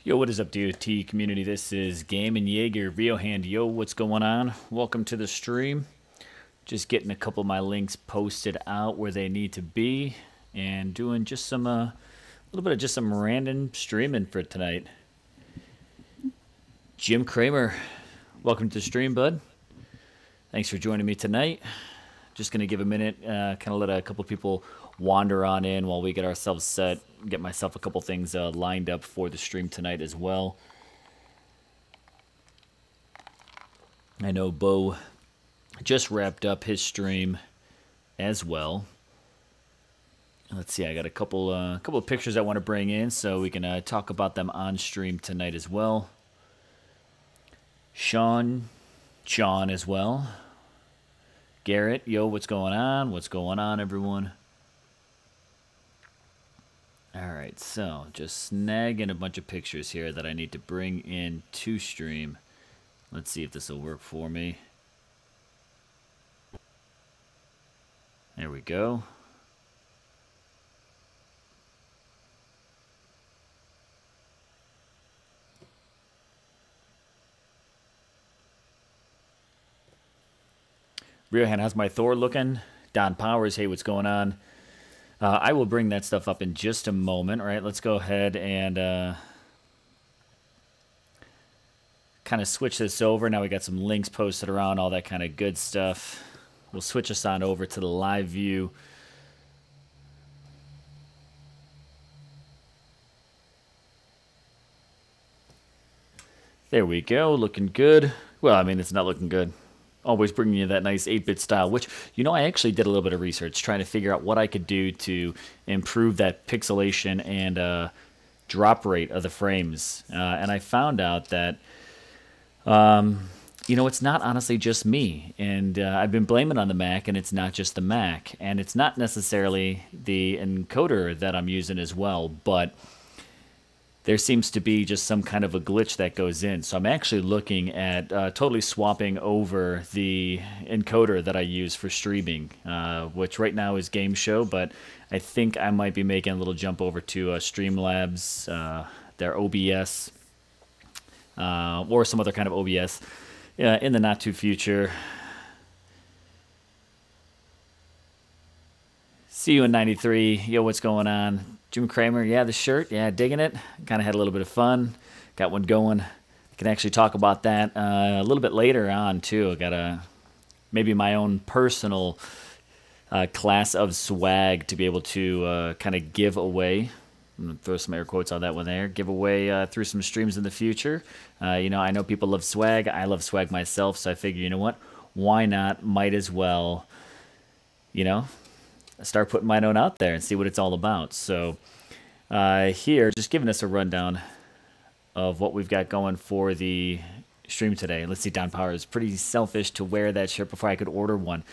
Yo, what is up, DOT community? This is Game and Jaeger, Rio Hand. Yo, what's going on? Welcome to the stream. Just getting a couple of my links posted out where they need to be, and doing just some, a little bit of just some random streaming for tonight. Jim Kramer, welcome to the stream, bud. Thanks for joining me tonight. Just gonna give a minute, kind of let a couple people wander on in while we get ourselves set. Get myself a couple things lined up for the stream tonight as well. I know Bo just wrapped up his stream as well. Let's see, I got a couple of pictures I want to bring in so we can talk about them on stream tonight as well. Sean as well. Garrett, yo, what's going on? What's going on, everyone? All right, so just snagging a bunch of pictures here that I need to bring in to stream. Let's see if this will work for me. There we go. Rearhand, how's my Thor looking? Don Powers, hey, what's going on? I will bring that stuff up in just a moment. All right, let's go ahead and kind of switch this over. Now we got some links posted around, all that kind of good stuff. We'll switch us on over to the live view. There we go, looking good. Well, I mean, it's not looking good. Always bringing you that nice 8-bit style, which, you know, I actually did a little bit of research trying to figure out what I could do to improve that pixelation and drop rate of the frames. And I found out that, you know, it's not honestly just me. And I've been blaming on the Mac, and it's not just the Mac. And it's not necessarily the encoder that I'm using as well, but there seems to be just some kind of a glitch that goes in. So I'm actually looking at totally swapping over the encoder that I use for streaming, which right now is Game Show, but I think I might be making a little jump over to Streamlabs, their OBS, or some other kind of OBS in the not too future. See you in 93. Yo, what's going on? Jim Kramer, yeah, the shirt, yeah, digging it. Kind of had a little bit of fun. Got one going. I can actually talk about that a little bit later on, too. I got maybe my own personal class of swag to be able to kind of give away. I'm going to throw some air quotes on that one there. Give away through some streams in the future. You know, I know people love swag. I love swag myself, so I figure, you know what? Why not? Might as well, you know, start putting mine own out there and see what it's all about. So here, just giving us a rundown of what we've got going for the stream today. Let's see, Don Power is pretty selfish to wear that shirt before I could order one.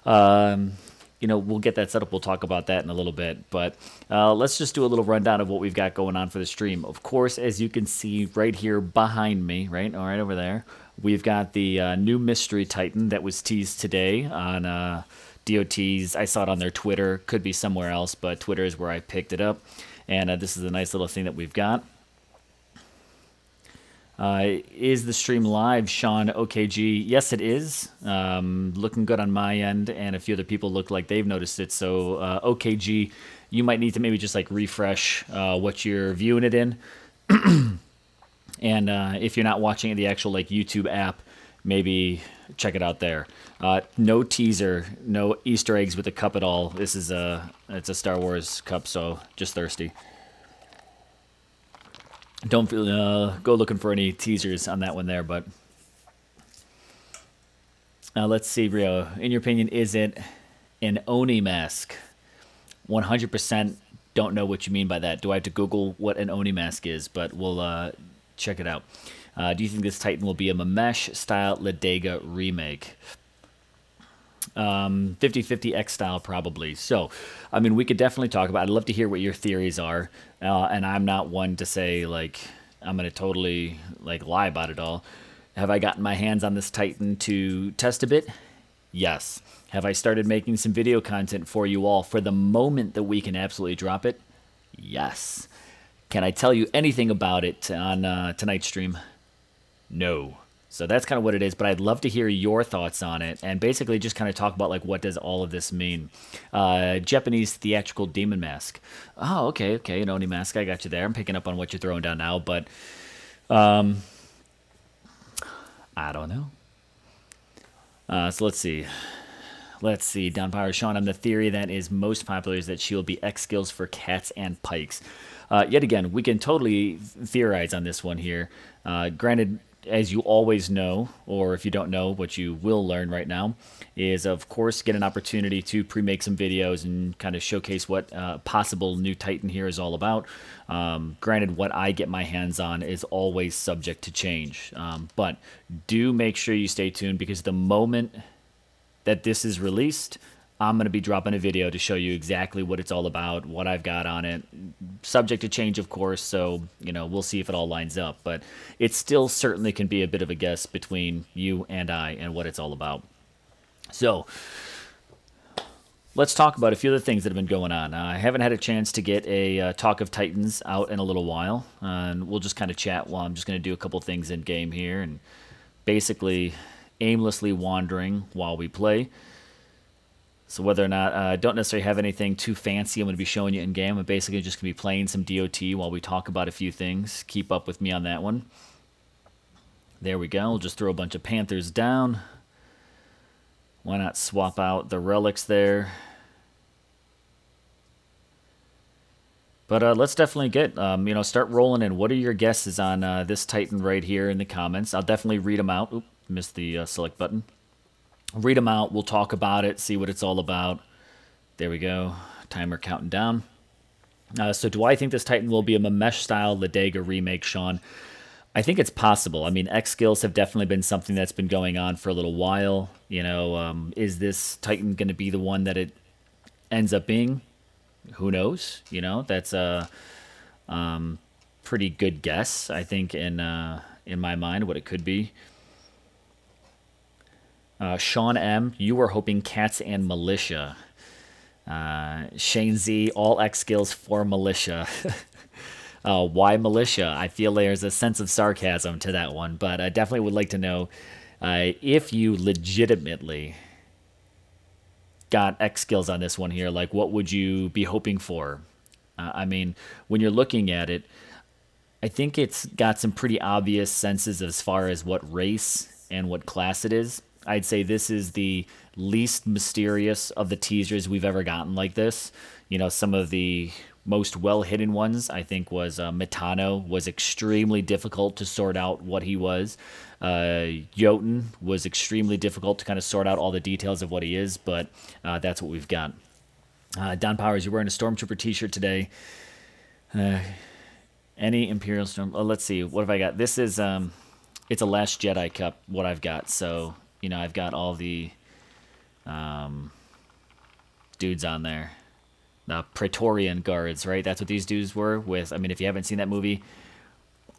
You know, we'll get that set up. We'll talk about that in a little bit. But let's just do a little rundown of what we've got going on for the stream. Of course, as you can see right here behind me, right over there, we've got the new Mystery Titan that was teased today on DOT's. I saw it on their Twitter. Could be somewhere else, but Twitter is where I picked it up. And this is a nice little thing that we've got. Is the stream live, Sean OKG? Yes, it is. Looking good on my end, and a few other people look like they've noticed it. So OKG, you might need to maybe just like refresh what you're viewing it in. And if you're not watching it, the actual like YouTube app, maybe check it out there. No teaser, no Easter eggs with the cup at all. This is it's a Star Wars cup, so just thirsty. Don't go looking for any teasers on that one there, but let's see, Rio. In your opinion, is it an Oni mask? 100% don't know what you mean by that. Do I have to Google what an Oni mask is? But we'll check it out. Do you think this Titan will be a Mamesh style Ledega remake? 50-50 X style probably. So, I mean, we could definitely talk about it. I'd love to hear what your theories are. And I'm not one to say, like, I'm going to totally, like, lie about it all. Have I gotten my hands on this Titan to test a bit? Yes. Have I started making some video content for you all for the moment that we can absolutely drop it? Yes. Can I tell you anything about it on tonight's stream? No. So that's kind of what it is, but I'd love to hear your thoughts on it and basically just kind of talk about like what does all of this mean. Japanese theatrical demon mask. Oh, okay, an Oni mask. I got you there. I'm picking up on what you're throwing down now, but I don't know. So let's see. Down Power Sean, on the theory that is most popular is that she will be X skills for cats and pikes. Yet again, we can totally theorize on this one here. Granted, as you always know, or if you don't know, what you will learn right now, is of course get an opportunity to pre-make some videos and kind of showcase what possible new Titan here is all about. Granted, what I get my hands on is always subject to change. But do make sure you stay tuned, because the moment that this is released, I'm going to be dropping a video to show you exactly what it's all about, what I've got on it. Subject to change, of course, so, you know, we'll see if it all lines up. But it still certainly can be a bit of a guess between you and I and what it's all about. So, let's talk about a few of the things that have been going on. I haven't had a chance to get a Talk of Titans out in a little while, and we'll just kind of chat while I'm just going to do a couple things in-game here, and basically aimlessly wandering while we play. So whether or not, I don't necessarily have anything too fancy I'm going to be showing you in-game. I'm basically just going to be playing some DOT while we talk about a few things. Keep up with me on that one. There we go. We'll just throw a bunch of Panthers down. Why not swap out the relics there? But let's definitely get, start rolling in. What are your guesses on this Titan right here in the comments? I'll definitely read them out. Oop, missed the select button. Read them out. We'll talk about it, see what it's all about. There we go. Timer counting down. So do I think this Titan will be a Mamesh-style Ladega remake, Sean? I think it's possible. I mean, X skills have definitely been something that's been going on for a little while. You know, is this Titan going to be the one that it ends up being? Who knows? You know, that's a pretty good guess, I think, in my mind, what it could be. Sean M., you were hoping cats and militia. Shane Z., all X skills for militia. Why militia? I feel there's a sense of sarcasm to that one, but I definitely would like to know if you legitimately got X skills on this one here. Like, what would you be hoping for? I mean, when you're looking at it, I think it's got some pretty obvious senses as far as what race and what class it is. I'd say this is the least mysterious of the teasers we've ever gotten like this. You know, some of the most well-hidden ones, I think, was Metano was extremely difficult to sort out what he was. Jotun was extremely difficult to kind of sort out all the details of what he is, but that's what we've got. Don Powers, you're wearing a Stormtrooper t-shirt today. Any Imperial Storm... Oh, let's see. What have I got? This is... it's a Last Jedi Cup, what I've got, so... You know, I've got all the dudes on there. The Praetorian Guards, right? That's what these dudes were with. I mean, if you haven't seen that movie,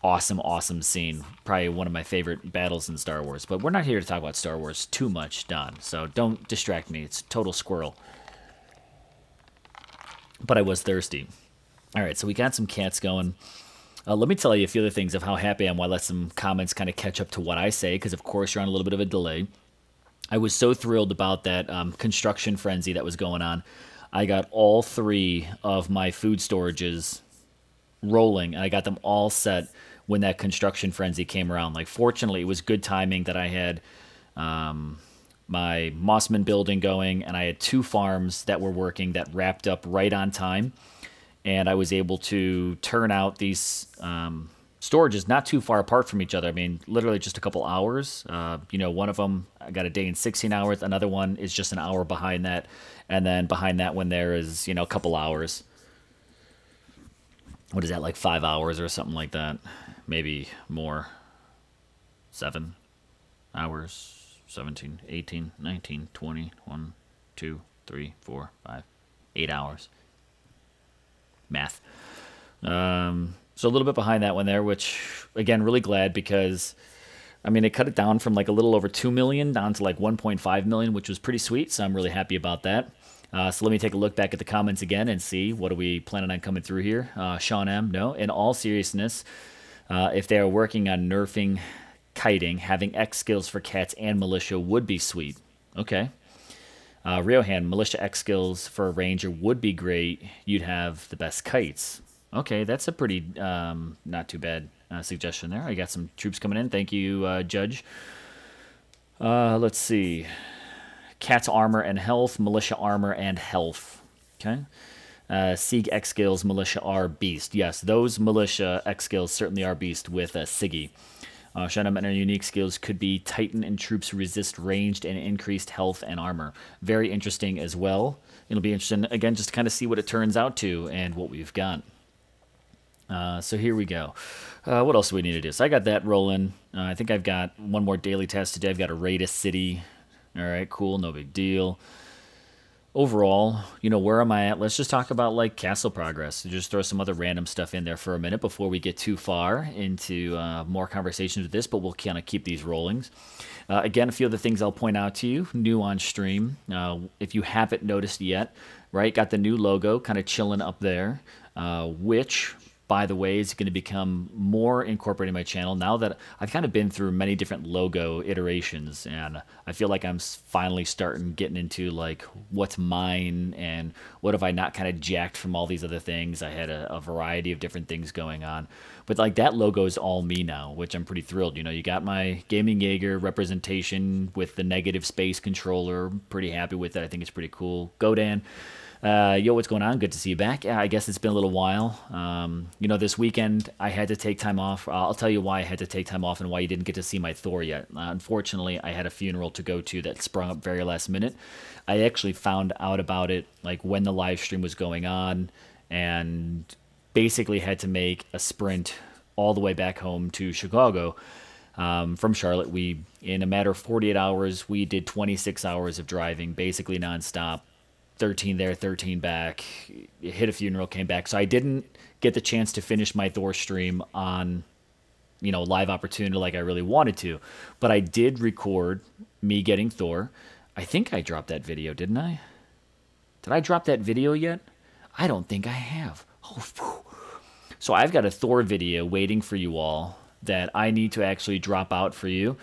awesome, awesome scene. Probably one of my favorite battles in Star Wars. But we're not here to talk about Star Wars too much, Don. So don't distract me. It's total squirrel. But I was thirsty. All right, so we got some cats going. Let me tell you a few other things of how happy I am while I let some comments kind of catch up to what I say, because, of course, you're on a little bit of a delay. I was so thrilled about that construction frenzy that was going on. I got all 3 of my food storages rolling, and I got them all set when that construction frenzy came around. Like, fortunately, it was good timing that I had my Mossman building going, and I had 2 farms that were working that wrapped up right on time. And I was able to turn out these storages not too far apart from each other. I mean, literally just a couple hours. You know, one of them, I got a day in 16 hours. Another one is just an hour behind that. And then behind that one there is, you know, a couple hours. What is that, like 5 hours or something like that? Maybe more. 7 hours, 17, 18, 19, 20, 1, 2, 3, 4, 5, 8 hours. Math. So a little bit behind that one there, which, again, really glad because, I mean, it cut it down from like a little over 2 million down to like 1.5 million, which was pretty sweet, so I'm really happy about that. So let me take a look back at the comments again and see what are we planning on coming through here. Sean M. No, in all seriousness, if they are working on nerfing kiting, having X skills for cats and militia would be sweet. Okay. Riohan, militia X skills for a ranger would be great. You'd have the best kites. Okay, that's a pretty not too bad suggestion there. I got some troops coming in. Thank you, Judge. Let's see. Cat's armor and health, militia armor and health. Okay. Sieg X skills, militia are beast. Yes, those militia X skills certainly are beast with Siggy. Shannon and unique skills could be Titan and troops resist ranged and increased health and armor. Very interesting as well. It'll be interesting, again, just to kind of see what it turns out to and what we've got. So here we go. What else do we need to do? So I got that rolling. I think I've got one more daily task today. I've got to raid a city. All right, cool, no big deal. Overall, you know, where am I at? Let's just talk about, like, castle progress. Just throw some other random stuff in there for a minute before we get too far into more conversations with this, but we'll kind of keep these rollings. Again, a few of the things I'll point out to you, new on stream. If you haven't noticed yet, right, got the new logo kind of chilling up there, which, by the way, is going to become more incorporated in my channel now that I've kind of been through many different logo iterations, and I feel like I'm finally getting into like what's mine and what have I not kind of jacked from all these other things. I had a variety of different things going on, but like that logo is all me now, which I'm pretty thrilled. You know, you got my Gaming Jaeger representation with the negative space controller. Pretty happy with it. I think it's pretty cool. Godan. Yo, what's going on? Good to see you back. Yeah, I guess it's been a little while. You know, this weekend I had to take time off. I'll tell you why I had to take time off and why you didn't get to see my Thor yet. Unfortunately, I had a funeral to go to that sprung up very last minute. I actually found out about it like when the live stream was going on and basically had to make a sprint all the way back home to Chicago. From Charlotte, in a matter of 48 hours, we did 26 hours of driving, basically nonstop. 13 there, 13 back, hit a funeral, came back. So I didn't get the chance to finish my Thor stream on, you know, live opportunity like I really wanted to. But I did record me getting Thor. I think I dropped that video, didn't I? Did I drop that video yet? I don't think I have. Oh, phew. So I've got a Thor video waiting for you all that I need to actually drop out for you.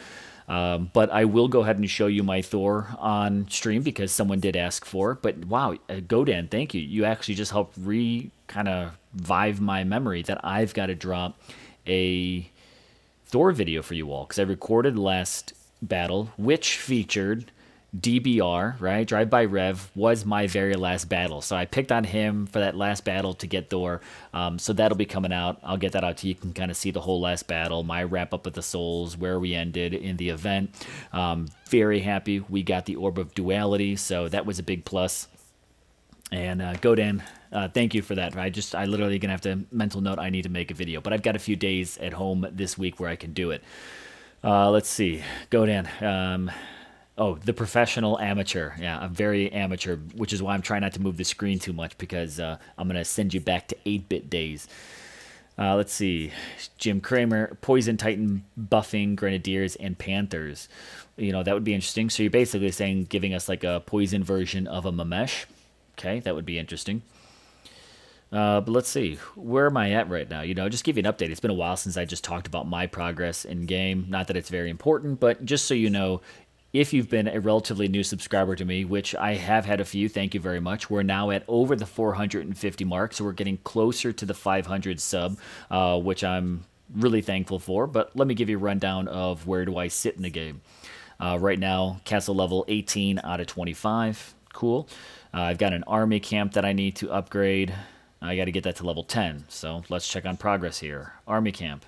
But I will go ahead and show you my Thor on stream because someone did ask for it. But wow, Godan, thank you. You actually just helped kind of revive my memory that I've got to drop a Thor video for you all because I recorded last battle, which featured DBR, right? Drive by Rev was my very last battle. So I picked on him for that last battle to get Thor. So that'll be coming out. I'll get that out to you. You can kind of see the whole last battle, my wrap up of the souls, where we ended in the event. Very happy we got the Orb of Duality. So that was a big plus. And Godan, thank you for that. I literally gonna have to mental note I need to make a video, but I've got a few days at home this week where I can do it. Let's see, Godan. Oh, the professional amateur. Yeah, I'm very amateur, which is why I'm trying not to move the screen too much because I'm going to send you back to 8-bit days. Let's see. Jim Kramer, Poison Titan buffing Grenadiers and Panthers. You know, that would be interesting. So you're basically saying giving us like a poison version of a Mamesh. Okay, that would be interesting. But let's see. Where am I at right now? You know, just give you an update. It's been a while since I just talked about my progress in game. Not that it's very important, but just so you know, if you've been a relatively new subscriber to me, which I have had a few, thank you very much. We're now at over the 450 mark, so we're getting closer to the 500 sub, which I'm really thankful for. But let me give you a rundown of where do I sit in the game. Right now, castle level 18 out of 25. Cool. I've got an army camp that I need to upgrade. I got to get that to level 10, so let's check on progress here. Army camp.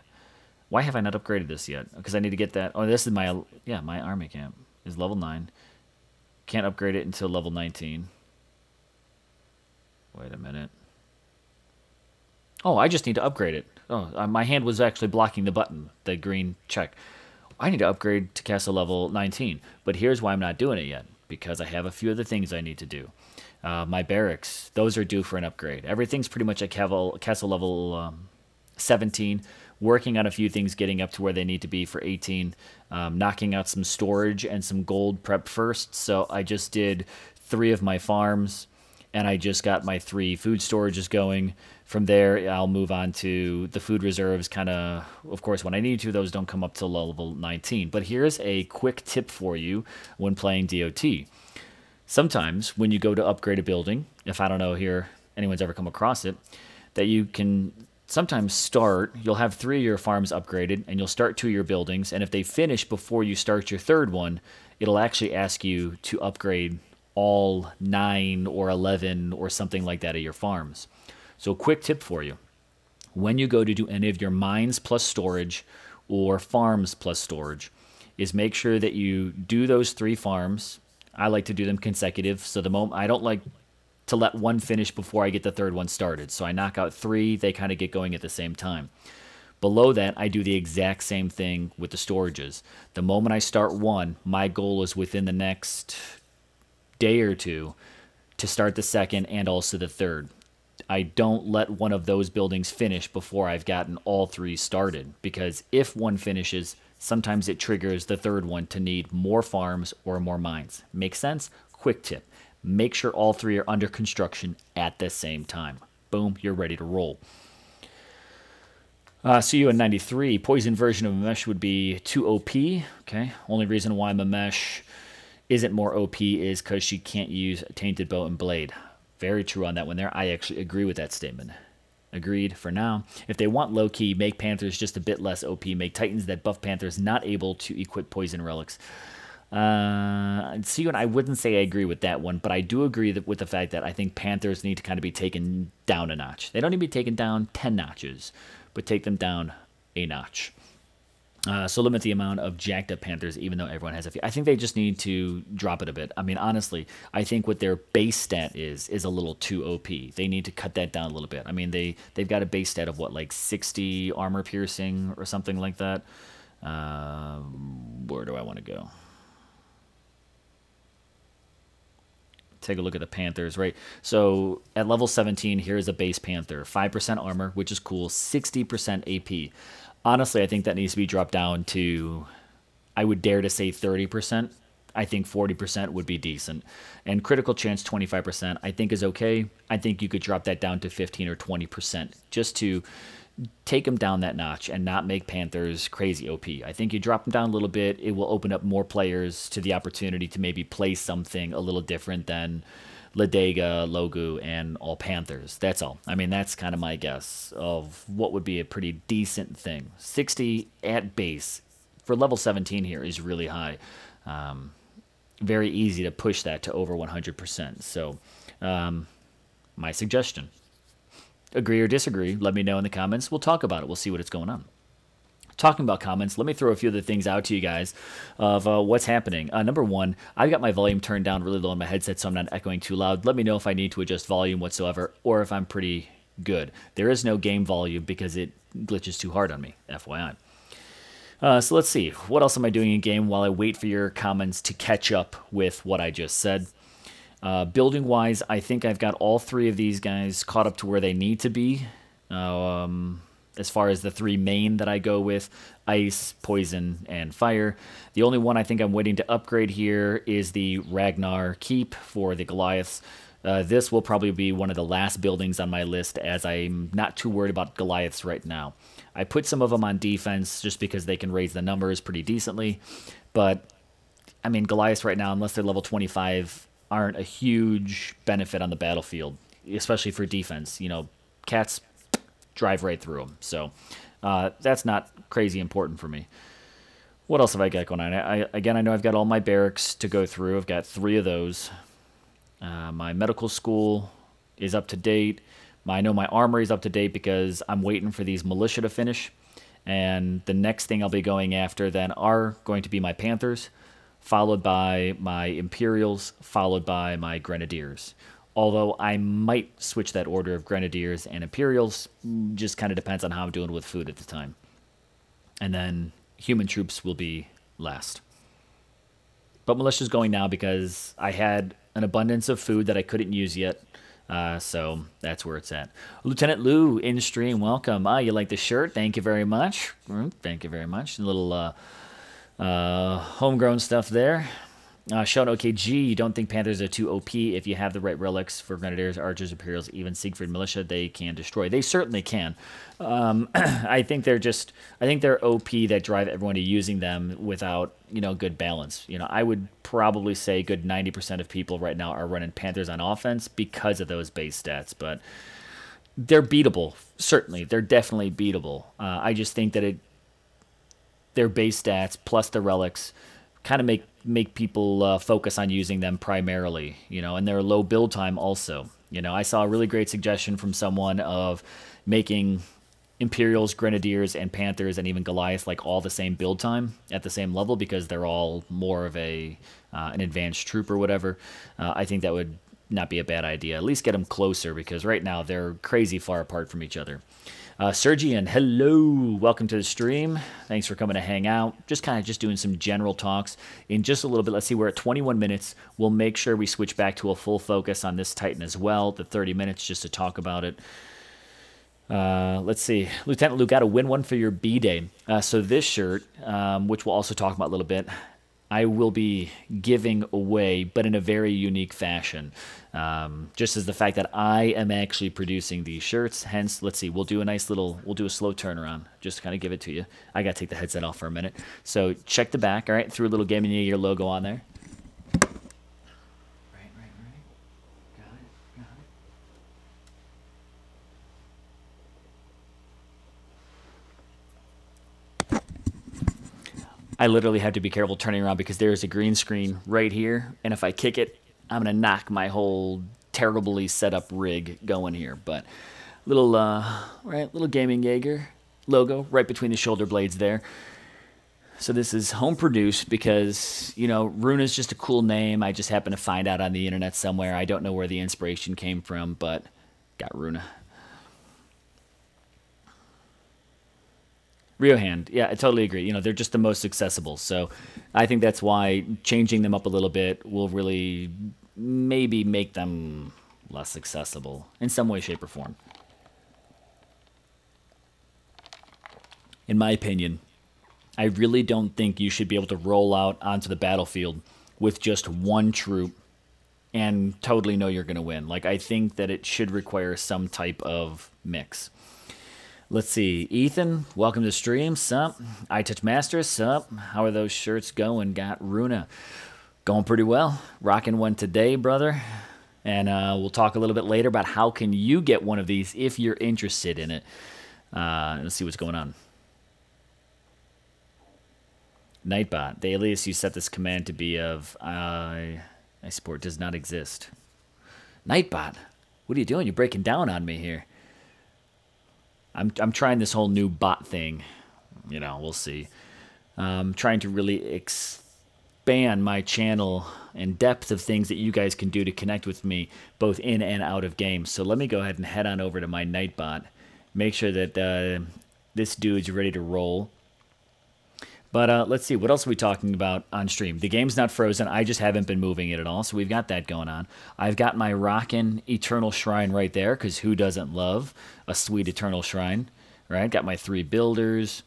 Why have I not upgraded this yet? Because I need to get that. Oh, this is my army camp. Is level 9. Can't upgrade it until level 19. Wait a minute. Oh, I just need to upgrade it. Oh, my hand was actually blocking the button, the green check. I need to upgrade to castle level 19. But here's why I'm not doing it yet. Because I have a few other things I need to do. My barracks, those are due for an upgrade. Everything's pretty much at castle level 17. Working on a few things, getting up to where they need to be for 18, knocking out some storage and some gold prep first. So I just did 3 of my farms. and I just got my 3 food storages going. From there, I'll move on to the food reserves, kind of course, when I need to. Those don't come up till level 19. But here's a quick tip for you when playing DOT. Sometimes when you go to upgrade a building, if I don't know here anyone's ever come across it, that you can sometimes start, you'll have 3 of your farms upgraded, and you'll start 2 of your buildings, and if they finish before you start your 3rd one, it'll actually ask you to upgrade all 9 or 11 or something like that of your farms. So quick tip for you. When you go to do any of your mines plus storage or farms plus storage, is make sure that you do those 3 farms. I like to do them consecutive, so the moment I don't like to let one finish before I get the 3rd one started. So I knock out 3, they kind of get going at the same time. Below that, I do the exact same thing with the storages. The moment I start one, my goal is within the next day or 2 to start the 2nd and also the 3rd. I don't let one of those buildings finish before I've gotten all 3 started, because if one finishes, sometimes it triggers the 3rd one to need more farms or more mines. Make sense? Quick tip. Make sure all 3 are under construction at the same time. Boom, you're ready to roll. See you in 93. Poison version of Mamesh would be too OP. Okay. Only reason why Mamesh isn't more OP is because she can't use Tainted Bow and Blade. Very true on that one there. I actually agree with that statement. Agreed for now. If they want low-key, make Panthers just a bit less OP. Make Titans that buff Panthers not able to equip Poison Relics. See, I wouldn't say I agree with that one, but I do agree with the fact that I think Panthers need to kind of be taken down a notch. They don't need to be taken down 10 notches, but take them down a notch. So limit the amount of jacked up Panthers, even though everyone has a few. I think they just need to drop it a bit. I mean, honestly, I think what their base stat is a little too OP. They need to cut that down a little bit. I mean, they've got a base stat of, what, like 60 armor piercing or something like that. Where do I want to go? Take a look at the Panthers, right? So at level 17, here's a base Panther. 5% armor, which is cool. 60% AP. Honestly, I think that needs to be dropped down to, I would dare to say 30%. I think 40% would be decent. And critical chance 25% I think is okay. I think you could drop that down to 15 or 20% just to take them down that notch and not make Panthers crazy OP. I think you drop them down a little bit, it will open up more players to the opportunity to maybe play something a little different than Ladega, Logu, and all Panthers. That's all. I mean, that's kind of my guess of what would be a pretty decent thing. 60 at base for level 17 here is really high. Very easy to push that to over 100%. So my suggestion. Agree or disagree, let me know in the comments. We'll talk about it. We'll see what's going on. Talking about comments, let me throw a few of the things out to you guys of what's happening. Number one, I've got my volume turned down really low on my headset, so I'm not echoing too loud. Let me know if I need to adjust volume whatsoever, or if I'm pretty good. There is no game volume because it glitches too hard on me, FYI. So let's see. What else am I doing in game while I wait for your comments to catch up with what I just said? Building-wise, I think I've got all 3 of these guys caught up to where they need to be. As far as the 3 main that I go with, ice, poison, and fire. The only one I think I'm waiting to upgrade here is the Ragnar Keep for the Goliaths. This will probably be one of the last buildings on my list, as I'm not too worried about Goliaths right now. I put some of them on defense just because they can raise the numbers pretty decently. But, I mean, Goliaths right now, unless they're level 25, aren't a huge benefit on the battlefield, especially for defense. You know, cats drive right through them. So that's not crazy important for me. What else have I got going on? Again, I know I've got all my barracks to go through. I've got 3 of those. My medical school is up to date. I know my armory is up to date because I'm waiting for these militia to finish. And the next thing I'll be going after then are going to be my Panthers, followed by my Imperials, followed by my Grenadiers. Although I might switch that order of Grenadiers and Imperials, just kind of depends on how I'm doing with food at the time. And then human troops will be last. But militia's going now because I had an abundance of food that I couldn't use yet. So that's where it's at. Lieutenant Lou in stream, welcome. You like the shirt? Thank you very much. Thank you very much. A little homegrown stuff there. Sean OKG, you don't think Panthers are too OP? If you have the right relics for Grenadiers, Archers, Imperials, even Siegfried Militia, they can destroy. They certainly can. I think they're OP that drive everyone to using them without, good balance. I would probably say good 90% of people right now are running Panthers on offense because of those base stats, but they're beatable. Certainly, they're definitely beatable. I just think that their base stats plus the relics kind of make people focus on using them primarily, and their low build time also. I saw a really great suggestion from someone of making Imperials, Grenadiers, and Panthers, and even Goliath like all the same build time at the same level because they're all more of an advanced troop or whatever. I think that would not be a bad idea. At least get them closer because right now they're crazy far apart from each other. Sergian, hello. Welcome to the stream. Thanks for coming to hang out. Just doing some general talks. In just a little bit, let's see, we're at 21 minutes. We'll make sure we switch back to a full focus on this Titan as well, the 30 minutes just to talk about it. Let's see. Lieutenant Luke, got to win one for your B-Day. So this shirt, which we'll also talk about a little bit, I will be giving away, but in a very unique fashion. Just as the fact that I am actually producing these shirts. Hence, let's see, we'll do a slow turnaround. Just to kind of give it to you. I got to take the headset off for a minute. So check the back, all right? Threw a little Gaming Year logo on there. Right. Got it. I literally have to be careful turning around because there's a green screen right here, and if I kick it, I'm going to knock my whole terribly set up rig going here. But little Gaming Jaeger logo right between the shoulder blades there. So this is home produced because, Runa is just a cool name. I just happened to find out on the internet somewhere. I don't know where the inspiration came from, but got Runa. Rio Hand, yeah, I totally agree. They're just the most accessible. So I think that's why changing them up a little bit will really maybe make them less accessible in some way, shape, or form. In my opinion, I really don't think you should be able to roll out onto the battlefield with just one troop and totally know you're going to win. Like, I think that it should require some type of mix. Let's see. Ethan, welcome to the stream. Sup? iTouch Masters, sup? How are those shirts going? Got Runa. Going pretty well. Rocking one today, brother. And we'll talk a little bit later about how can you get one of these if you're interested in it. Let's see what's going on. Nightbot. The alias you set this command to be of I support does not exist. Nightbot. What are you doing? You're breaking down on me here. I'm trying this whole new bot thing. We'll see. I'm trying to really expand my channel and depth of things that you guys can do to connect with me both in and out of games. So let me go ahead and head on over to my Nightbot. Make sure that this dude's ready to roll. But let's see, what else are we talking about on stream? The game's not frozen. I just haven't been moving it at all, so we've got that going on. I've got my rockin' Eternal Shrine right there, because who doesn't love a sweet Eternal Shrine, right? Got my 3 builders.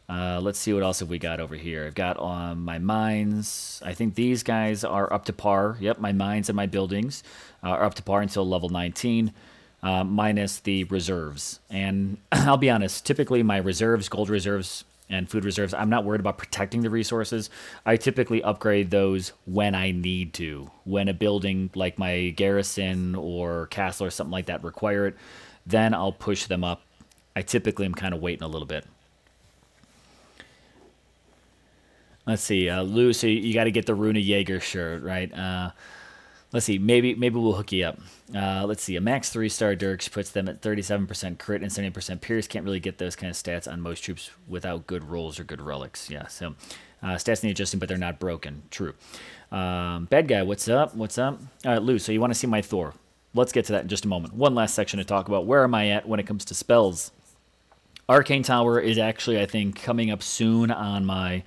Let's see what else have we got over here. I've got my mines. I think these guys are up to par. Yep, my mines and my buildings are up to par until level 19. Minus the reserves. And I'll be honest, typically my reserves, gold reserves, and food reserves, I'm not worried about protecting the resources. I typically upgrade those when I need to. When a building like my garrison or castle or something like that require it, then I'll push them up. I typically am kind of waiting a little bit. Let's see, Lou, so you got to get the Runa Jaeger shirt, right? Let's see, maybe we'll hook you up. Let's see, a max 3-star Dirks puts them at 37% crit and 70% pierce. Can't really get those kind of stats on most troops without good rolls or good relics. Yeah, so stats need adjusting, but they're not broken. True. Bad guy, what's up? What's up? All right, Lou, so you want to see my Thor. Let's get to that in just a moment. One last section to talk about. Where am I at when it comes to spells? Arcane Tower is actually, I think, coming up soon on my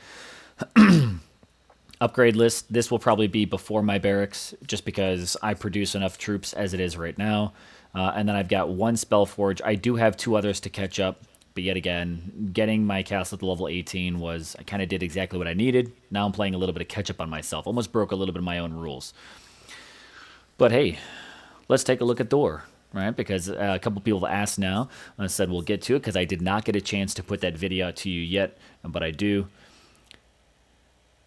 upgrade list. This will probably be before my barracks just because I produce enough troops as it is right now. And then I've got 1 Spellforge. I do have 2 others to catch up. But yet again, getting my castle to level 18 was, I kind of did exactly what I needed. Now I'm playing a little bit of catch up on myself. Almost broke a little bit of my own rules. But hey, let's take a look at Thor, right? Because a couple people have asked now. I said we'll get to it because I did not get a chance to put that video out to you yet, but I do.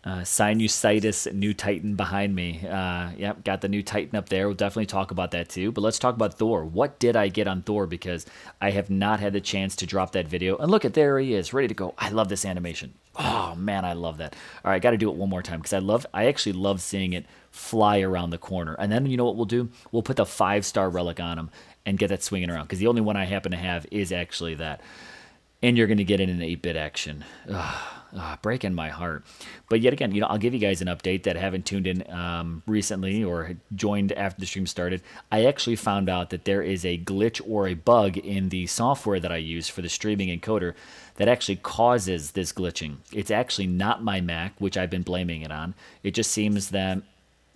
Sinusitis, new Titan behind me. Yep, got the new Titan up there. We'll definitely talk about that too. But let's talk about Thor. What did I get on Thor? Because I have not had the chance to drop that video. And look at, there he is, ready to go. I love this animation. Oh man, I love that. All right, got to do it one more time because I actually love seeing it fly around the corner. And then you know what we'll do? We'll put the 5-star relic on him and get that swinging around because the only one I happen to have is actually that. And you're going to get it in 8-bit action. Breaking my heart. But yet again, I'll give you guys an update that haven't tuned in recently or joined after the stream started. I actually found out that there is a glitch or a bug in the software that I use for the streaming encoder that actually causes this glitching. It's actually not my Mac, which I've been blaming it on. It just seems that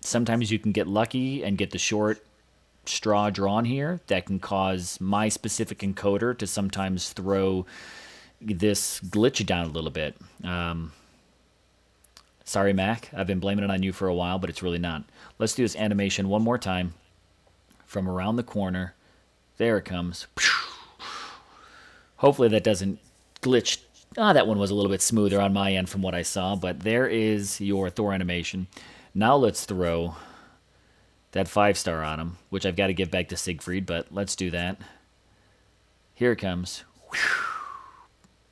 sometimes you can get lucky and get the short straw drawn here that can cause my specific encoder to sometimes throw this glitch down a little bit. Sorry, Mac. I've been blaming it on you for a while, but it's really not. Let's do this animation one more time from around the corner. There it comes. Hopefully that doesn't glitch. That one was a little bit smoother on my end from what I saw, but there is your Thor animation. Now let's throw that 5-star on him, which I've got to give back to Siegfried, but let's do that. Here it comes.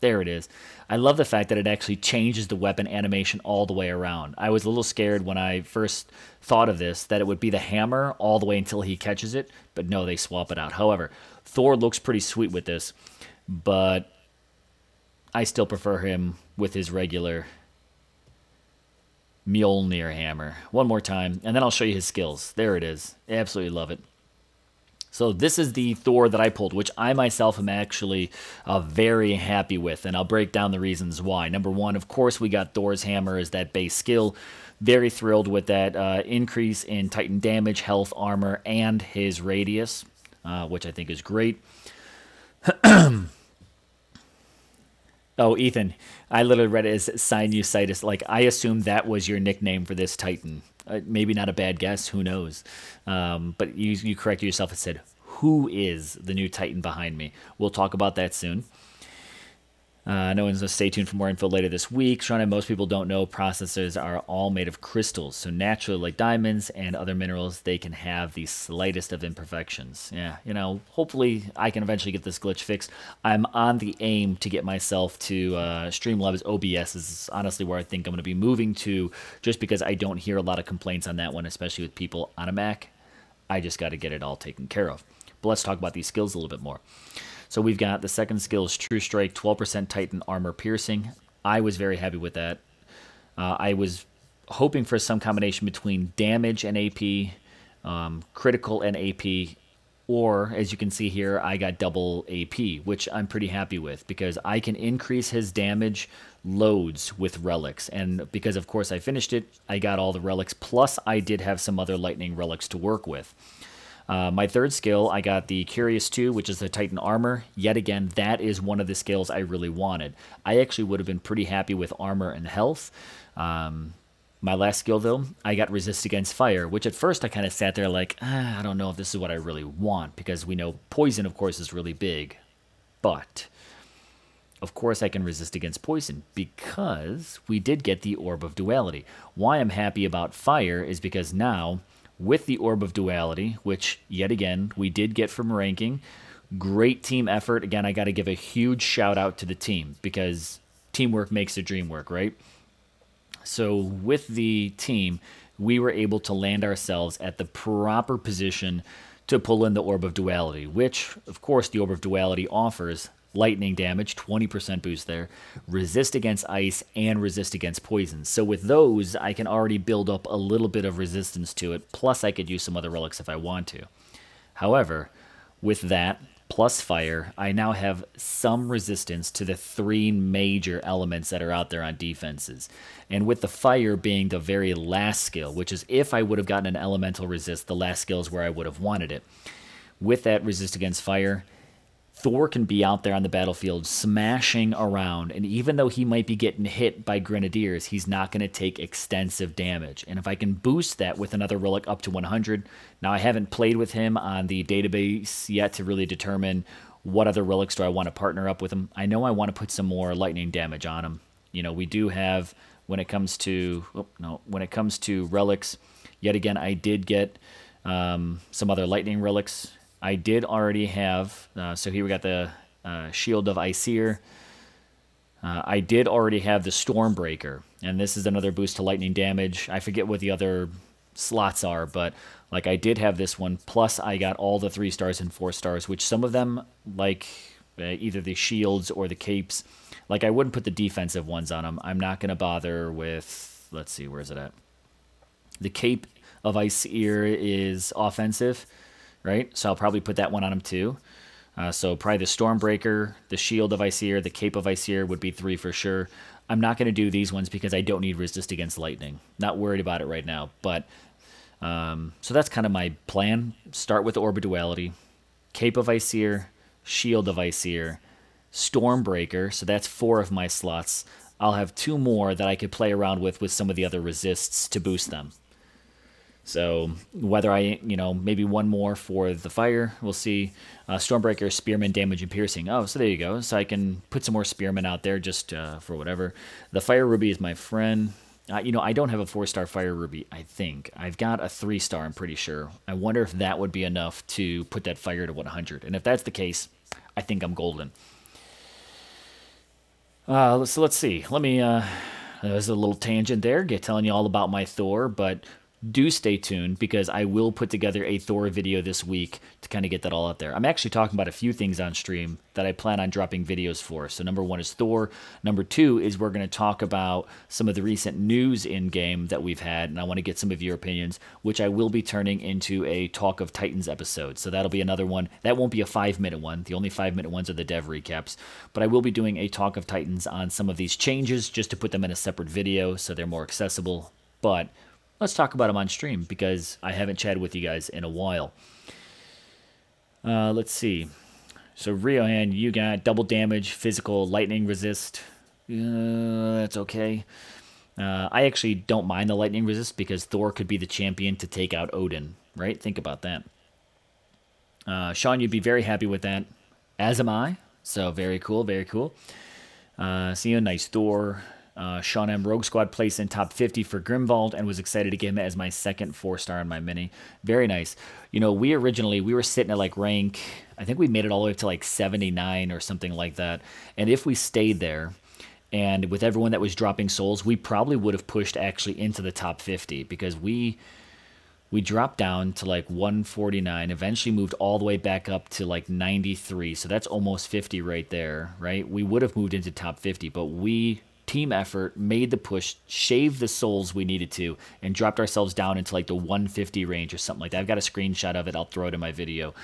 There it is. I love the fact that it actually changes the weapon animation all the way around. I was a little scared when I first thought of this, that it would be the hammer all the way until he catches it, but no, they swap it out. However, Thor looks pretty sweet with this, but I still prefer him with his regular Mjolnir hammer. One more time, and then I'll show you his skills. There it is. Absolutely love it. So this is the Thor that I pulled, which I myself am actually very happy with, and I'll break down the reasons why. Number one, of course, we got Thor's hammer as that base skill. Very thrilled with that increase in Titan damage, health, armor, and his radius, which I think is great. Oh, Ethan, I literally read it as sinusitis. Like, I assumed that was your nickname for this Titan. Maybe not a bad guess. Who knows? But you corrected yourself and said, who is the new Titan behind me? We'll talk about that soon. No one's going to stay tuned for more info later this week. Sean, and most people don't know processors are all made of crystals. So naturally, like diamonds and other minerals, they can have the slightest of imperfections. Yeah, hopefully I can eventually get this glitch fixed. I'm on the aim to get myself to Streamlabs OBS is honestly where I think I'm going to be moving to, just because I don't hear a lot of complaints on that one, especially with people on a Mac. I just got to get it all taken care of. But let's talk about these skills a little bit more. So we've got the second skill is True Strike, 12% Titan Armor Piercing. I was very happy with that. I was hoping for some combination between damage and AP, critical and AP, or as you can see here, I got double AP, which I'm pretty happy with because I can increase his damage loads with relics. And because, of course, I finished it, I got all the relics, plus I did have some other lightning relics to work with. My third skill, I got the Curious 2, which is the Titan Armor. Yet again, that is one of the skills I really wanted. I actually would have been pretty happy with Armor and Health. My last skill, though, I got Resist Against Fire, which at first I kind of sat there like, I don't know if this is what I really want, because we know Poison, of course, is really big. But, of course, I can resist against Poison, because we did get the Orb of Duality. Why I'm happy about Fire is because now, with the Orb of Duality, which, yet again, we did get from ranking, great team effort. Again, I got to give a huge shout out to the team, because teamwork makes the dream work, right? So with the team, we were able to land ourselves at the proper position to pull in the Orb of Duality, which, of course, the Orb of Duality offers lightning damage, 20% boost there, resist against ice, and resist against poison. So with those, I can already build up a little bit of resistance to it, plus I could use some other relics if I want to. However, with that, plus fire, I now have some resistance to the 3 major elements that are out there on defenses. And with the fire being the very last skill, which is if I would have gotten an elemental resist, the last skill is where I would have wanted it. With that resist against fire, Thor can be out there on the battlefield smashing around, and even though he might be getting hit by grenadiers, he's not going to take extensive damage. And if I can boost that with another relic up to 100, now I haven't played with him on the database yet to really determine what other relics do I want to partner up with him. I know I want to put some more lightning damage on him. You know, we do have, when it comes to, when it comes to relics, yet again, I did get some other lightning relics. I did already have, so here we got the Shield of Aesir. I did already have the Stormbreaker, and this is another boost to lightning damage. I forget what the other slots are, but like I did have this one, plus I got all the 3 stars and 4 stars, which some of them, like either the shields or the capes, like I wouldn't put the defensive ones on them. I'm not going to bother with, let's see, where's it at? The Cape of Aesir is offensive, right? So I'll probably put that one on him too. So probably the Stormbreaker, the Shield of Aesir, the Cape of Aesir would be 3 for sure. I'm not going to do these ones because I don't need resist against lightning. Not worried about it right now. But so that's kind of my plan. Start with the Orb of Duality, Cape of Aesir, Shield of Aesir, Stormbreaker. So that's 4 of my slots. I'll have 2 more that I could play around with some of the other resists to boost them. So whether I, maybe 1 more for the fire, we'll see. Stormbreaker, Spearman, Damage, and Piercing. Oh, so there you go. So I can put some more Spearmen out there just for whatever. The Fire Ruby is my friend. I don't have a 4-star Fire Ruby, I think. I've got a 3-star, I'm pretty sure. I wonder if that would be enough to put that fire to 100. And if that's the case, I think I'm golden. So let's see. Let me, there's a little tangent there, telling you all about my Thor, but do stay tuned because I will put together a Thor video this week to kind of get that all out there. I'm actually talking about a few things on stream that I plan on dropping videos for. So number 1 is Thor. Number 2 is we're going to talk about some of the recent news in-game that we've had, and I want to get some of your opinions, which I will be turning into a Talk of Titans episode. So that'll be another one. That won't be a 5-minute one. The only 5-minute ones are the dev recaps. But I will be doing a Talk of Titans on some of these changes just to put them in a separate video so they're more accessible. But let's talk about them on stream because I haven't chatted with you guys in a while. Let's see. So Riohan, you got double damage, physical, lightning resist. That's okay. I actually don't mind the lightning resist because Thor could be the champion to take out Odin, right? Think about that. Sean, you'd be very happy with that, as am I. So very cool, very cool. See you, nice Thor. Sean M. Rogue Squad placed in top 50 for Grimwald and was excited to get him as my second 4-star in my mini. Very nice. We were sitting at like rank, I think we made it all the way up to like 79 or something like that. And if we stayed there, and with everyone that was dropping souls, we probably would have pushed actually into the top 50 because we dropped down to like 149, eventually moved all the way back up to like 93. So that's almost 50 right there, right? We would have moved into top 50, but we team effort, made the push, shaved the souls we needed to, and dropped ourselves down into like the 150 range or something like that. I've got a screenshot of it. I'll throw it in my video.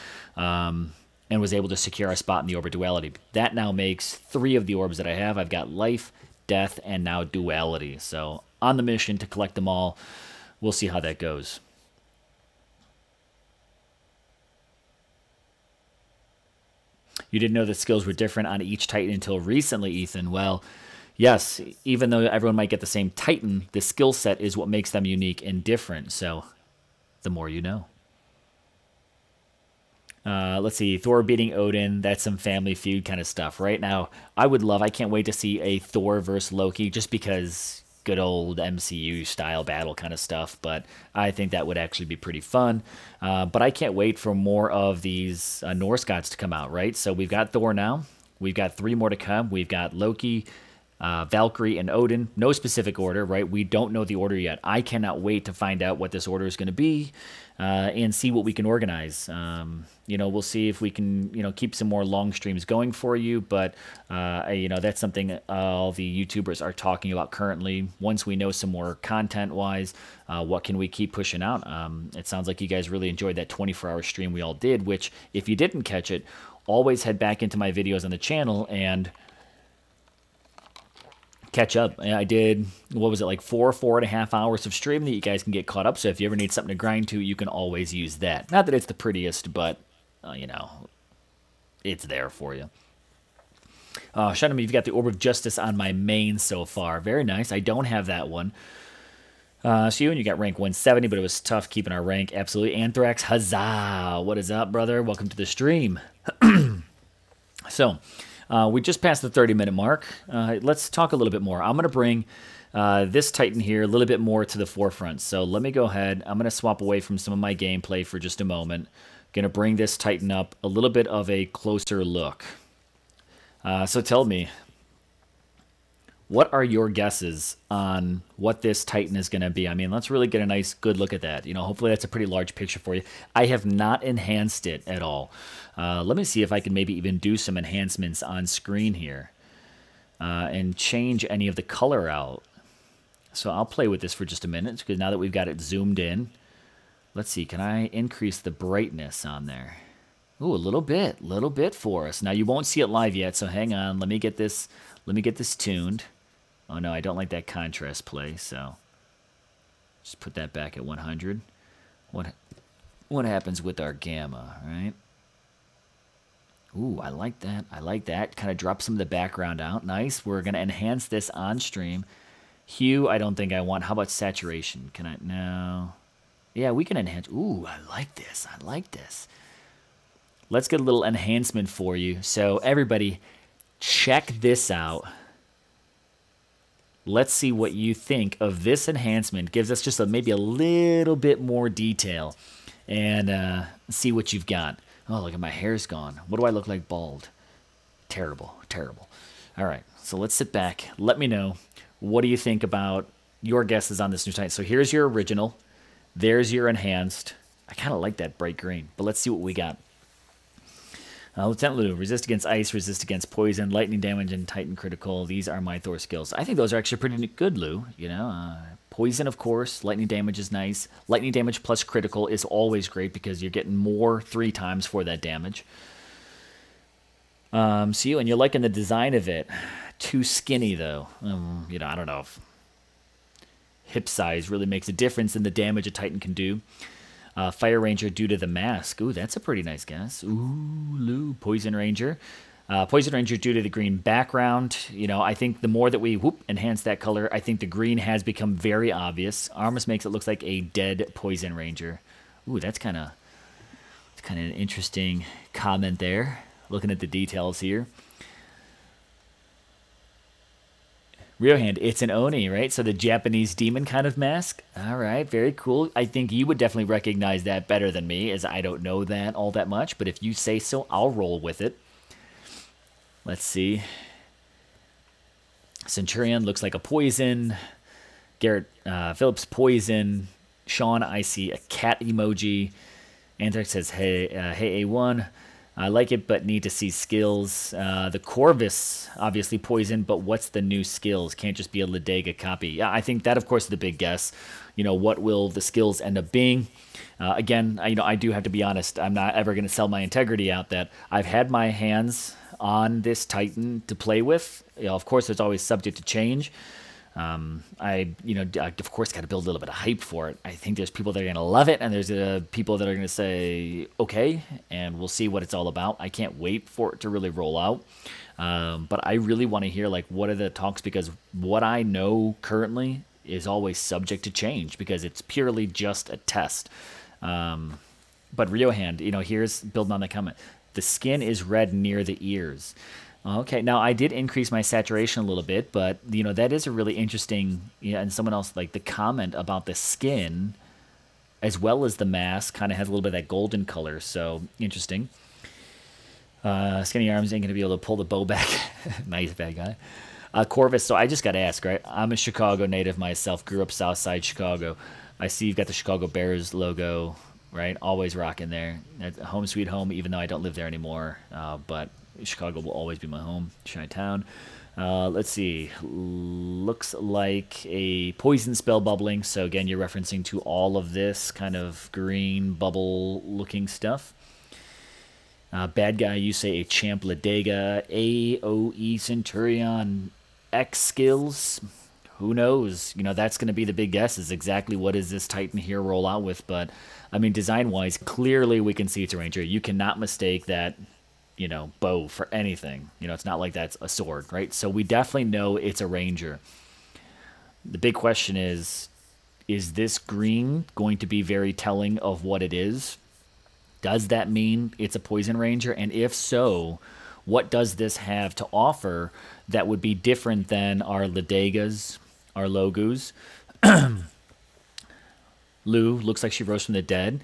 And was able to secure our spot in the Orb of Duality. That now makes 3 of the orbs that I have. I've got Life, Death, and now Duality. So on the mission to collect them all. We'll see how that goes. You didn't know the skills were different on each Titan until recently, Ethan. Well, yes, even though everyone might get the same Titan, the skill set is what makes them unique and different. So, the more you know. Let's see, Thor beating Odin, that's some Family Feud kind of stuff. Right now, I can't wait to see a Thor versus Loki just because good old MCU style battle kind of stuff, but I think that would actually be pretty fun. But I can't wait for more of these Norse gods to come out, right? So we've got Thor now. We've got 3 more to come. We've got Loki, Valkyrie, and Odin. No specific order, right? We don't know the order yet. I cannot wait to find out what this order is going to be and see what we can organize. We'll see if we can, keep some more long streams going for you, but, that's something all the YouTubers are talking about currently. Once we know some more content-wise, what can we keep pushing out? It sounds like you guys really enjoyed that 24-hour stream we all did, which, if you didn't catch it, always head back into my videos on the channel and catch up. I did, what was it, like 4.5 hours of streaming that you guys can get caught up. So if you ever need something to grind to, you can always use that. Not that it's the prettiest, but, it's there for you. Shannon, you've got the Orb of Justice on my main so far. Very nice. I don't have that one. So you got rank 170, but it was tough keeping our rank. Absolutely. Anthrax, huzzah. What is up, brother? Welcome to the stream. So, we just passed the 30-minute mark. Let's talk a little bit more. I'm going to bring this Titan here a little bit more to the forefront. So let me go ahead. I'm going to swap away from some of my gameplay for just a moment. Going to bring this Titan up a little bit of a closer look. So tell me, what are your guesses on what this Titan is going to be? I mean, let's really get a nice, good look at that. You know, hopefully that's a pretty large picture for you. I have not enhanced it at all. Let me see if I can maybe even do some enhancements on screen here and change any of the color out. So I'll play with this for just a minute because now that we've got it zoomed in, let's see, can I increase the brightness on there? Ooh, a little bit for us. Now you won't see it live yet, so hang on. Let me get this tuned. Oh no, I don't like that contrast play, so just put that back at 100. What happens with our gamma, right? Ooh, I like that. I like that. Kind of drop some of the background out. Nice. We're going to enhance this on stream. Hue, I don't think I want. How about saturation? Can I? No. Yeah, we can enhance. Ooh, I like this. I like this. Let's get a little enhancement for you. So everybody, check this out. Let's see what you think of this enhancement. Gives us just maybe a little bit more detail. And see what you've got. Oh, look at my hair's gone. What do I look like bald? Terrible, terrible. All right, so let's sit back. Let me know. What do you think about your guesses on this new Titan? So here's your original. There's your enhanced. I kind of like that bright green, but let's see what we got. Lieutenant Lou, resist against ice, resist against poison, lightning damage, and Titan critical. These are my Thor skills. I think those are actually pretty good, Lou. You know, poison, of course. Lightning damage is nice. Lightning damage plus critical is always great because you're getting more 3 times for that damage. And you're liking the design of it. Too skinny, though. You know, I don't know if hip size really makes a difference in the damage a Titan can do. Fire Ranger due to the mask. Ooh, that's a pretty nice guess. Ooh, Lou. Poison Ranger. Poison Ranger due to the green background. You know, I think the more that we enhance that color, I think the green has become very obvious. Almost makes it look like a dead Poison Ranger. Ooh, that's kind of an interesting comment there. Looking at the details here. Ryohand, it's an Oni, right? So the Japanese demon kind of mask. All right, very cool. I think you would definitely recognize that better than me, as I don't know that all that much. But if you say so, I'll roll with it. Let's see. Centurion looks like a poison. Garrett Phillips, poison. Sean, I see a cat emoji. Anthrax says, hey, A1. I like it, but need to see skills. The Corvus, obviously poison, but what's the new skills? Can't just be a Ladega copy. Yeah, I think that, of course, is the big guess. You know, what will the skills end up being? Again, I do have to be honest. I'm not ever going to sell my integrity out that I've had my hands on this Titan to play with. You know, of course, it's always subject to change. I of course, got to build a little bit of hype for it. I think there's people that are going to love it, and there's people that are going to say, okay, and we'll see what it's all about. I can't wait for it to really roll out. But I really want to hear, like, what are the talks, because what I know currently is always subject to change because it's purely just a test. But Ryohand, here's building on the comment. The skin is red near the ears. Okay, now I did increase my saturation a little bit, but that is a really interesting. And someone else, like, the comment about the skin, as well as the mask, kind of has a little bit of that golden color. So interesting. Skinny arms ain't gonna be able to pull the bow back. Nice, bad guy. Corvus. So I just got to ask, right? I'm a Chicago native myself. Grew up South Side Chicago. I see you've got the Chicago Bears logo, right? Always rocking there. That's home sweet home, even though I don't live there anymore. But Chicago will always be my home. Chi-town. Let's see. Looks like a poison spell bubbling. So again, you're referencing to all of this kind of green bubble looking stuff. Bad guy, you say a champ Ladega, AOE Centurion, X skills. Who knows? That's going to be the big guess, is exactly what is this Titan here roll out with. But I mean, design wise, clearly we can see it's a Ranger. You cannot mistake that you know, bow for anything. You know, it's not like that's a sword, right? So we definitely know it's a ranger. The big question is this green going to be very telling of what it is? Does that mean it's a poison ranger? And if so, what does this have to offer that would be different than our Ledegas, our Logus? Lou looks like she rose from the dead.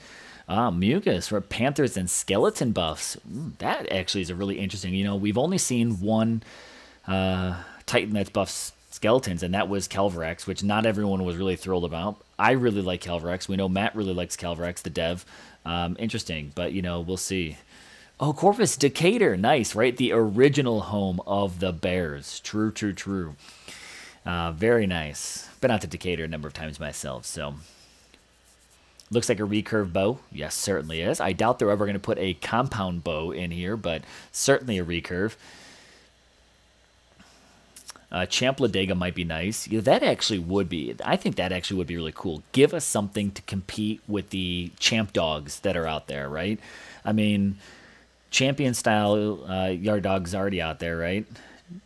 Mucus for Panthers and skeleton buffs. That actually is a really interesting. You know, we've only seen one Titan that's buffs skeletons, and that was Calvarax, which not everyone was really thrilled about. I really like Calvarax. We know Matt really likes Calvarax, the dev. Interesting, but you know, we'll see. Oh, Corvus Decatur, nice, right? The original home of the Bears. True, true, true. Very nice. Been out to Decatur a number of times myself, so. Looks like a recurve bow. Yes, certainly is. I doubt they're ever going to put a compound bow in here, but certainly a recurve. Champ Ladega might be nice. Yeah, that actually would be. I think that actually would be really cool. Give us something to compete with the champ dogs that are out there, right? I mean, champion style yard dog's already out there, right?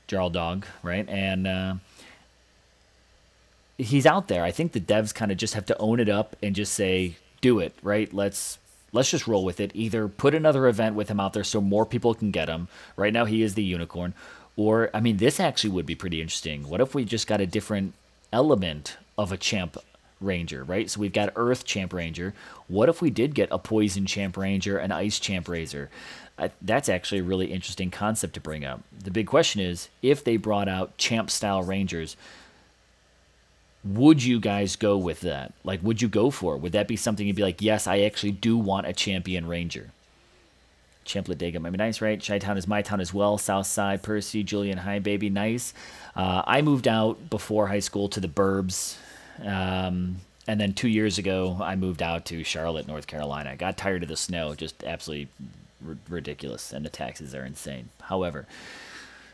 Jarl dog, right? And he's out there. I think the devs kind of just have to own it up and just say, do it, right? Let's just roll with it. Either put another event with him out there so more people can get him. Right now he is the unicorn. Or, I mean, this actually would be pretty interesting. What if we just got a different element of a champ ranger, right? So we've got Earth champ ranger. What if we did get a poison champ ranger, an ice champ ranger? That's actually a really interesting concept to bring up. The big question is, if they brought out champ-style rangers, would you guys go with that? Like, would you go for it? Would that be something you'd be like, yes, I actually do want a champion ranger? Champ Ladega might be nice, right? Chi-Town is my town as well. Southside, Percy, Julian, hi, baby, nice. I moved out before high school to the burbs. And then 2 years ago, I moved out to Charlotte, North Carolina. I got tired of the snow, just absolutely ridiculous, and the taxes are insane. However,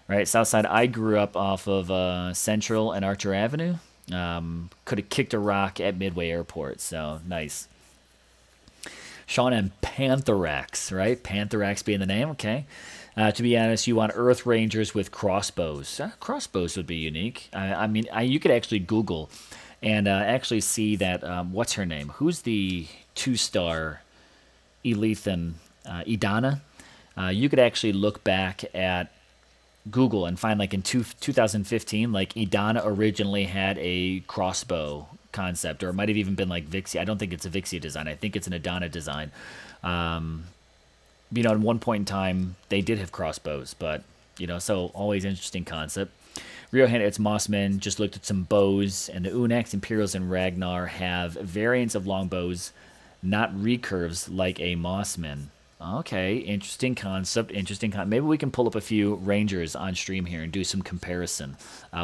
right, Southside, I grew up off of Central and Archer Avenue. Could have kicked a rock at Midway Airport, so nice. Sean and Pantherax, right? Pantherax being the name, okay. To be honest, you want Earth Rangers with crossbows. Crossbows would be unique. I mean, you could actually Google and actually see that, what's her name? Who's the 2-star Elethan? Idana? You could actually look back at Google and find like in 2015, like Idana originally had a crossbow concept, or it might have even been like Vixie. I don't think it's a Vixie design. I think it's an Idana design. You know, at one point in time, they did have crossbows, but, you know, so always interesting concept. Rio Hand, it's Mossman, just looked at some bows, and the Unax, Imperials, and Ragnar have variants of longbows, not recurves like a Mossman. Okay, interesting concept, maybe we can pull up a few Rangers on stream here and do some comparison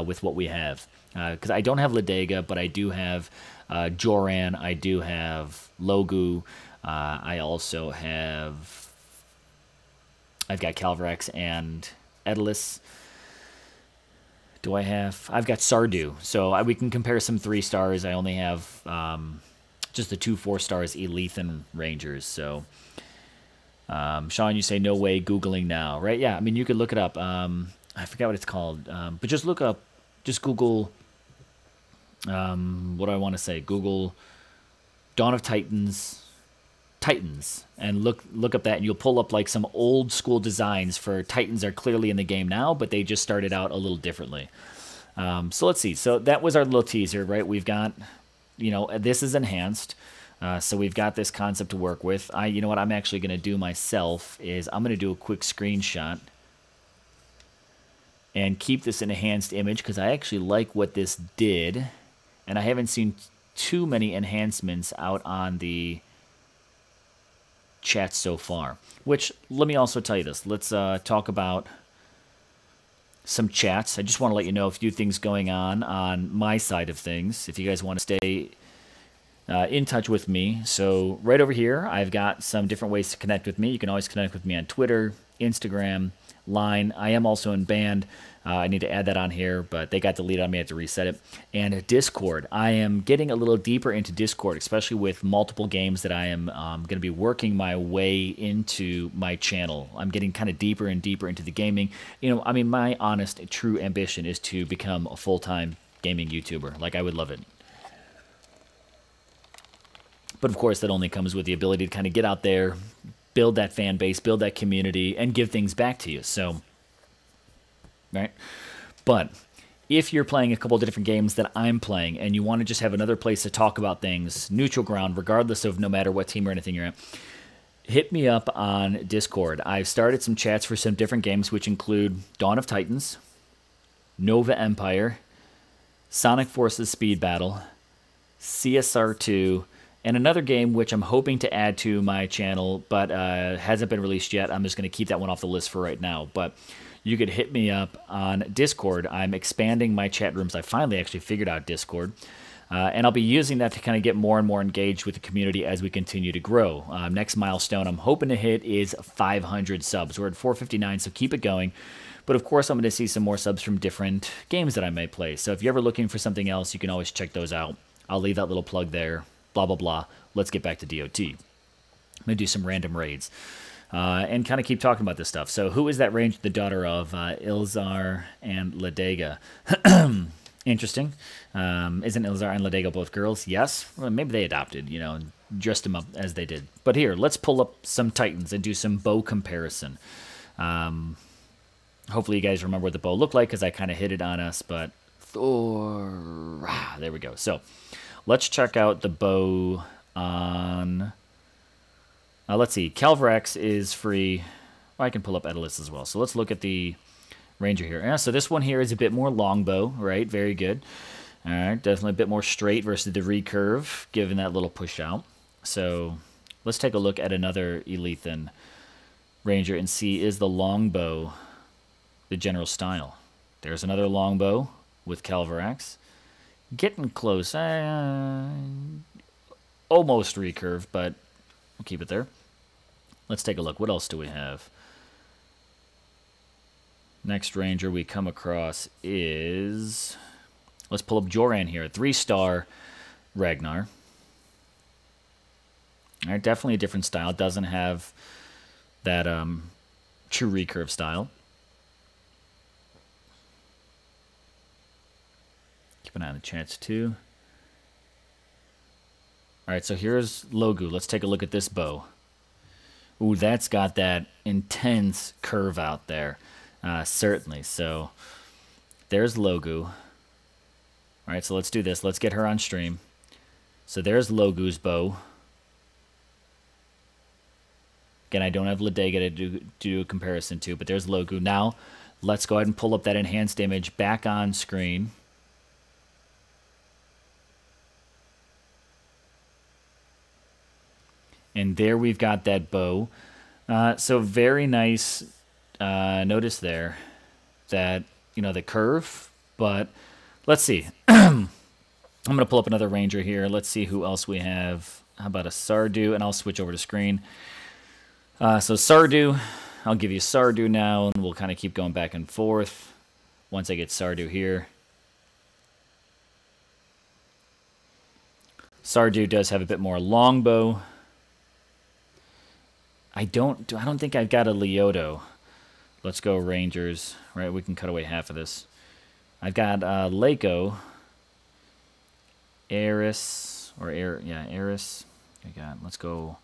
with what we have. Because I don't have Ladega, but I do have Joran, I do have Logu, I also have... I've got Calvarax and Edalus. Do I have... I've got Sardu, so we can compare some 3-stars. I only have just the 2 4-stars Elethan Rangers, so... Sean, you say no way, Googling now, right? Yeah, I mean, you could look it up. I forget what it's called, but just look up, just Google, what do I want to say? Google Dawn of Titans, and look up that, and you'll pull up like some old school designs for Titans are clearly in the game now, but they just started out a little differently. So let's see. So that was our little teaser, right? We've got, you know, this is enhanced. So we've got this concept to work with. You know what I'm actually going to do myself is I'm going to do a quick screenshot and keep this in enhanced image because I actually like what this did. And I haven't seen too many enhancements out on the chat so far. Which, let me also tell you this. Let's talk about some chats. I just want to let you know a few things going on my side of things. If you guys want to stay in touch with me. So right over here, I've got some different ways to connect with me. You can always connect with me on Twitter, Instagram, Line. I am also in band. I need to add that on here, but they got deleted on me. I have to reset it. And Discord. I am getting a little deeper into Discord, especially with multiple games that I am going to be working my way into my channel. I'm getting kind of deeper and deeper into the gaming. You know, I mean, my honest, true ambition is to become a full-time gaming YouTuber. Like, I would love it. But of course, that only comes with the ability to kind of get out there, build that fan base, build that community, and give things back to you. So, right? But if you're playing a couple of different games that I'm playing and you want to just have another place to talk about things, neutral ground, regardless of no matter what team or anything you're at, hit me up on Discord. I've started some chats for some different games, which include Dawn of Titans, Nova Empire, Sonic Forces Speed Battle, CSR2, and another game which I'm hoping to add to my channel, but hasn't been released yet. I'm just going to keep that one off the list for right now. But you could hit me up on Discord. I'm expanding my chat rooms. I finally actually figured out Discord. And I'll be using that to kind of get more and more engaged with the community as we continue to grow. Next milestone I'm hoping to hit is 500 subs. We're at 459, so keep it going. But of course, I'm going to see some more subs from different games that I may play. So if you're ever looking for something else, you can always check those out. I'll leave that little plug there. Blah, blah, blah. Let's get back to DOT. I'm going to do some random raids and kind of keep talking about this stuff. So who is that range? The daughter of Ilzar and Ladega. Interesting. Isn't Ilzar and Ladega both girls? Yes. Well, maybe they adopted, you know, dressed them up as they did. But here, let's pull up some Titans and do some bow comparison. Hopefully you guys remember what the bow looked like because I kind of hit it on us. But Thor... there we go. So let's check out the bow on... let's see. Calvarax is free. Well, I can pull up Edalus as well. So let's look at the Ranger here. Yeah, so this one here is a bit more longbow, right? Very good. All right, definitely a bit more straight versus the recurve, given that little push out. So let's take a look at another Elethan Ranger and see, is the longbow the general style? There's another longbow with Calvarax. Getting close. Almost recurve, but we'll keep it there. Let's take a look. What else do we have? Next Ranger we come across is... let's pull up Joran here. 3-star Ragnar. All right, definitely a different style. Doesn't have that true recurve style. Keep an eye on the chats too. All right, so here's Logu. Let's take a look at this bow. Ooh, that's got that intense curve out there. Certainly. So there's Logu. All right, so let's do this. Let's get her on stream. So there's Logu's bow. Again, I don't have Ladega to do a comparison to, but there's Logu. Now, let's go ahead and pull up that enhanced image back on screen. And there we've got that bow. So very nice. Notice there that, you know, the curve. But let's see. I'm going to pull up another Ranger here. Let's see who else we have. How about a Sardu? And I'll switch over to screen. So Sardu, I'll give you Sardu now, and we'll kind of keep going back and forth once I get Sardu here. Sardu does have a bit more longbow. I don't think I've got a Leoto. Let's go Rangers. Right, we can cut away half of this. I've got Lako, Eris, Eris. Let's go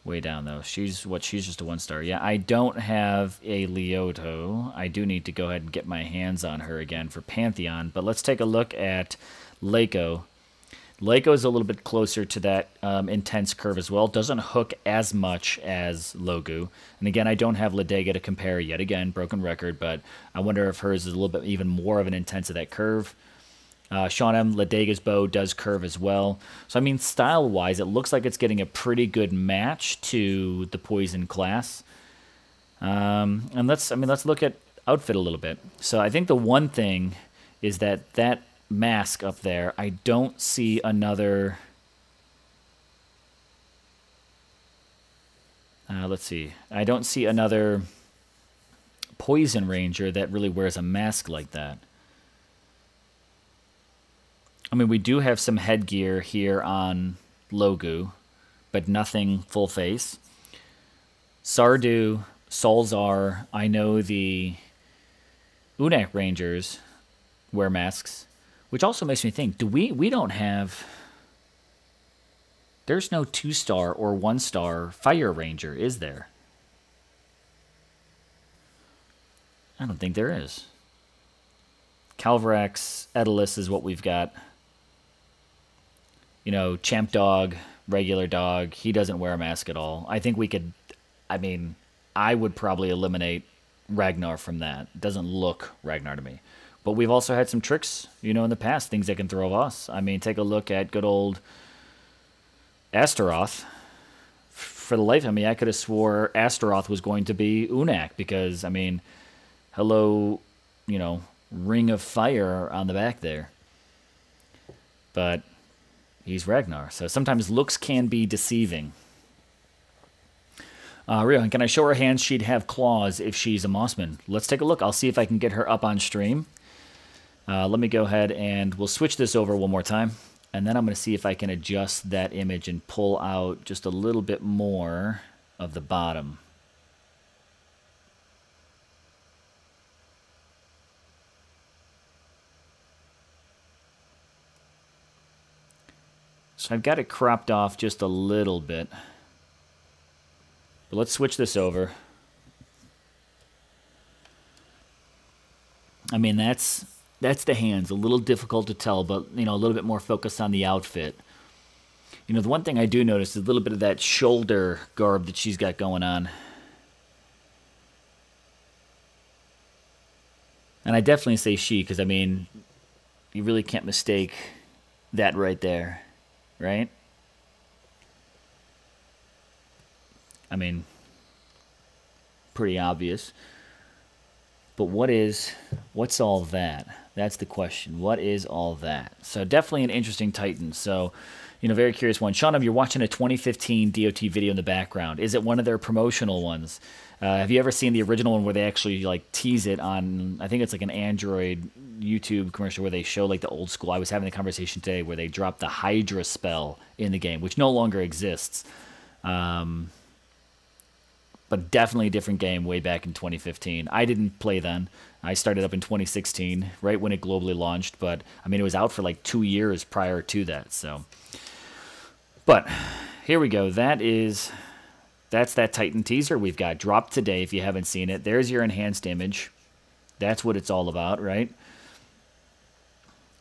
way down though. She's just a 1-star. Yeah, I don't have a Leoto. I do need to go ahead and get my hands on her again for Pantheon. But let's take a look at Lako. Lako is a little bit closer to that intense curve as well. Doesn't hook as much as Logu. And again, I don't have Ladega to compare yet again, broken record, but I wonder if hers is a little bit even more of an intense of that curve. Sean M. Ladega's bow does curve as well. So I mean, style-wise, it looks like it's getting a pretty good match to the Poison class. And let's look at outfit a little bit. So I think the one thing is that mask up there, I don't see another Let's see. I don't see another Poison Ranger that really wears a mask like that. I mean, we do have some headgear here on Logu, but nothing full face. Sardu, Solzar, I know the Unak Rangers wear masks, which also makes me think, we don't have... There's no 2-star or 1-star Fire Ranger, is there? I don't think there is. Calvarax, Edalus is what we've got. You know, Champ Dog, regular dog, he doesn't wear a mask at all. I think we could, I mean, I would probably eliminate Ragnar from that. It doesn't look Ragnar to me. But we've also had some tricks, you know, in the past, things that can throw us. I mean, take a look at good old Astaroth. For the life of me, I could have swore Astaroth was going to be Unak because, I mean, hello, you know, Ring of Fire on the back there. But he's Ragnar, so sometimes looks can be deceiving. Ryohan, can I show her hands? She'd have claws if she's a Mossman. Let's take a look. I'll see if I can get her up on stream. Let me go ahead and we'll switch this over one more time. And then I'm going to see if I can adjust that image and pull out just a little bit more of the bottom. So I've got it cropped off just a little bit. But let's switch this over. I mean, that's the hands. A little difficult to tell, but, you know, a little bit more focused on the outfit. You know, the one thing I do notice is a little bit of that shoulder garb that she's got going on. And I definitely say she, because, I mean, you really can't mistake that right there. Right? I mean, pretty obvious. But what's all that? That's the question. What is all that? So definitely an interesting Titan. So, you know, very curious one. Sean, you're watching a 2015 DOT video in the background. Is it one of their promotional ones? Have you ever seen the original one where they actually like tease it on, I think it's like an Android YouTube commercial where they show like the old school. I was having a conversation today where they dropped the Hydra spell in the game, which no longer exists. But definitely a different game way back in 2015. I didn't play then. I started up in 2016, right when it globally launched. But, I mean, it was out for like 2 years prior to that. So, but here we go. That's that Titan teaser we've got. Dropped today if you haven't seen it. There's your enhanced image. That's what it's all about, right?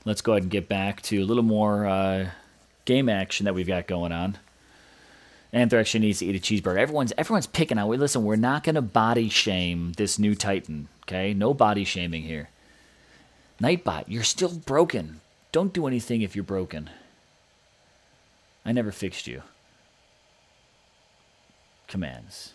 Let's go ahead and get back to a little more game action that we've got going on. Anthrax needs to eat a cheeseburger. Everyone's picking on. Listen, we're not going to body shame this new Titan, okay? No body shaming here. Nightbot, you're still broken. Don't do anything if you're broken. I never fixed you. Commands.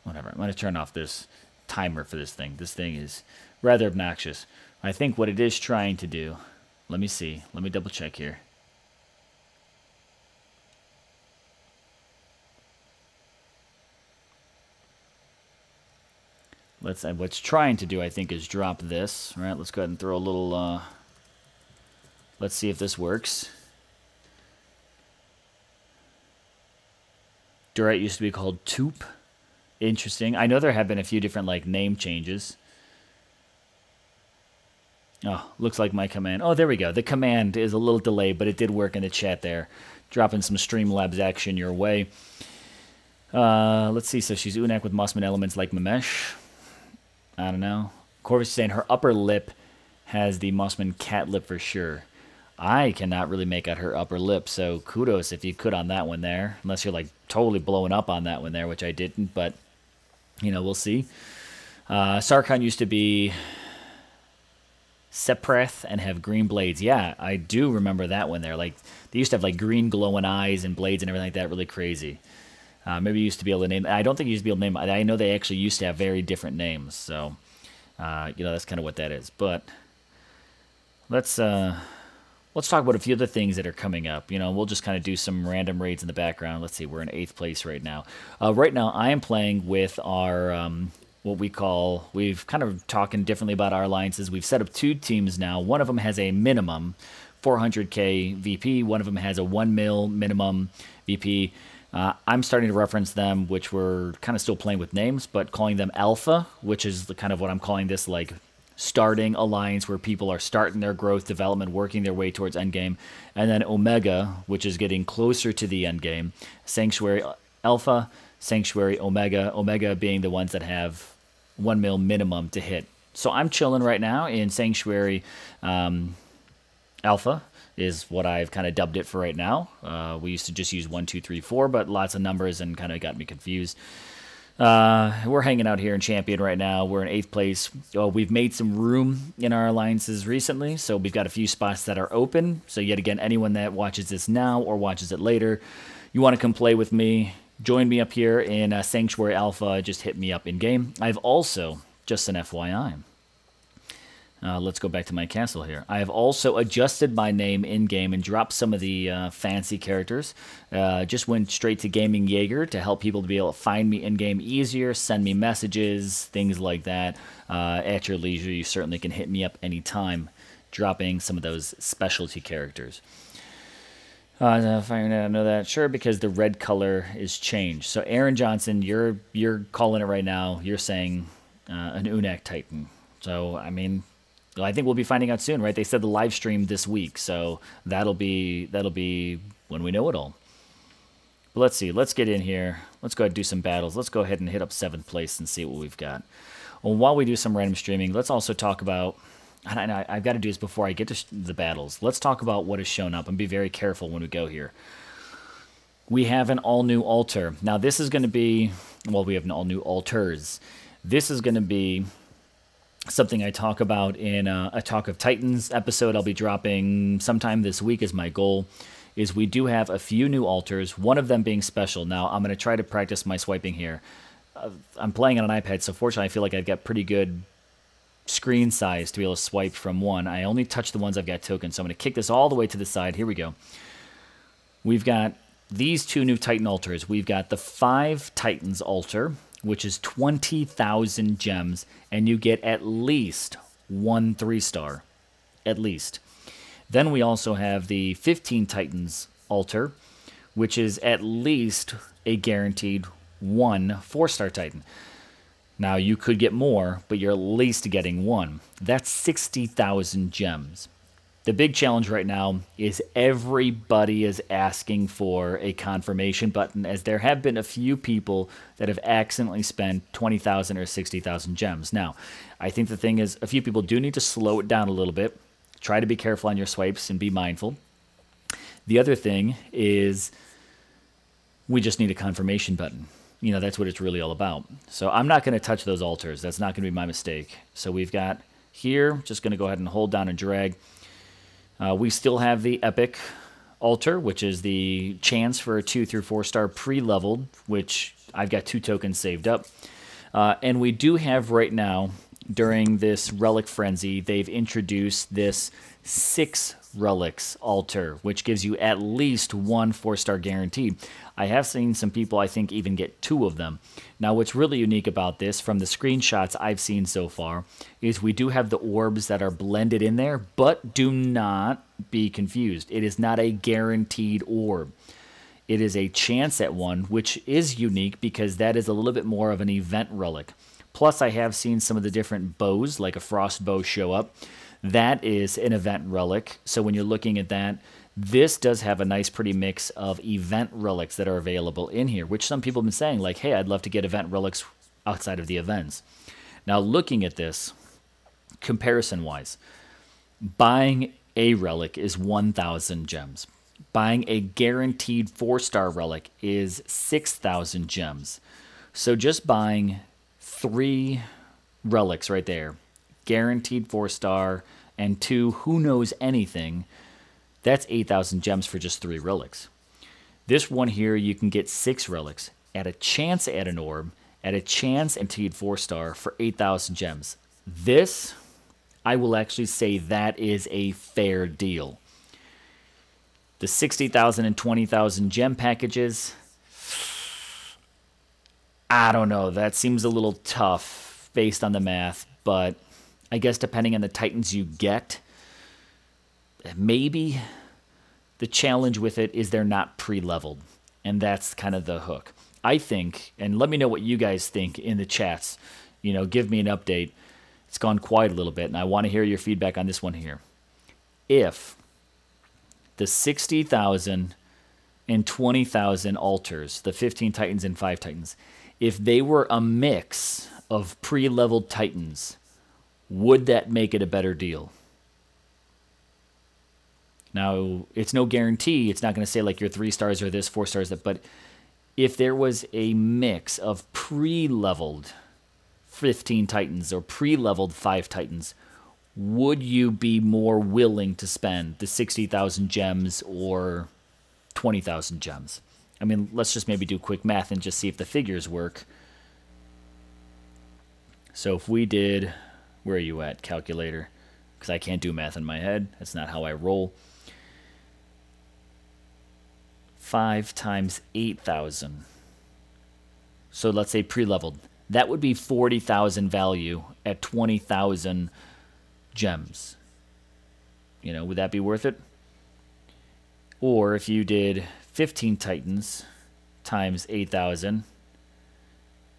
Whatever. I'm going to turn off this timer for this thing. This thing is rather obnoxious. I think what it is trying to do, let me see. Let me double check here. What's trying to do, I think, is drop this. All right, let's go ahead and throw a little, let's see if this works. Durite used to be called Toop. Interesting. I know there have been a few different, like, name changes. Oh, looks like my command. Oh, there we go. The command is a little delayed, but it did work in the chat there. Dropping some Streamlabs action your way. Let's see. So she's Unak with Mossman elements like Mamesh. I don't know. Corvus is saying her upper lip has the Mossman cat lip for sure. I cannot really make out her upper lip, so kudos if you could on that one there. Unless you're, like, totally blowing up on that one there, which I didn't, but, you know, we'll see. Sarkhan used to be Sepreth and have green blades. Yeah, I do remember that one there. Like, they used to have, like, green glowing eyes and blades and everything like that. Really crazy. Maybe you used to be able to name. I don't think you used to be able to name. I know they actually used to have very different names. So, that's kind of what that is. But let's talk about a few other things that are coming up. We'll just kind of do some random raids in the background. Let's see. We're in 8th place right now. Right now, I am playing with our what we call. We've kind of talking differently about our alliances. We've set up 2 teams now. One of them has a minimum 400k VP. One of them has a 1 mil minimum VP. I'm starting to reference them, which we're kind of still playing with names, but calling them Alpha, which is kind of what I'm calling this, like, starting alliance where people are starting their growth, development, working their way towards endgame. And then Omega, which is getting closer to the endgame. Sanctuary Alpha, Sanctuary Omega. Omega being the ones that have 1 mil minimum to hit. So I'm chilling right now in Sanctuary Alpha. Is what I've kind of dubbed it for right now. We used to just use 1, 2, 3, 4, but lots of numbers and kind of got me confused. We're hanging out here in Champion right now. We're in 8th place. We've made some room in our alliances recently, so we've got a few spots that are open. So yet again, anyone that watches this now or watches it later, you want to come play with me, join me up here in Sanctuary Alpha. Just hit me up in-game. I've also, just an FYI, let's go back to my castle here. I have also adjusted my name in-game and dropped some of the fancy characters. Just went straight to Gaming Jaeger to help people to be able to find me in-game easier, send me messages, things like that. At your leisure, you certainly can hit me up anytime, dropping some of those specialty characters. Firenet, I know that. Sure, because the red color is changed. So Aaron Johnson, you're calling it right now. You're saying an Unak Titan. So, I mean, I think we'll be finding out soon, right? They said the live stream this week, so that'll be when we know it all. But let's see. Let's get in here. Let's go ahead and do some battles. Let's go ahead and hit up 7th place and see what we've got. Well, while we do some random streaming, let's also talk about, and I've got to do this before I get to the battles. Let's talk about what has shown up and be very careful when we go here. We have an all-new altar. Now, this is going to be, well, we have an all-new altars. This is going to be something I talk about in a Talk of Titans episode I'll be dropping sometime this week is my goal, is we do have a few new altars, one of them being special. Now, I'm going to try to practice my swiping here. I'm playing on an iPad, so fortunately I feel like I've got pretty good screen size to be able to swipe from one. I only touch the ones I've got tokens, so I'm going to kick this all the way to the side. Here we go. We've got these 2 new Titan altars. We've got the 5 Titans altar, which is 20,000 gems, and you get at least 1 3-star. At least. Then we also have the 15 Titans altar, which is at least a guaranteed 1 4-star Titan. Now, you could get more, but you're at least getting 1. That's 60,000 gems. The big challenge right now is everybody is asking for a confirmation button, as there have been a few people that have accidentally spent 20,000 or 60,000 gems. Now, I think the thing is, a few people do need to slow it down a little bit. Try to be careful on your swipes and be mindful. The other thing is we just need a confirmation button. That's what it's really all about. So I'm not going to touch those altars. That's not going to be my mistake. So we've got here, just going to go ahead and hold down and drag. We still have the Epic altar, which is the chance for a 2 through 4-star pre-leveled, which I've got 2 tokens saved up. And we do have right now, during this Relic Frenzy, they've introduced this 6 relics altar, which gives you at least 1 4-star guaranteed. I have seen some people, I think, even get 2 of them. Now, what's really unique about this, from the screenshots I've seen so far, is we do have the orbs that are blended in there, but do not be confused. It is not a guaranteed orb. It is a chance at one, which is unique because that is a little bit more of an event relic. Plus, I have seen some of the different bows, like a frost bow, show up. That is an event relic. So when you're looking at that, this does have a nice, pretty mix of event relics that are available in here, which some people have been saying, like, hey, I'd love to get event relics outside of the events. Now, looking at this, comparison-wise, buying a relic is 1,000 gems. Buying a guaranteed 4-star relic is 6,000 gems. So just buying 3 relics right there, guaranteed 4-star, and 2 who knows anything, that's 8,000 gems for just 3 relics. This one here, you can get 6 relics, at a chance at an orb, at a chance emptied 4-star for 8,000 gems. This, I will actually say that is a fair deal. The 60,000 and 20,000 gem packages, I don't know. That seems a little tough based on the math, but I guess depending on the Titans you get, maybe the challenge with it is they're not pre-leveled, and that's kind of the hook. I think, and let me know what you guys think in the chats. You know, give me an update. It's gone quiet a little bit, and I want to hear your feedback on this one here. If the 60,000 and 20,000 altars, the 15 Titans and 5 Titans, if they were a mix of pre-leveled Titans, would that make it a better deal? Now, it's no guarantee. It's not going to say like your 3 stars or this, 4 stars, that. But if there was a mix of pre-leveled 15 Titans or pre-leveled 5 Titans, would you be more willing to spend the 60,000 gems or 20,000 gems? I mean, let's just maybe do quick math and just see if the figures work. So if we did, where are you at, calculator? Because I can't do math in my head. That's not how I roll. 5 times 8,000. So let's say pre-leveled. That would be 40,000 value at 20,000 gems. You know, would that be worth it? Or if you did 15 Titans times 8,000,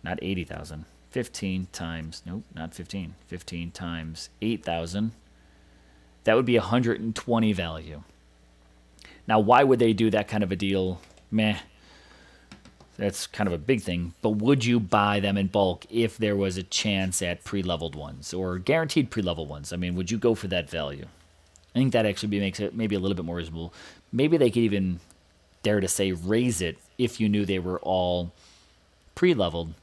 not 80,000, 15 times, nope, not 15, 15 times 8,000, that would be 120 value. Now, why would they do that kind of a deal? Meh. That's kind of a big thing. But would you buy them in bulk if there was a chance at pre-leveled ones or guaranteed pre-level ones? I mean, would you go for that value? I think that actually makes it maybe a little bit more reasonable. Maybe they could even, dare to say, raise it if you knew they were all pre-leveled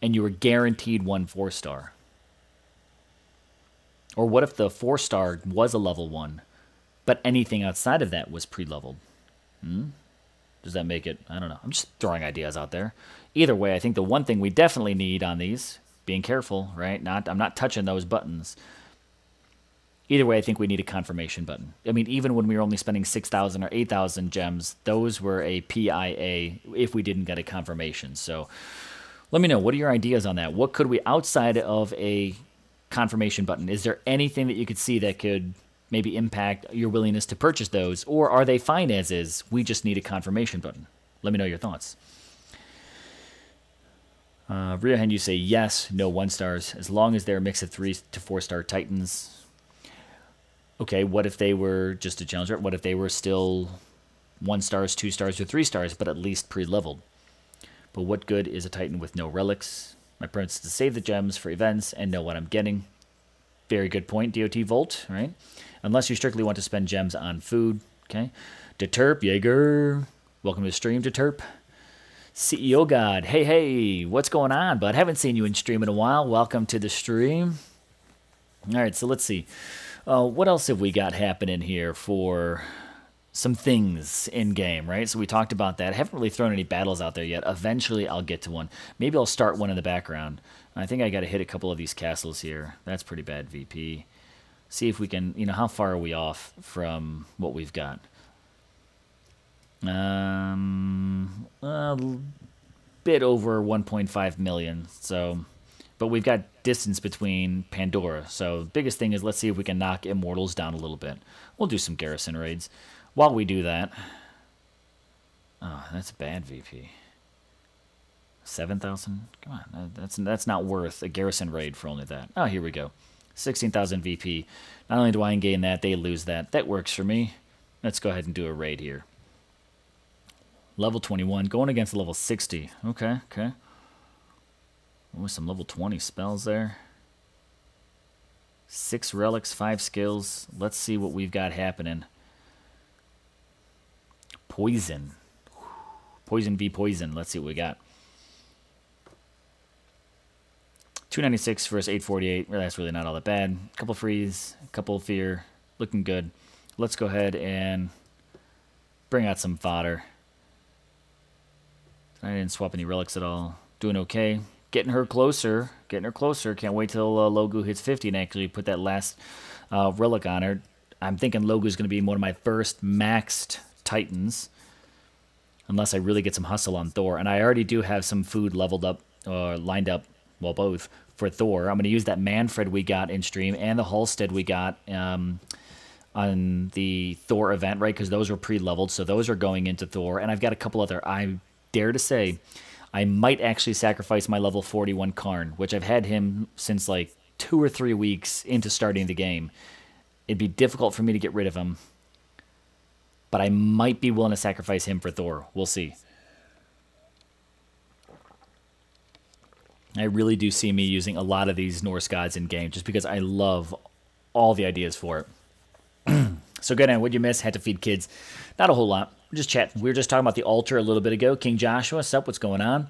and you were guaranteed 1 4-star. Or what if the 4-star was a level 1, but anything outside of that was pre-leveled? Does that make it? I don't know. I'm just throwing ideas out there. Either way, I think the one thing we definitely need on these, being careful, right? I'm not touching those buttons. Either way, I think we need a confirmation button. I mean, even when we were only spending 6,000 or 8,000 gems, those were a PIA if we didn't get a confirmation. So let me know. What are your ideas on that? What could we, outside of a confirmation button, is there anything that you could see that could maybe impact your willingness to purchase those? Or are they fine as is? We just need a confirmation button. Let me know your thoughts. Riohen, you say yes, no 1-stars, as long as they're a mix of 3 to 4-star Titans. Okay, what if they were just a challenger? What if they were still 1-stars, 2-stars, or 3-stars, but at least pre-leveled? But what good is a Titan with no relics? My preference is to save the gems for events and know what I'm getting. Very good point, DOT Volt, right? Unless you strictly want to spend gems on food, okay? Deterp, Jaeger, welcome to the stream, Deterp. CEO God, hey, what's going on, bud? Haven't seen you in stream in a while. Welcome to the stream. All right, so let's see. What else have we got happening here for some things in-game, right? So we talked about that. I haven't really thrown any battles out there yet. Eventually, I'll get to one. Maybe I'll start one in the background. I think I got to hit a couple of these castles here. That's pretty bad, VP. See if we can, you know, how far are we off from what we've got? A bit over 1.5 million, so... But we've got distance between Pandora. So the biggest thing is let's see if we can knock Immortals down a little bit. We'll do some garrison raids. While we do that... Oh, that's bad, VP. 7,000? Come on, that's not worth a garrison raid for only that. Oh, here we go. 16,000 VP. Not only do I gain that, they lose that. That works for me. Let's go ahead and do a raid here. Level 21, going against level 60. Okay. With some level 20 spells there. 6 relics, 5 skills. Let's see what we've got happening. Poison. Poison v poison. Let's see what we got. 296 versus 848. That's really not all that bad. A couple freeze, a couple fear. Looking good. Let's go ahead and bring out some fodder. Did I didn't swap any relics at all. Doing okay. Getting her closer. Getting her closer. Can't wait till Logu hits 50 and actually put that last relic on her. I'm thinking Logu's going to be one of my first maxed Titans. Unless I really get some hustle on Thor. And I already do have some food leveled up, or lined up, well, both, for Thor. I'm going to use that Manfred we got in stream and the Halstead we got on the Thor event, right? Because those were pre-leveled, so those are going into Thor. And I've got a couple other, I dare to say, I might actually sacrifice my level 41 Karn, which I've had him since like 2 or 3 weeks into starting the game. It'd be difficult for me to get rid of him, but I might be willing to sacrifice him for Thor. We'll see. I really do see me using a lot of these Norse gods in game just because I love all the ideas for it. So good, and what'd you miss? Had to feed kids. Not a whole lot. We're just chatting. We were just talking about the altar a little bit ago. King Joshua, what's up? What's going on?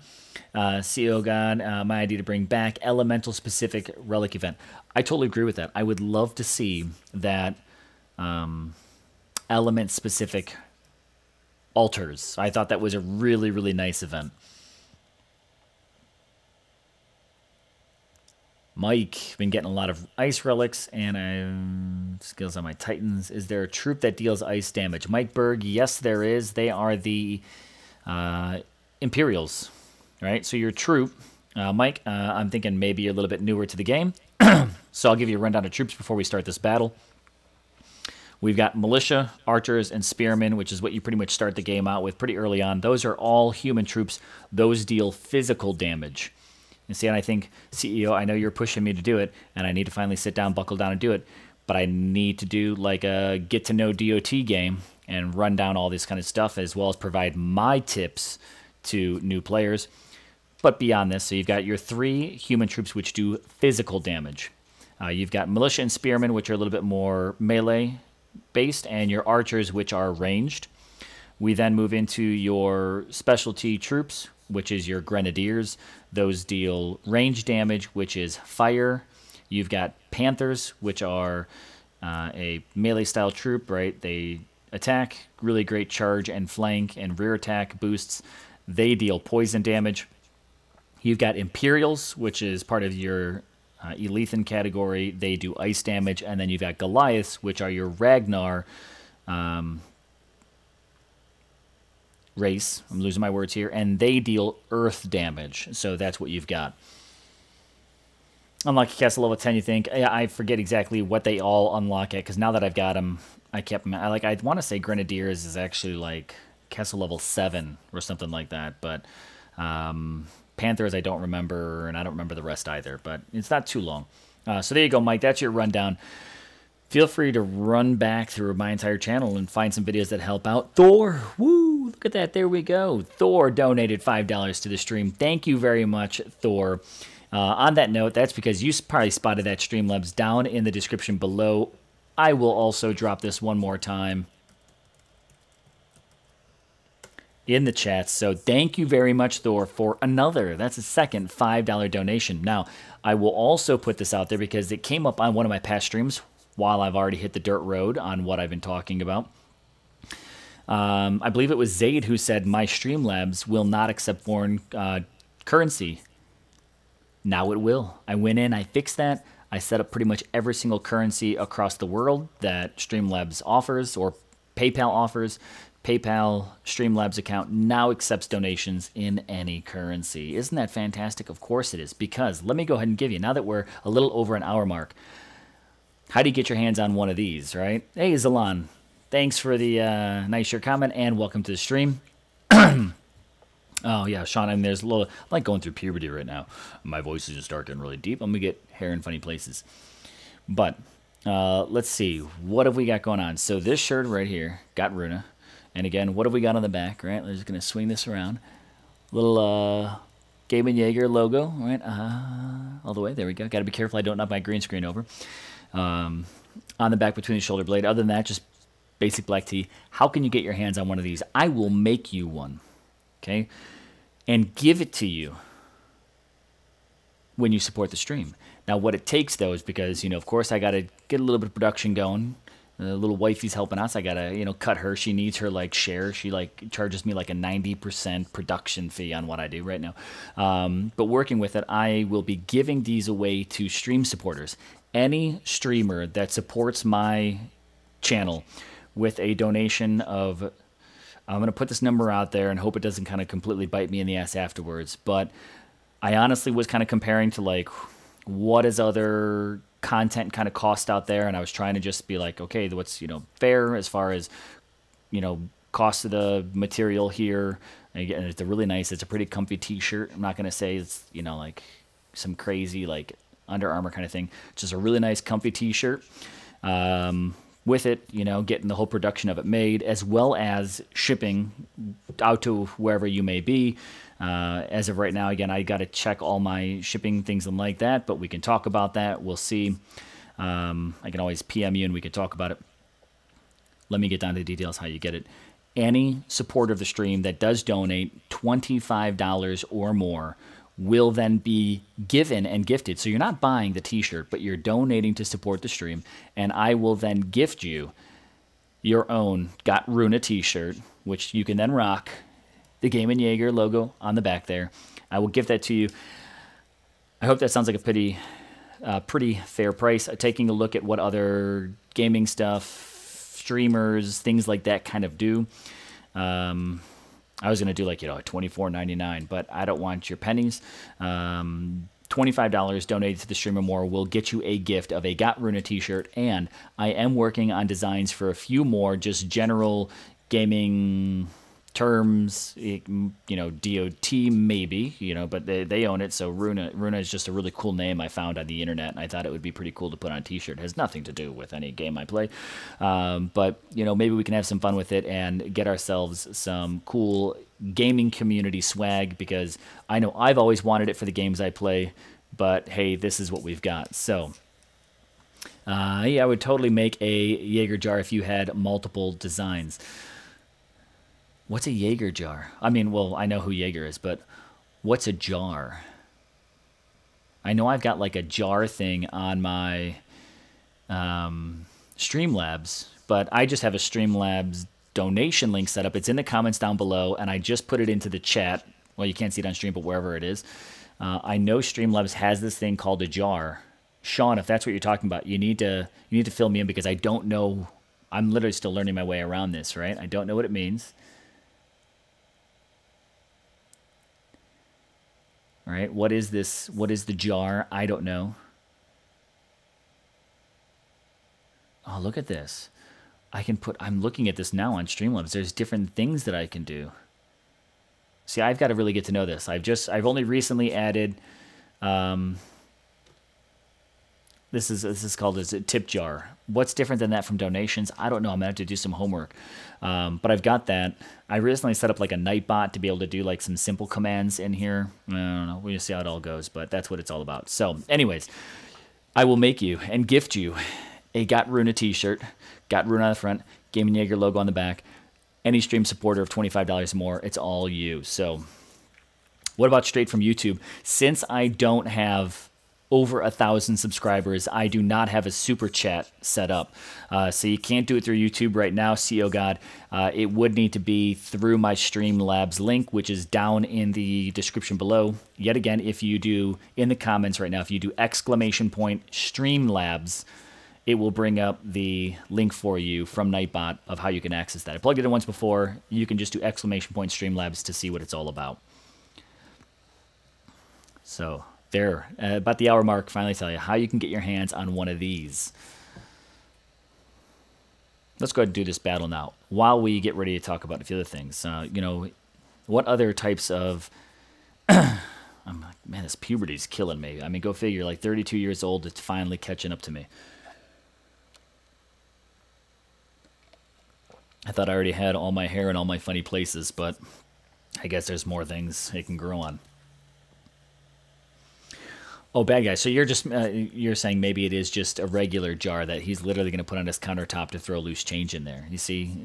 CEO God, my idea to bring back elemental specific relic event. I totally agree with that. I would love to see that element specific altars. I thought that was a really, really nice event. Mike, been getting a lot of ice relics, and I skills on my Titans. Is there a troop that deals ice damage? Mike Berg, yes, there is. They are the Imperials, right? So your troop, Mike, I'm thinking maybe you're a little bit newer to the game, so I'll give you a rundown of troops before we start this battle. We've got militia, archers, and spearmen, which is what you pretty much start the game out with pretty early on. Those are all human troops. Those deal physical damage. You see, and I think, CEO, I know you're pushing me to do it, and I need to finally sit down, buckle down, and do it, but I need to do like a get-to-know DOT game and run down all this kind of stuff, as well as provide my tips to new players. But beyond this, so you've got your 3 human troops, which do physical damage. You've got militia and spearmen, which are a little bit more melee-based, and your archers, which are ranged. We then move into your specialty troops, which is your grenadiers. Those deal range damage, which is fire. You've got panthers, which are a melee-style troop, right? They attack, really great charge and flank and rear attack boosts. They deal poison damage. You've got Imperials, which is part of your Elethan category. They do ice damage. And then you've got Goliaths, which are your Ragnar race. I'm losing my words here. And they deal earth damage. So that's what you've got. Unlock Castle level 10, you think? Yeah, I forget exactly what they all unlock at, because now that I've got them, I kept them. I want to say Grenadiers is actually like Castle level 7 or something like that. But Panthers I don't remember, and I don't remember the rest either. But it's not too long. So there you go, Mike. That's your rundown. Feel free to run back through my entire channel and find some videos that help out. Thor, woo, look at that. There we go. Thor donated $5 to the stream. Thank you very much, Thor. On that note, that's because you probably spotted that Streamlabs down in the description below. I will also drop this one more time in the chat. So thank you very much, Thor, for another. That's a second $5 donation. Now, I will also put this out there because it came up on one of my past streams while I've already hit the dirt road on what I've been talking about. I believe it was Zaid who said, my Streamlabs will not accept foreign currency. Now it will. I went in, I fixed that. I set up pretty much every single currency across the world that Streamlabs offers or PayPal offers. PayPal Streamlabs account now accepts donations in any currency. Isn't that fantastic? Of course it is, because let me go ahead and give you, now that we're a little over an hour mark, how do you get your hands on one of these, right? Hey, Zalan, thanks for the nice shirt comment, and welcome to the stream. Oh, yeah, Sean, I mean, there's a little, I'm like going through puberty right now. My voice is just start getting really deep. I'm going to get hair in funny places. But let's see. What have we got going on? So this shirt right here got Runa. And again, what have we got on the back, right? We're just going to swing this around. Little Gabe and Jaeger logo, right? All the way. There we go. Got to be careful I don't knock my green screen over. On the back between the shoulder blade. Other than that, just basic black tee. How can you get your hands on one of these? I will make you one. Okay, and give it to you when you support the stream. Now, what it takes, though, is because, you know, of course, I got to get a little bit of production going, The little wifey's helping us. I gotta, cut her. She needs her like share. She like charges me like a 90% production fee on what I do right now. But working with it, I will be giving these away to stream supporters. Any streamer that supports my channel with a donation of, I'm gonna put this number out there and hope it doesn't kind of completely bite me in the ass afterwards. But I honestly was kind of comparing to like what is other content kind of cost out there, and I was trying to just be like, okay, what's fair as far as cost of the material here. And again, it's a pretty comfy t-shirt. I'm not gonna say it's like some crazy like Under Armour kind of thing. It's just a really nice comfy t-shirt. With it, getting the whole production of it made, as well as shipping out to wherever you may be. As of right now, again, I got to check all my shipping things and like that, but we can talk about that. We'll see. I can always PM you and we can talk about it. Let me get down to the details how you get it. Any supporter of the stream that does donate $25 or more will then be given and gifted. So you're not buying the t-shirt, but you're donating to support the stream, and I will then gift you your own Got Runa t-shirt, which you can then rock. The Game & Jaeger logo on the back there. I will gift that to you. I hope that sounds like a pretty fair price. Taking a look at what other gaming stuff, streamers, things like that kind of do. I was going to do like, $24.99, but I don't want your pennies. $25 donated to the streamer more will get you a gift of a Got Runa t-shirt, and I am working on designs for a few more just general gaming terms, DOT maybe, but they own it. So Runa is just a really cool name I found on the internet, and I thought it would be pretty cool to put on a t-shirt. It has nothing to do with any game I play, but maybe we can have some fun with it and get ourselves some cool gaming community swag, because I know I've always wanted it for the games I play, but hey, this is what we've got. So yeah, I would totally make a Jaeger jar if you had multiple designs. What's a Jaeger jar? I mean, well, I know who Jaeger is, but what's a jar? I know I've got like a jar thing on my Streamlabs, but I just have a Streamlabs donation link set up. It's in the comments down below, and I just put it into the chat. Well, you can't see it on stream, but wherever it is. I know Streamlabs has this thing called a jar. Sean, if that's what you're talking about, you need to fill me in, because I don't know. I'm literally still learning my way around this, right? I don't know what it means. All right, what is this? What is the jar? I don't know. Oh, look at this. I'm looking at this now on Streamlabs. There's different things that I can do. See, I've got to really get to know this. I've only recently added, this is called a tip jar. What's different than that from donations? I don't know. I'm gonna have to do some homework. But I've got that. I recently set up like a Nightbot to be able to do like some simple commands in here. I don't know. We'll see how it all goes, but that's what it's all about. So anyways, I will make you and gift you a Got Runa t-shirt, Got Runa on the front, Game & Jaeger logo on the back. Any stream supporter of $25 or more, it's all you. So what about straight from YouTube? Since I don't have over 1,000 subscribers, I do not have a super chat set up. So you can't do it through YouTube right now, CO God. It would need to be through my Streamlabs link, which is down in the description below. Yet again, if you do, in the comments right now, if you do !Streamlabs, it will bring up the link for you from Nightbot of how you can access that. I plugged it in once before. You can just do !Streamlabs to see what it's all about. So there, about the hour mark, finally tell you how you can get your hands on one of these. Let's go ahead and do this battle now, while we get ready to talk about a few other things. What other types of... I'm like, man, this puberty's killing me. I mean, go figure, like 32 years old, it's finally catching up to me. I thought I already had all my hair in all my funny places, but I guess there's more things it can grow on. Oh, bad guy. So you're just you're saying maybe it is just a regular jar that he's literally going to put on his countertop to throw loose change in there. You see,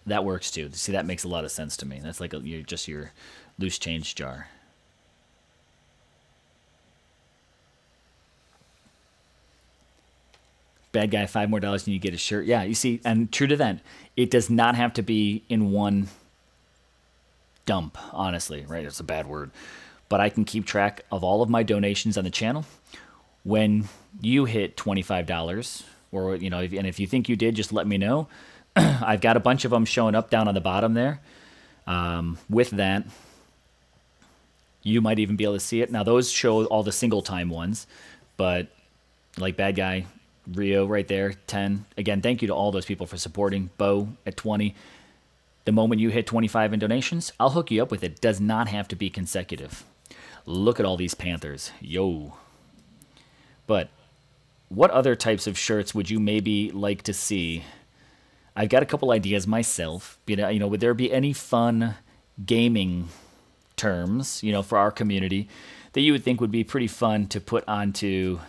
that works too. See, that makes a lot of sense to me. That's like just your loose change jar. Bad guy, $5 more and you get a shirt. Yeah, you see, and true to that, it does not have to be in one dump, honestly, right? It's a bad word. But I can keep track of all of my donations on the channel. When you hit $25, or, you know, and if you think you did, just let me know. I've got a bunch of them showing up down on the bottom there. With that, you might even be able to see it. Now, those show all the single-time ones, but like Bad Guy, Rio right there, 10. Again, thank you to all those people for supporting. Bo at 20. The moment you hit 25 in donations, I'll hook you up with it. Does not have to be consecutive. Look at all these Panthers. Yo. But what other types of shirts would you maybe like to see? I've got a couple ideas myself. You know, would there be any fun gaming terms, you know, for our community that you would think would be pretty fun to put onto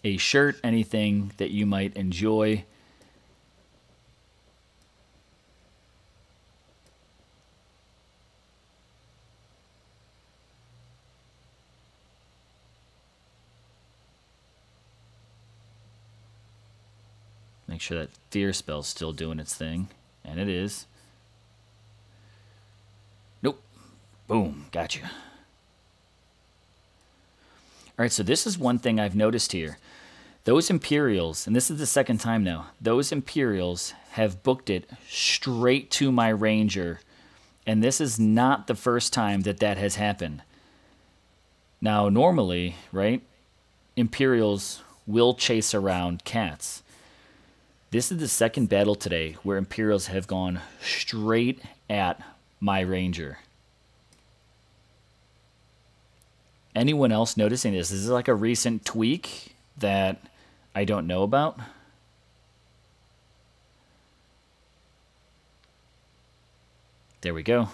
a shirt? Anything that you might enjoy? Make sure that fear spell's still doing its thing. And it is. Nope. Boom. Gotcha. All right, so this is one thing I've noticed here. Those Imperials, and this is the second time now, those Imperials have booked it straight to my Ranger. And this is not the first time that that has happened. Now, normally, right, Imperials will chase around cats. This is the second battle today where Imperials have gone straight at my Ranger. Anyone else noticing this? Is this like a recent tweak that I don't know about? There we go.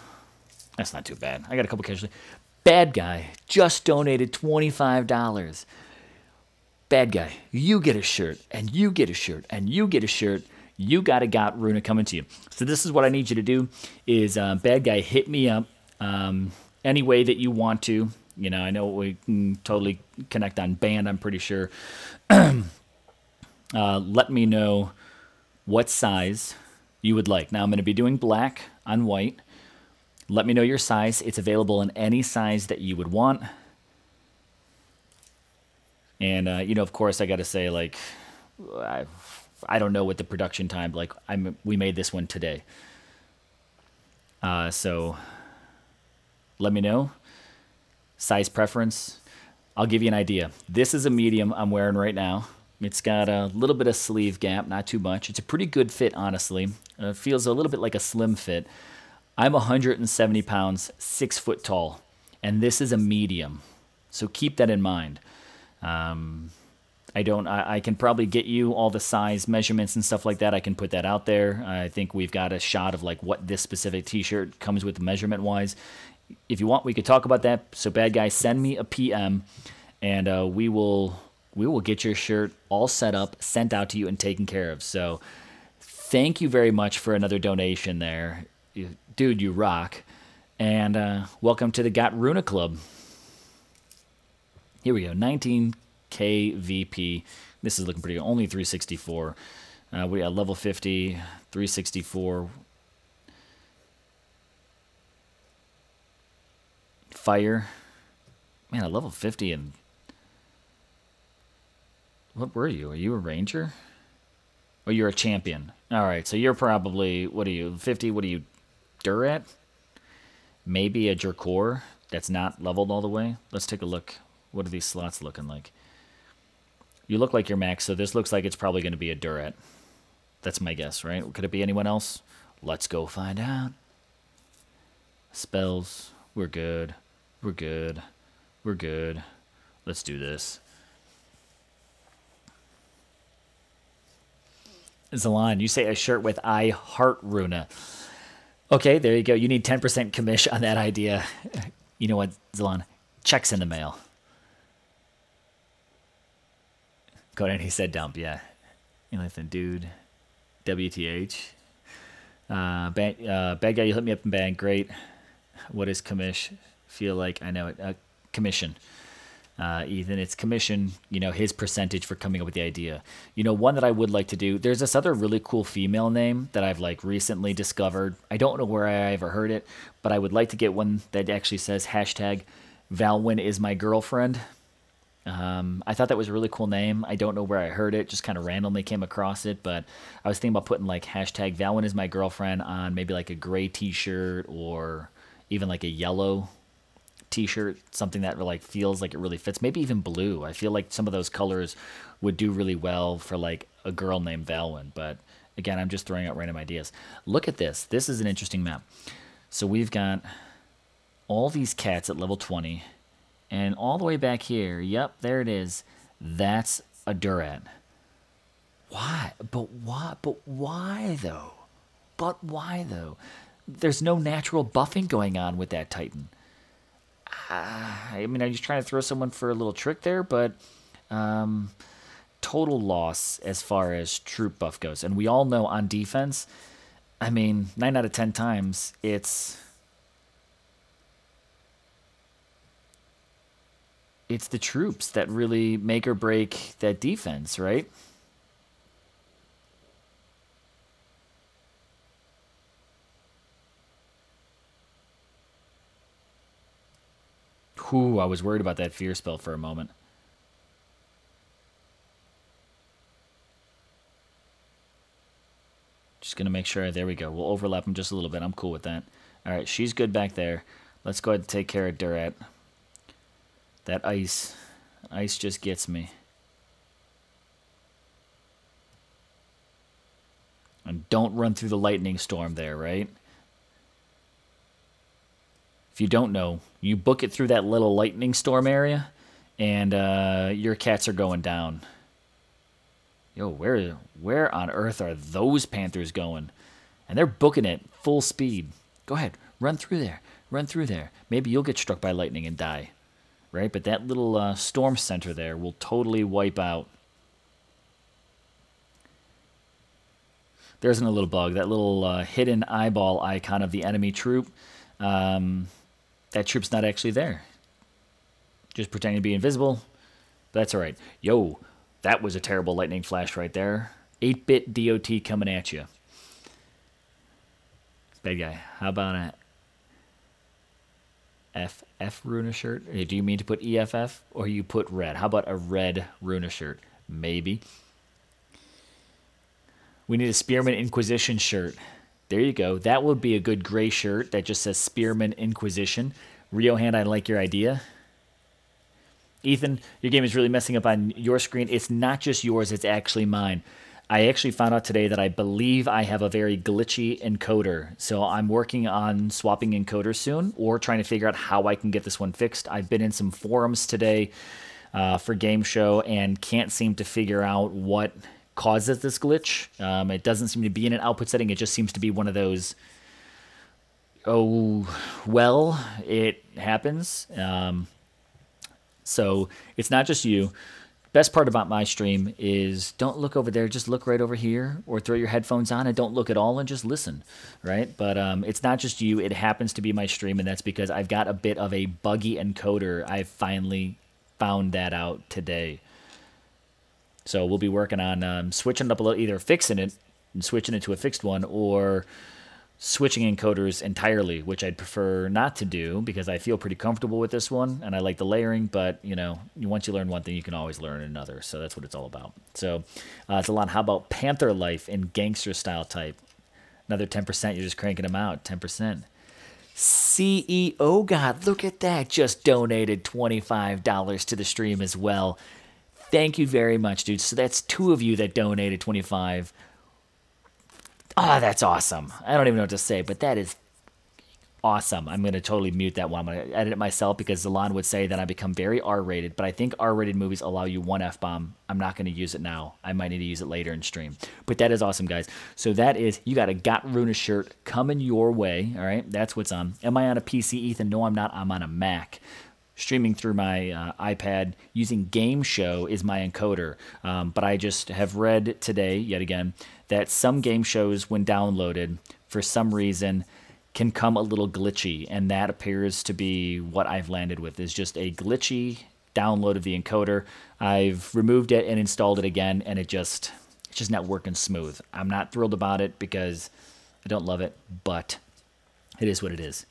That's not too bad. I got a couple casualties. Bad Guy just donated $25. Bad Guy, you get a shirt, and you get a shirt, and you get a shirt. You got Runa coming to you. So this is what I need you to do is, Bad Guy, hit me up any way that you want to. You know, I know we can totally connect on band, I'm pretty sure. Let me know what size you would like. Now, I'm going to be doing black on white. Let me know your size. It's available in any size that you would want. And, you know, of course, I got to say, like, I don't know what the production time, like, we made this one today. So let me know. Size preference. I'll give you an idea. This is a medium I'm wearing right now. It's got a little bit of sleeve gap, not too much. It's a pretty good fit, honestly. It feels a little bit like a slim fit. I'm 170 pounds, 6 foot tall, and this is a medium. So keep that in mind. I can probably get you all the size measurements and stuff like that. I can put that out there. I think we've got a shot of like what this specific t-shirt comes with measurement wise. If you want, we could talk about that. So Bad Guy, send me a PM and we will get your shirt all set up, sent out to you and taken care of. So thank you very much for another donation there. Dude, you rock. And welcome to the Got Runa Club. Here we go, 19K VP. This is looking pretty good. Only 364. We got level 50, 364. Fire. Man, a level 50 and... What were you? Are you a ranger? Or you're a champion? Alright, so you're probably... What are you? 50? What are you? Durat? Maybe a Jerkor that's not leveled all the way? Let's take a look. What are these slots looking like? You look like you're max, so this looks like it's probably going to be a Durat. That's my guess, right? Could it be anyone else? Let's go find out. Spells. We're good. We're good. We're good. Let's do this. Zalan, you say a shirt with I Heart Runa. Okay, there you go. You need 10% commish on that idea. You know what, Zalan? Checks in the mail. Conan, he said dump, yeah. Anything, dude. WTH. Bad Guy, you hit me up in bang. Great. What is commish? Feel like I know it. Commission. Ethan. It's commission, his percentage for coming up with the idea. One that I would like to do, there's this other really cool female name that I've like recently discovered. I don't know where I ever heard it, but I would like to get one that actually says hashtag Valwyn is my girlfriend. I thought that was a really cool name. I don't know where I heard it, just kind of randomly came across it, but I was thinking about putting like hashtag Valwyn is my girlfriend on maybe like a gray t-shirt or even like a yellow t-shirt, something that like feels like it really fits. Maybe even blue. I feel like some of those colors would do really well for like a girl named Valwyn, but again, I'm just throwing out random ideas. Look at this. This is an interesting map. So we've got all these cats at level 20. And all the way back here, yep, there it is. That's a Durat. Why? But why? But why, though? But why, though? There's no natural buffing going on with that Titan. I mean, I'm just trying to throw someone for a little trick there, but total loss as far as troop buff goes. And we all know on defense, I mean, 9 out of 10 times, it's the troops that really make or break that defense, right? Whew, I was worried about that fear spell for a moment. Just going to make sure. There we go. We'll overlap them just a little bit. I'm cool with that. All right, she's good back there. Let's go ahead and take care of Durat. That ice just gets me. And don't run through the lightning storm there, right? If you don't know, you book it through that little lightning storm area, and your cats are going down. Yo, where on earth are those Panthers going? And they're booking it full speed. Go ahead, run through there. Run through there. Maybe you'll get struck by lightning and die. Right? But that little storm center there will totally wipe out. There isn't a little bug. That little hidden eyeball icon of the enemy troop, that troop's not actually there. Just pretending to be invisible. But that's all right. Yo, that was a terrible lightning flash right there. 8-bit DOT coming at you. Bad guy. How about a FF Runa shirt? Do you mean to put EFF or you put red? How about a red Runa shirt? Maybe. We need a Spearman Inquisition shirt. There you go. That would be a good gray shirt that just says Spearman Inquisition. Riohand, I like your idea. Ethan, your game is really messing up on your screen. It's not just yours, it's actually mine. I actually found out today that I believe I have a very glitchy encoder. So I'm working on swapping encoders soon or trying to figure out how I can get this one fixed. I've been in some forums today for Game Show and can't seem to figure out what causes this glitch. It doesn't seem to be in an output setting. It just seems to be one of those, oh, well, it happens. So it's not just you. Best part about my stream is don't look over there, just look right over here, or throw your headphones on and don't look at all and just listen, right? But it's not just you. It happens to be my stream, and that's because I've got a bit of a buggy encoder. I finally found that out today. So we'll be working on switching it up a little, either fixing it and switching it to a fixed one, or switching encoders entirely, which I'd prefer not to do because I feel pretty comfortable with this one and I like the layering, but you know, once you learn one thing, you can always learn another. So that's what it's all about. So it's a lot. How about Panther Life in gangster style type? Another 10%. You're just cranking them out. 10%. CEO God, look at that. Just donated $25 to the stream as well. Thank you very much, dude. So that's 2 of you that donated 25. Oh, that's awesome. I don't even know what to say, but that is awesome. I'm going to totally mute that one. I'm going to edit it myself because Zalon would say that I become very R-rated, but I think R-rated movies allow you 1 F-bomb. I'm not going to use it now. I might need to use it later in stream. But that is awesome, guys. So that is, you got a Got Runa shirt coming your way, all right? That's what's on. Am I on a PC, Ethan? No, I'm not. I'm on a Mac. Streaming through my iPad using Game Show is my encoder. But I just have read today, yet again, that some game shows, when downloaded, for some reason, can come a little glitchy. And that appears to be what I've landed with, is just a glitchy downloaded the encoder. I've removed it and installed it again, and it's just not working smooth. I'm not thrilled about it because I don't love it, but it is what it is.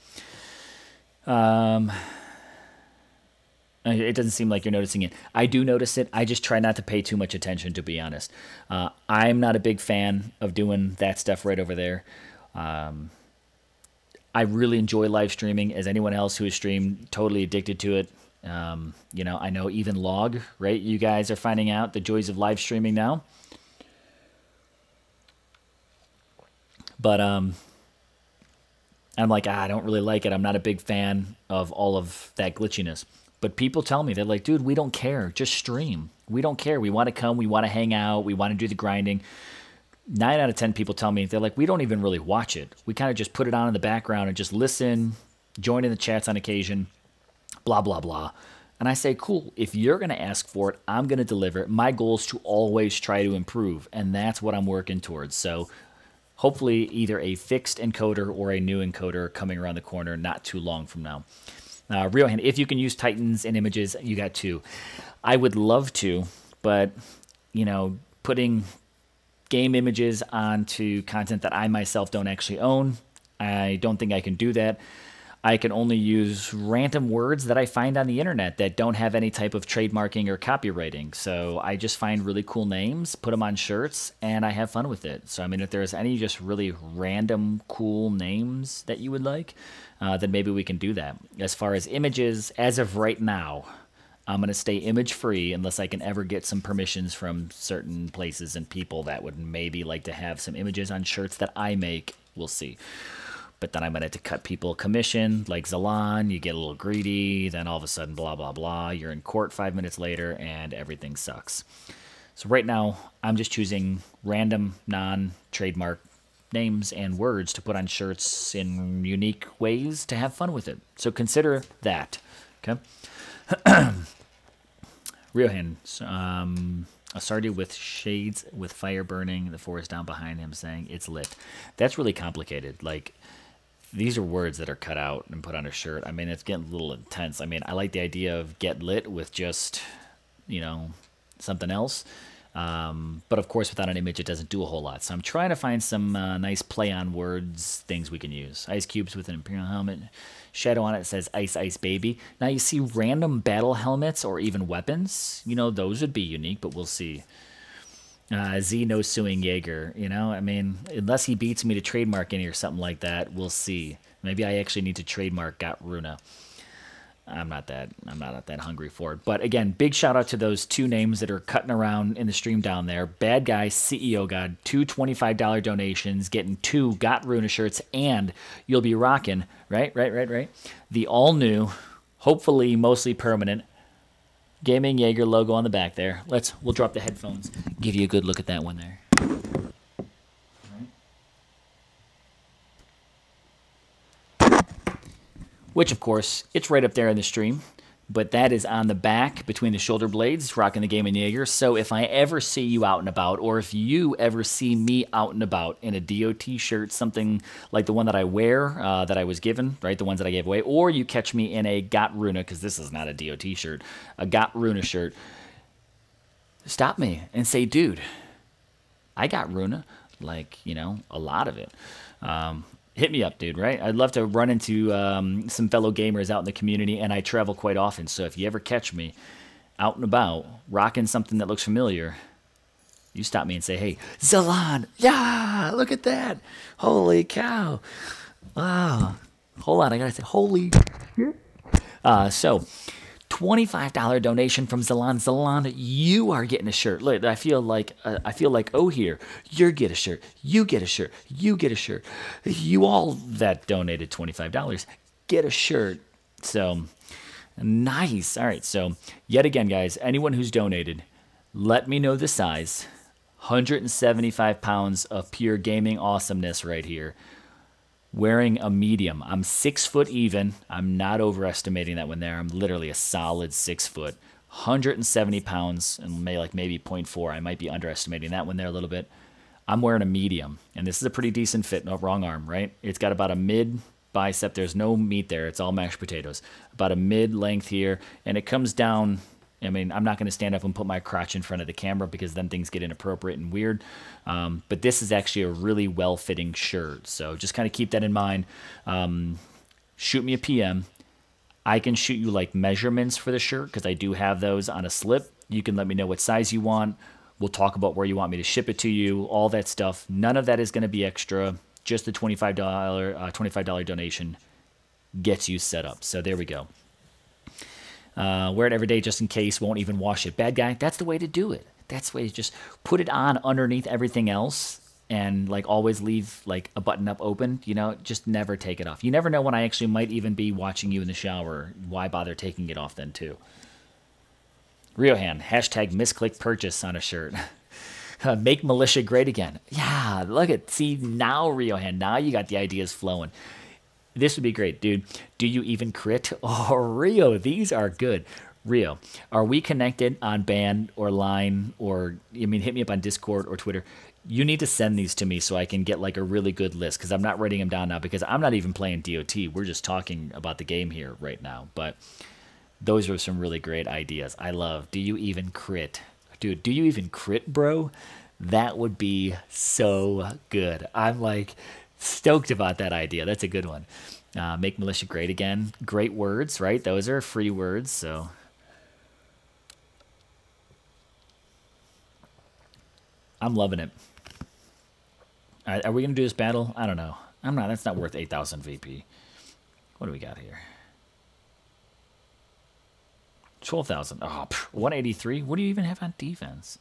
It doesn't seem like you're noticing it. I do notice it. I just try not to pay too much attention, to be honest. I'm not a big fan of doing that stuff right over there. I really enjoy live streaming, as anyone else who has streamed, totally addicted to it. You know, I know even Log, right? You guys are finding out the joys of live streaming now. But I'm like, I don't really like it. I'm not a big fan of all of that glitchiness. But people tell me, they're like, dude, we don't care. Just stream. We don't care. We want to come. We want to hang out. We want to do the grinding. 9 out of 10 people tell me, they're like, we don't even really watch it. We kind of just put it on in the background and just listen, join in the chats on occasion, blah, blah, blah. And I say, cool, if you're going to ask for it, I'm going to deliver it. My goal is to always try to improve, and that's what I'm working towards. So hopefully either a fixed encoder or a new encoder coming around the corner not too long from now. Real hand, if you can use Titans and images, you got 2. I would love to, but, you know, putting game images onto content that I myself don't actually own, I don't think I can do that. I can only use random words that I find on the internet that don't have any type of trademarking or copywriting. So I just find really cool names, put them on shirts, and I have fun with it. So, I mean, if there's any just really random cool names that you would like, then maybe we can do that. As far as images, as of right now, I'm going to stay image free unless I can ever get some permissions from certain places and people that would maybe like to have some images on shirts that I make. We'll see. But then I'm going to have to cut people a commission, like Zalan. You get a little greedy, then all of a sudden, blah, blah, blah. You're in court 5 minutes later, and everything sucks. So right now, I'm just choosing random, non-trademark names and words to put on shirts in unique ways to have fun with it. So consider that, okay? Ryohan, Asardi with shades with fire burning, the forest down behind him saying it's lit. That's really complicated. Like, these are words that are cut out and put on a shirt. I mean, it's getting a little intense. I mean, I like the idea of get lit with just, you know, something else. But of course, without an image, it doesn't do a whole lot. So I'm trying to find some nice play on words, things we can use. Ice cubes with an Imperial helmet. Shadow on it says Ice Ice Baby. Now you see random battle helmets or even weapons. You know, those would be unique, but we'll see. Z no suing Jaeger. You know, I mean, unless he beats me to trademark any or something like that, we'll see. Maybe I actually need to trademark Got Runa. I'm not that hungry for it. But again, big shout out to those 2 names that are cutting around in the stream down there. Bad Guy, CEO God, 2 $25 donations, getting 2 Got Runa shirts, and you'll be rocking, right? The all new, hopefully mostly permanent Gaming Jaeger logo on the back there. We'll drop the headphones, give you a good look at that one there. Which, of course, it's right up there in the stream, but that is on the back between the shoulder blades, rocking the Gaming Jaeger. So if I ever see you out and about, or if you ever see me out and about in a DOT shirt, something like the one that I wear, that I was given, right, the ones that I gave away, or you catch me in a Got Runa, because this is not a DOT shirt, a Got Runa shirt, stop me and say, dude, I got Runa, like, you know, a lot of it. Hit me up, dude, right? I'd love to run into some fellow gamers out in the community, and I travel quite often, so if you ever catch me out and about, rocking something that looks familiar, you stop me and say, hey, Zalan, yeah, look at that. Holy cow. Wow. Hold on, I gotta say, holy shit. So, $25 donation from Zalan. Zalan, you are getting a shirt. Look, I feel like oh here, you get a shirt, you get a shirt, you get a shirt. You all that donated $25 get a shirt. So nice. All right. So yet again, guys, anyone who's donated, let me know the size. 175 pounds of pure gaming awesomeness right here. Wearing a medium. I'm 6 foot even. I'm not overestimating that one there. I'm literally a solid 6 foot. 170 pounds and maybe 0.4. I might be underestimating that one there a little bit. I'm wearing a medium, and this is a pretty decent fit. No, wrong arm, right? It's got about a mid bicep. There's no meat there. It's all mashed potatoes. About a mid length here, and it comes down I mean, I'm not going to stand up and put my crotch in front of the camera because then things get inappropriate and weird. But this is actually a really well-fitting shirt. So just kind of keep that in mind. Shoot me a PM. I can shoot you like measurements for the shirt because I do have those on a slip. You can let me know what size you want. We'll talk about where you want me to ship it to you, all that stuff. None of that is going to be extra. Just the $25 donation gets you set up. So there we go. Wear it every day just in case. Won't even wash it. Bad guy, that's the way to do it. That's the way to just put it on underneath everything else and like always leave like a button up open. You know, just never take it off. You never know when I actually might even be watching you in the shower. Why bother taking it off then too? Riohan, hashtag misclick purchase on a shirt. Make militia great again. Yeah, look at, see now Riohan, now you got the ideas flowing. This would be great, dude. Do you even crit? Oh, Rio, these are good. Rio, are we connected on band or line or, I mean, hit me up on Discord or Twitter. You need to send these to me so I can get like a really good list because I'm not writing them down now because I'm not even playing DOT. We're just talking about the game here right now. But those are some really great ideas. I love, do you even crit? Dude, do you even crit, bro? That would be so good. I'm like stoked about that idea. That's a good one. Make militia great again. Great words, right? Those are free words, so. I'm loving it. All right, are we going to do this battle? I don't know. I'm not. That's not worth 8,000 VP. What do we got here? 12,000. Oh, 183. What do you even have on defense?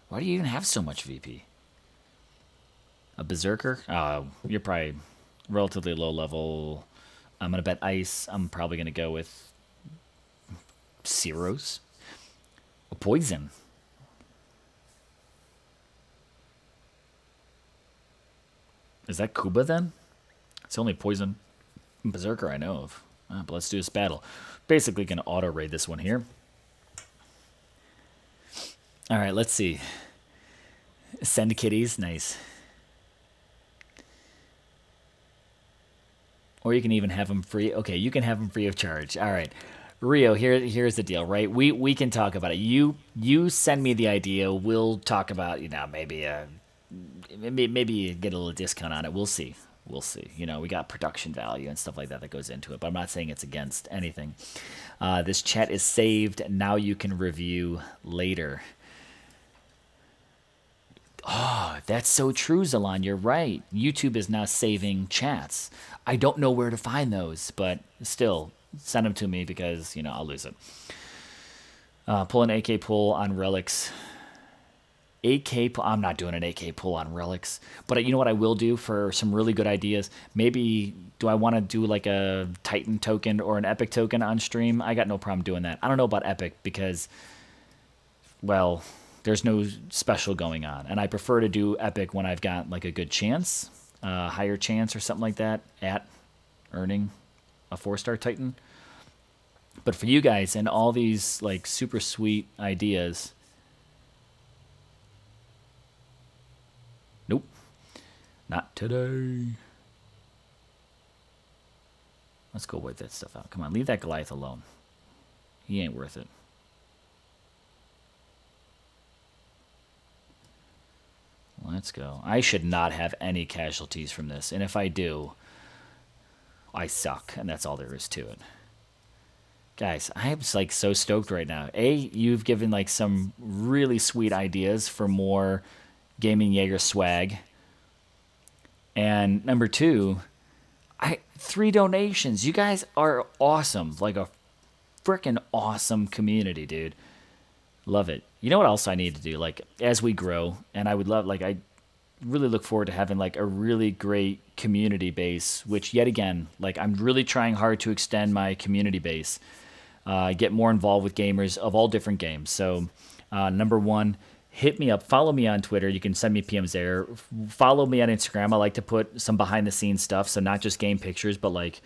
Why do you even have so much VP? A berserker? You're probably relatively low level. I'm going to bet ice. I'm probably going to go with Ceros. A poison. Is that Kuba then? It's the only poison berserker I know of. But let's do this battle. Basically going to auto raid this one here. All right, let's see. Send kitties, nice. Or you can even have them free. Okay, you can have them free of charge. All right, Rio. Here's the deal, right? We can talk about it. You send me the idea. We'll talk about maybe get a little discount on it. We'll see. We'll see. We got production value and stuff like that goes into it. But I'm not saying it's against anything. This chat is saved. Now you can review later. Oh, that's so true, Zalan. You're right. YouTube is now saving chats. I don't know where to find those, but still, send them to me because, I'll lose it. Pull an AK pull on relics. I'm not doing an AK pull on relics. But you know what I will do for some really good ideas? Maybe, do I want to do like a Titan token or an Epic token on stream? I got no problem doing that. I don't know about Epic because, well, there's no special going on. And I prefer to do Epic when I've got like a good chance, higher chance or something like that at earning a 4-star Titan. But for you guys and all these like super sweet ideas, nope, not today. Let's go wipe that stuff out. Come on, leave that Goliath alone. He ain't worth it. Let's go. I should not have any casualties from this. And if I do, I suck. And that's all there is to it. Guys, I'm like so stoked right now. You've given like some really sweet ideas for more Gaming Jaeger swag. And number 2, 3 donations. You guys are awesome. Like a freaking awesome community, dude. Love it. You know what else I need to do? Like, as we grow, and I would love, like, I really look forward to having, like, a really great community base, which, yet again, like, I'm really trying hard to extend my community base, get more involved with gamers of all different games. So, number 1, hit me up. Follow me on Twitter. You can send me PMs there. Follow me on Instagram. I like to put some behind-the-scenes stuff, so not just game pictures, but, like,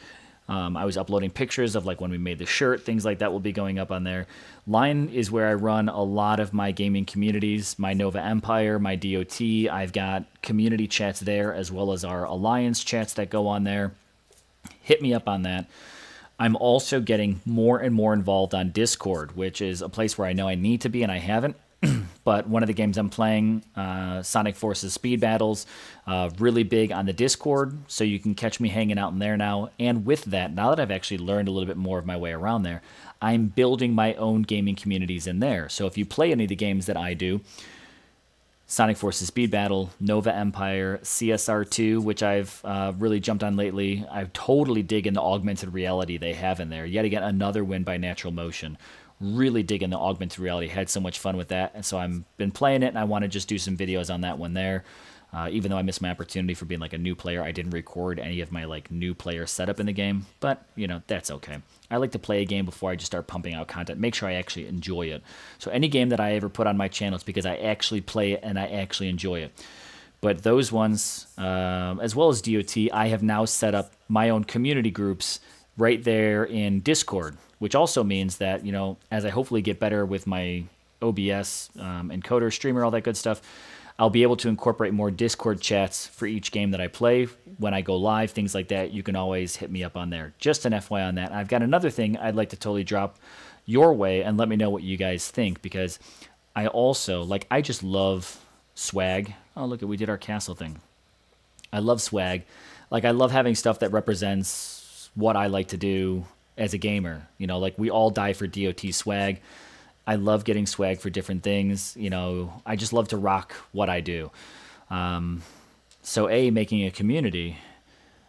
I was uploading pictures of like when we made the shirt, things like that will be going up on there. Line is where I run a lot of my gaming communities, my Nova Empire, my DOT. I've got community chats there as well as our Alliance chats that go on there. Hit me up on that. I'm also getting more and more involved on Discord, which is a place where I know I need to be and I haven't. But one of the games I'm playing, Sonic Forces Speed Battles, really big on the Discord, so you can catch me hanging out in there now. And with that, now that I've actually learned a little bit more of my way around there, I'm building my own gaming communities in there. So if you play any of the games that I do, Sonic Forces Speed Battle, Nova Empire, CSR2, which I've really jumped on lately. I totally dig into augmented reality they have in there. Yet again, another win by Natural Motion. Really dig into augmented reality. Had so much fun with that. And so I've been playing it, and I want to just do some videos on that one there. Even though I missed my opportunity for being like a new player, I didn't record any of my like new player setup in the game. But, you know, that's okay. I like to play a game before I just start pumping out content. Make sure I actually enjoy it. So any game that I ever put on my channel, it's because I actually play it and I actually enjoy it. But those ones, as well as DOT, I have now set up my own community groups right there in Discord, which also means that, you know, as I hopefully get better with my OBS, encoder, streamer, all that good stuff, I'll be able to incorporate more Discord chats for each game that I play. When I go live, things like that, you can always hit me up on there. Just an FYI on that. I've got another thing I'd like to totally drop your way and let me know what you guys think, because I also, like, I just love swag. Oh, look, we did our castle thing. I love swag. Like, I love having stuff that represents what I like to do as a gamer. You know, like, we all die for DOT swag. I love getting swag for different things. You know, I just love to rock what I do. So making a community,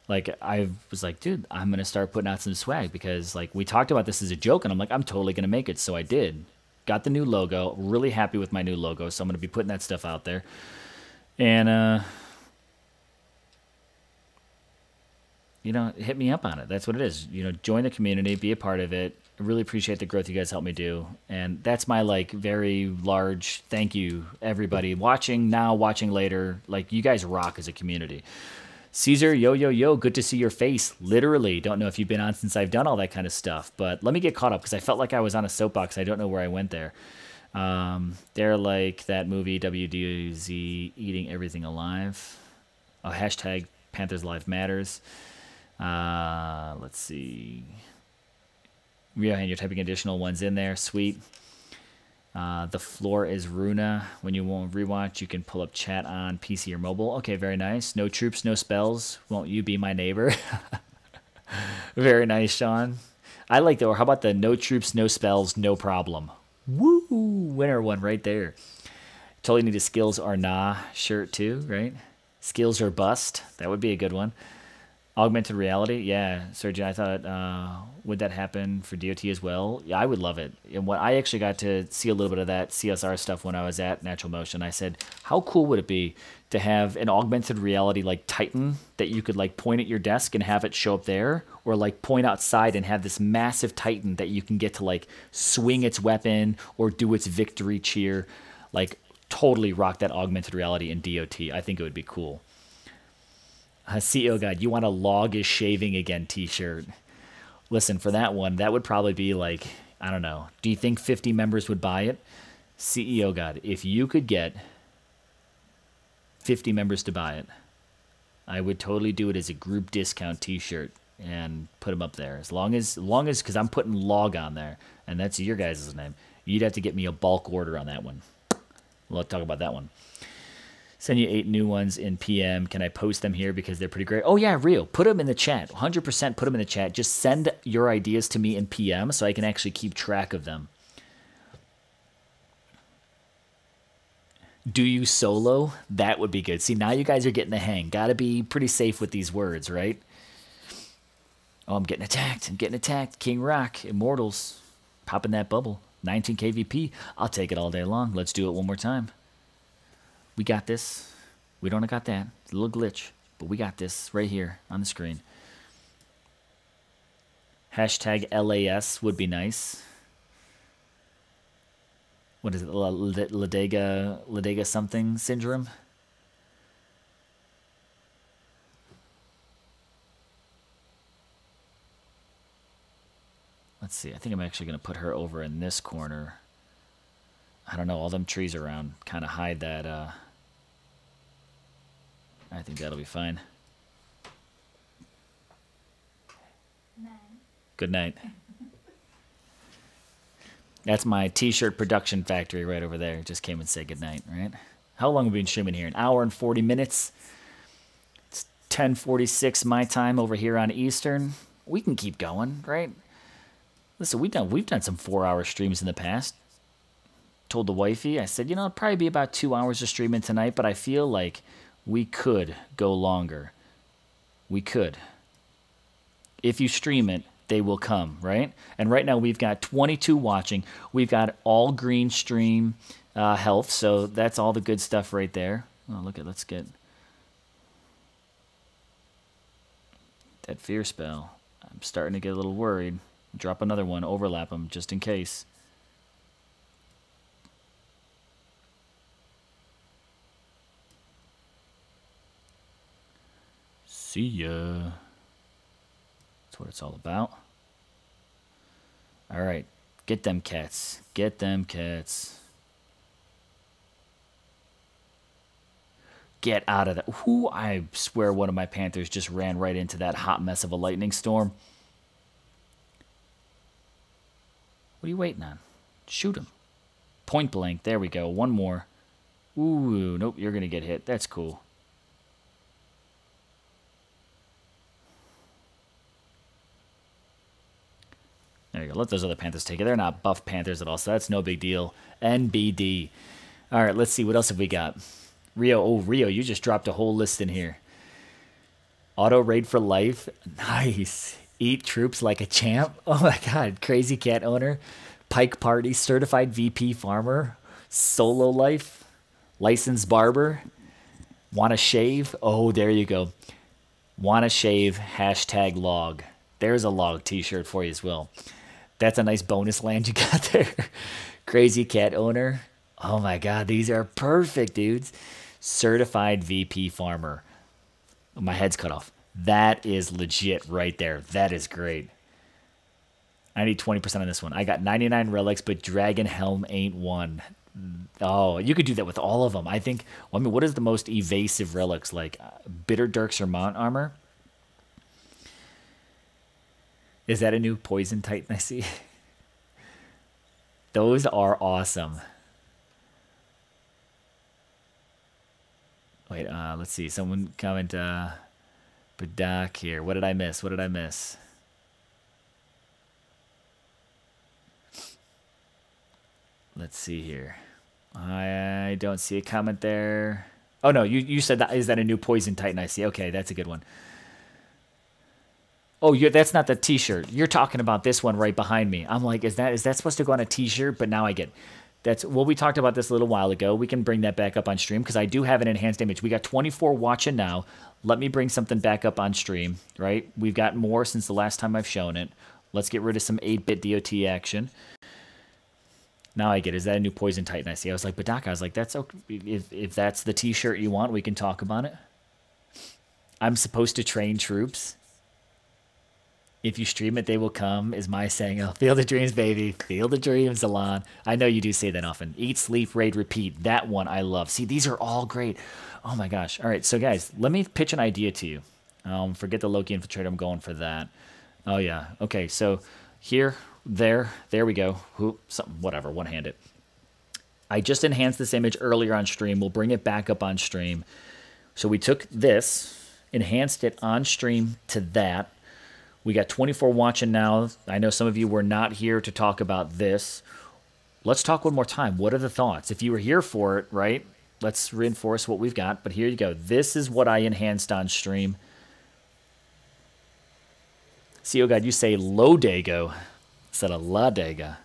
like, I was like, dude, I'm going to start putting out some swag, because like we talked about this as a joke, and I'm like, I'm totally going to make it. So I did. Got the new logo, really happy with my new logo. So I'm going to be putting that stuff out there. And, you know, hit me up on it. That's what it is. You know, join the community, be a part of it. I really appreciate the growth you guys helped me do. And that's my, like, very large thank you, everybody. Watching now, watching later. Like, you guys rock as a community. Caesar, yo, good to see your face. Literally. Don't know if you've been on since I've done all that kind of stuff. But let me get caught up, because I felt like I was on a soapbox. I don't know where I went there. They're like that movie, WDZ, Eating Everything Alive. Oh, hashtag Panthers Life Matters. Let's see. Riohan, you're typing additional ones in there. Sweet. The floor is Runa. When you won't rewatch, you can pull up chat on PC or mobile. Okay, very nice. No troops, no spells. Won't you be my neighbor? Very nice, Sean. I like that. Or how about the no troops, no spells, no problem? Woo! Winner one right there. Totally need a skills or nah shirt too, right? Skills or bust. That would be a good one. Augmented reality, yeah, Surgeon. I thought, would that happen for DOT as well? Yeah, I would love it. And what I actually got to see a little bit of that CSR stuff when I was at Natural Motion. I said, how cool would it be to have an augmented reality like Titan that you could like point at your desk and have it show up there, or like point outside and have this massive Titan that you can get to like swing its weapon or do its victory cheer, like totally rock that augmented reality in DOT. I think it would be cool. CEO God, you want a log is shaving again t-shirt. Listen, for that one, that would probably be like, I don't know. Do you think 50 members would buy it? CEO God, if you could get 50 members to buy it, I would totally do it as a group discount t-shirt and put them up there. As long as, because I'm putting log on there, and that's your guys' name. You'd have to get me a bulk order on that one. Let's talk about that one. Send you 8 new ones in PM. Can I post them here because they're pretty great? Oh, yeah, real. Put them in the chat. 100% put them in the chat. Just send your ideas to me in PM so I can actually keep track of them. Do you solo? That would be good. See, now you guys are getting the hang. Got to be pretty safe with these words, right? Oh, I'm getting attacked. I'm getting attacked. King Rock, Immortals. Popping that bubble. 19 KVP. I'll take it all day long. Let's do it one more time. We got this. We don't got that. It's a little glitch, but we got this right here on the screen. Hashtag LAS would be nice. What is it? Ladega something syndrome? Let's see. I think I'm actually going to put her over in this corner. I don't know. All them trees around kind of hide that. I think that'll be fine. Good night. That's my t-shirt production factory right over there. Just came and said good night, right? How long have we been streaming here? An hour and 40 minutes. It's 10:46 my time over here on Eastern. We can keep going, right? Listen, we've done some 4-hour streams in the past. Told the wifey, I said, you know, it'll probably be about 2 hours of streaming tonight, but I feel like we could go longer. We could. If you stream it, they will come, right? And right now we've got 22 watching. We've got all green stream health, so that's all the good stuff right there. Oh, look at, let's get that fear spell. I'm starting to get a little worried. Drop another one, overlap them just in case. See ya. That's what it's all about. All right, get them cats. Get them cats. Get out of that. Whoo, I swear one of my Panthers just ran right into that hot mess of a lightning storm. What are you waiting on? Shoot him. Point blank. There we go. One more. Ooh, nope, you're going to get hit. That's cool. There you go. Let those other Panthers take it. They're not buff Panthers at all, so that's no big deal. NBD. All right, let's see. What else have we got? Rio. Oh, Rio, you just dropped a whole list in here. Auto raid for life. Nice. Eat troops like a champ. Oh, my God. Crazy cat owner. Pike party. Certified VP farmer. Solo life. Licensed barber. Wanna shave? Oh, there you go. Wanna shave. Hashtag log. There's a log t-shirt for you as well. That's a nice bonus land you got there. Crazy cat owner. Oh my God, these are perfect, dudes. Certified VP farmer. Oh, my head's cut off. That is legit right there. That is great. I need 20% on this one. I got 99 relics, but Dragon Helm ain't one. Oh, you could do that with all of them. I think, well, I mean, what is the most evasive relics? Like Bitter Dirk's or Mount Armor? Is that a new Poison Titan I see? Those are awesome. Wait, let's see. Someone comment, Badak here. What did I miss? What did I miss? Let's see here. I don't see a comment there. Oh, no, you said that. Is that a new Poison Titan I see? Okay, that's a good one. Oh, that's not the t-shirt. You're talking about this one right behind me. I'm like, is that supposed to go on a t-shirt? But now I get that's well, we talked about this a little while ago. We can bring that back up on stream because I do have an enhanced image. We got 24 watching now. Let me bring something back up on stream, right? We've got more since the last time I've shown it. Let's get rid of some 8-bit DOT action. Now I get, is that a new Poison Titan I see? I was like, Badaka, I was like, that's okay. If that's the t-shirt you want, we can talk about it. I'm supposed to train troops. If you stream it, they will come, is my saying. Oh, feel the dreams, baby. Feel the dreams, Alon. I know you do say that often. Eat, sleep, raid, repeat. That one I love. See, these are all great. Oh, my gosh. All right, so, guys, let me pitch an idea to you. Forget the Loki Infiltrator. I'm going for that. Oh, yeah. Okay, so here, there we go. Whatever, one-handed. I just enhanced this image earlier on stream. We'll bring it back up on stream. So we took this, enhanced it on stream to that. We got 24 watching now. I know some of you were not here to talk about this. Let's talk one more time. What are the thoughts? If you were here for it, right? Let's reinforce what we've got. But here you go. This is what I enhanced on stream. See, oh God, you say Lodago instead of La Dega.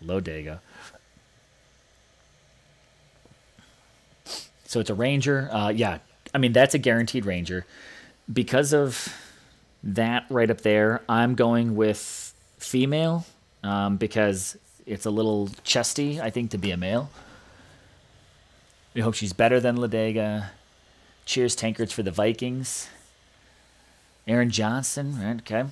Lodago. So it's a ranger. Yeah, I mean, that's a guaranteed ranger. Because of that right up there, I'm going with female because it's a little chesty, I think, to be a male. We hope she's better than Ladega. Cheers, tankards for the Vikings. Aaron Johnson, right? Okay.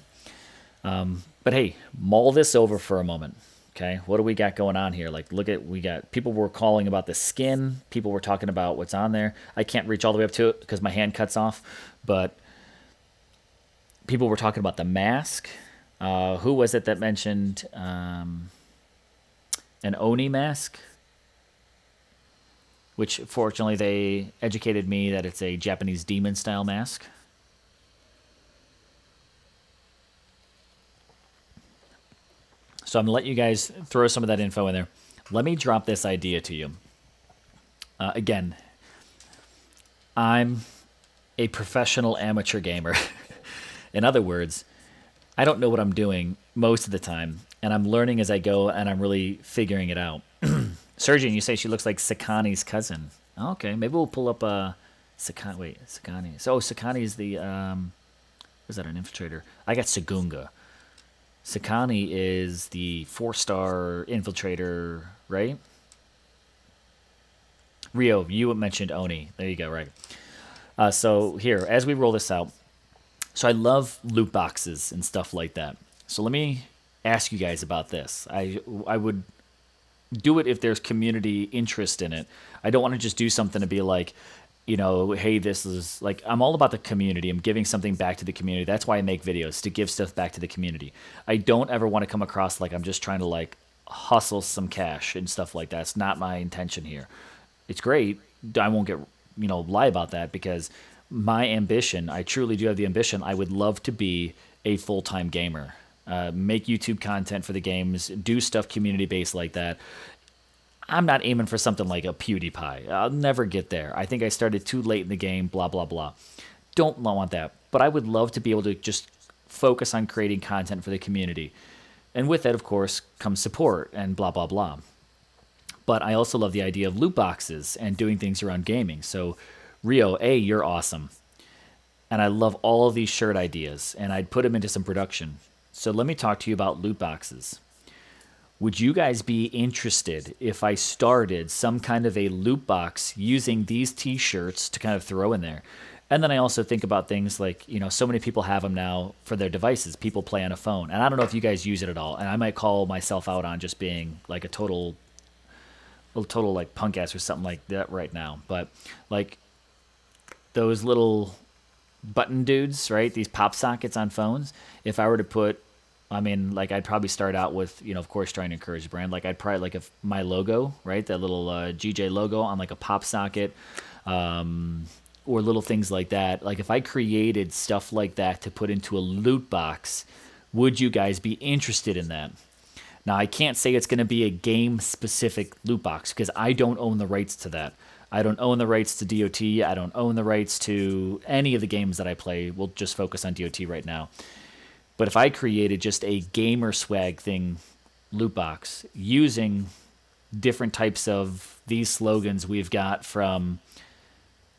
But hey, mull this over for a moment. Okay, what do we got going on here? Like, look at, we got, people were calling about the skin. People were talking about what's on there. I can't reach all the way up to it because my hand cuts off, but people were talking about the mask. Who was it that mentioned an Oni mask? Which, fortunately, they educated me that it's a Japanese demon-style mask. So I'm going to let you guys throw some of that info in there. Let me drop this idea to you. Again, I'm a professional amateur gamer. In other words, I don't know what I'm doing most of the time, and I'm learning as I go, and I'm really figuring it out. Surgeon, you say she looks like Sakani's cousin. Okay, maybe we'll pull up Sakani. Wait, Sakani. So Sakani is the was that an infiltrator? I got Sagunga. Sakani is the 4-star infiltrator, right? Rio, you mentioned Oni. There you go, right. So here, as we roll this out, so I love loot boxes and stuff like that. So let me ask you guys about this. I would do it if there's community interest in it. I don't want to just do something to be like, you know, hey, this is like, I'm all about the community. I'm giving something back to the community. That's why I make videos, to give stuff back to the community. I don't ever want to come across like I'm just trying to like hustle some cash and stuff like that. It's not my intention here. It's great. I won't get, you know, lie about that, because my ambition, I truly do have the ambition, I would love to be a full-time gamer. Make YouTube content for the games, do stuff community-based like that. I'm not aiming for something like a PewDiePie. I'll never get there. I think I started too late in the game, blah, blah, blah. Don't want that. But I would love to be able to just focus on creating content for the community. And with that, of course, comes support and blah, blah, blah. But I also love the idea of loot boxes and doing things around gaming. So, Rio, A, you're awesome. And I love all of these shirt ideas, and I'd put them into some production. So let me talk to you about loot boxes. Would you guys be interested if I started some kind of a loot box using these t-shirts to kind of throw in there? And then I also think about things like, you know, so many people have them now for their devices. People play on a phone. And I don't know if you guys use it at all. And I might call myself out on just being like a total like punk ass or something like that right now. But like those little button dudes, right? These pop sockets on phones. If I were to put, I mean, like I'd probably start out with, you know, of course, trying to encourage the brand. Like I'd probably like if my logo, right? That little GJ logo on like a pop socket, or little things like that. Like if I created stuff like that to put into a loot box, would you guys be interested in that? Now, I can't say it's going to be a game-specific loot box because I don't own the rights to that. I don't own the rights to DOT. I don't own the rights to any of the games that I play. We'll just focus on DOT right now. But if I created just a gamer swag thing loot box using different types of these slogans we've got from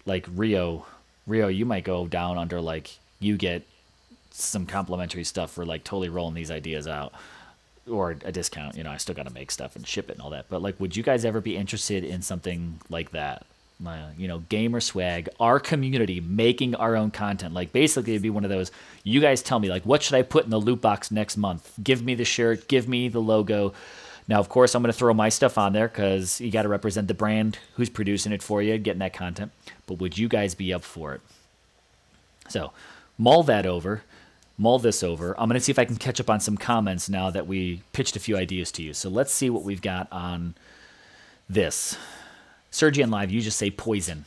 like Rio, you might go down under like you get some complimentary stuff for like totally rolling these ideas out. Or a discount, you know, I still got to make stuff and ship it and all that. But, like, would you guys ever be interested in something like that? You know, gamer swag, our community, making our own content. Like, basically, it'd be one of those, you guys tell me, like, what should I put in the loot box next month? Give me the shirt, give me the logo. Now, of course, I'm going to throw my stuff on there because you got to represent the brand who's producing it for you, getting that content. But would you guys be up for it? So, mull this over. I'm going to see if I can catch up on some comments now that we pitched a few ideas to you. So let's see what we've got on this. Sergian Live, you just say poison.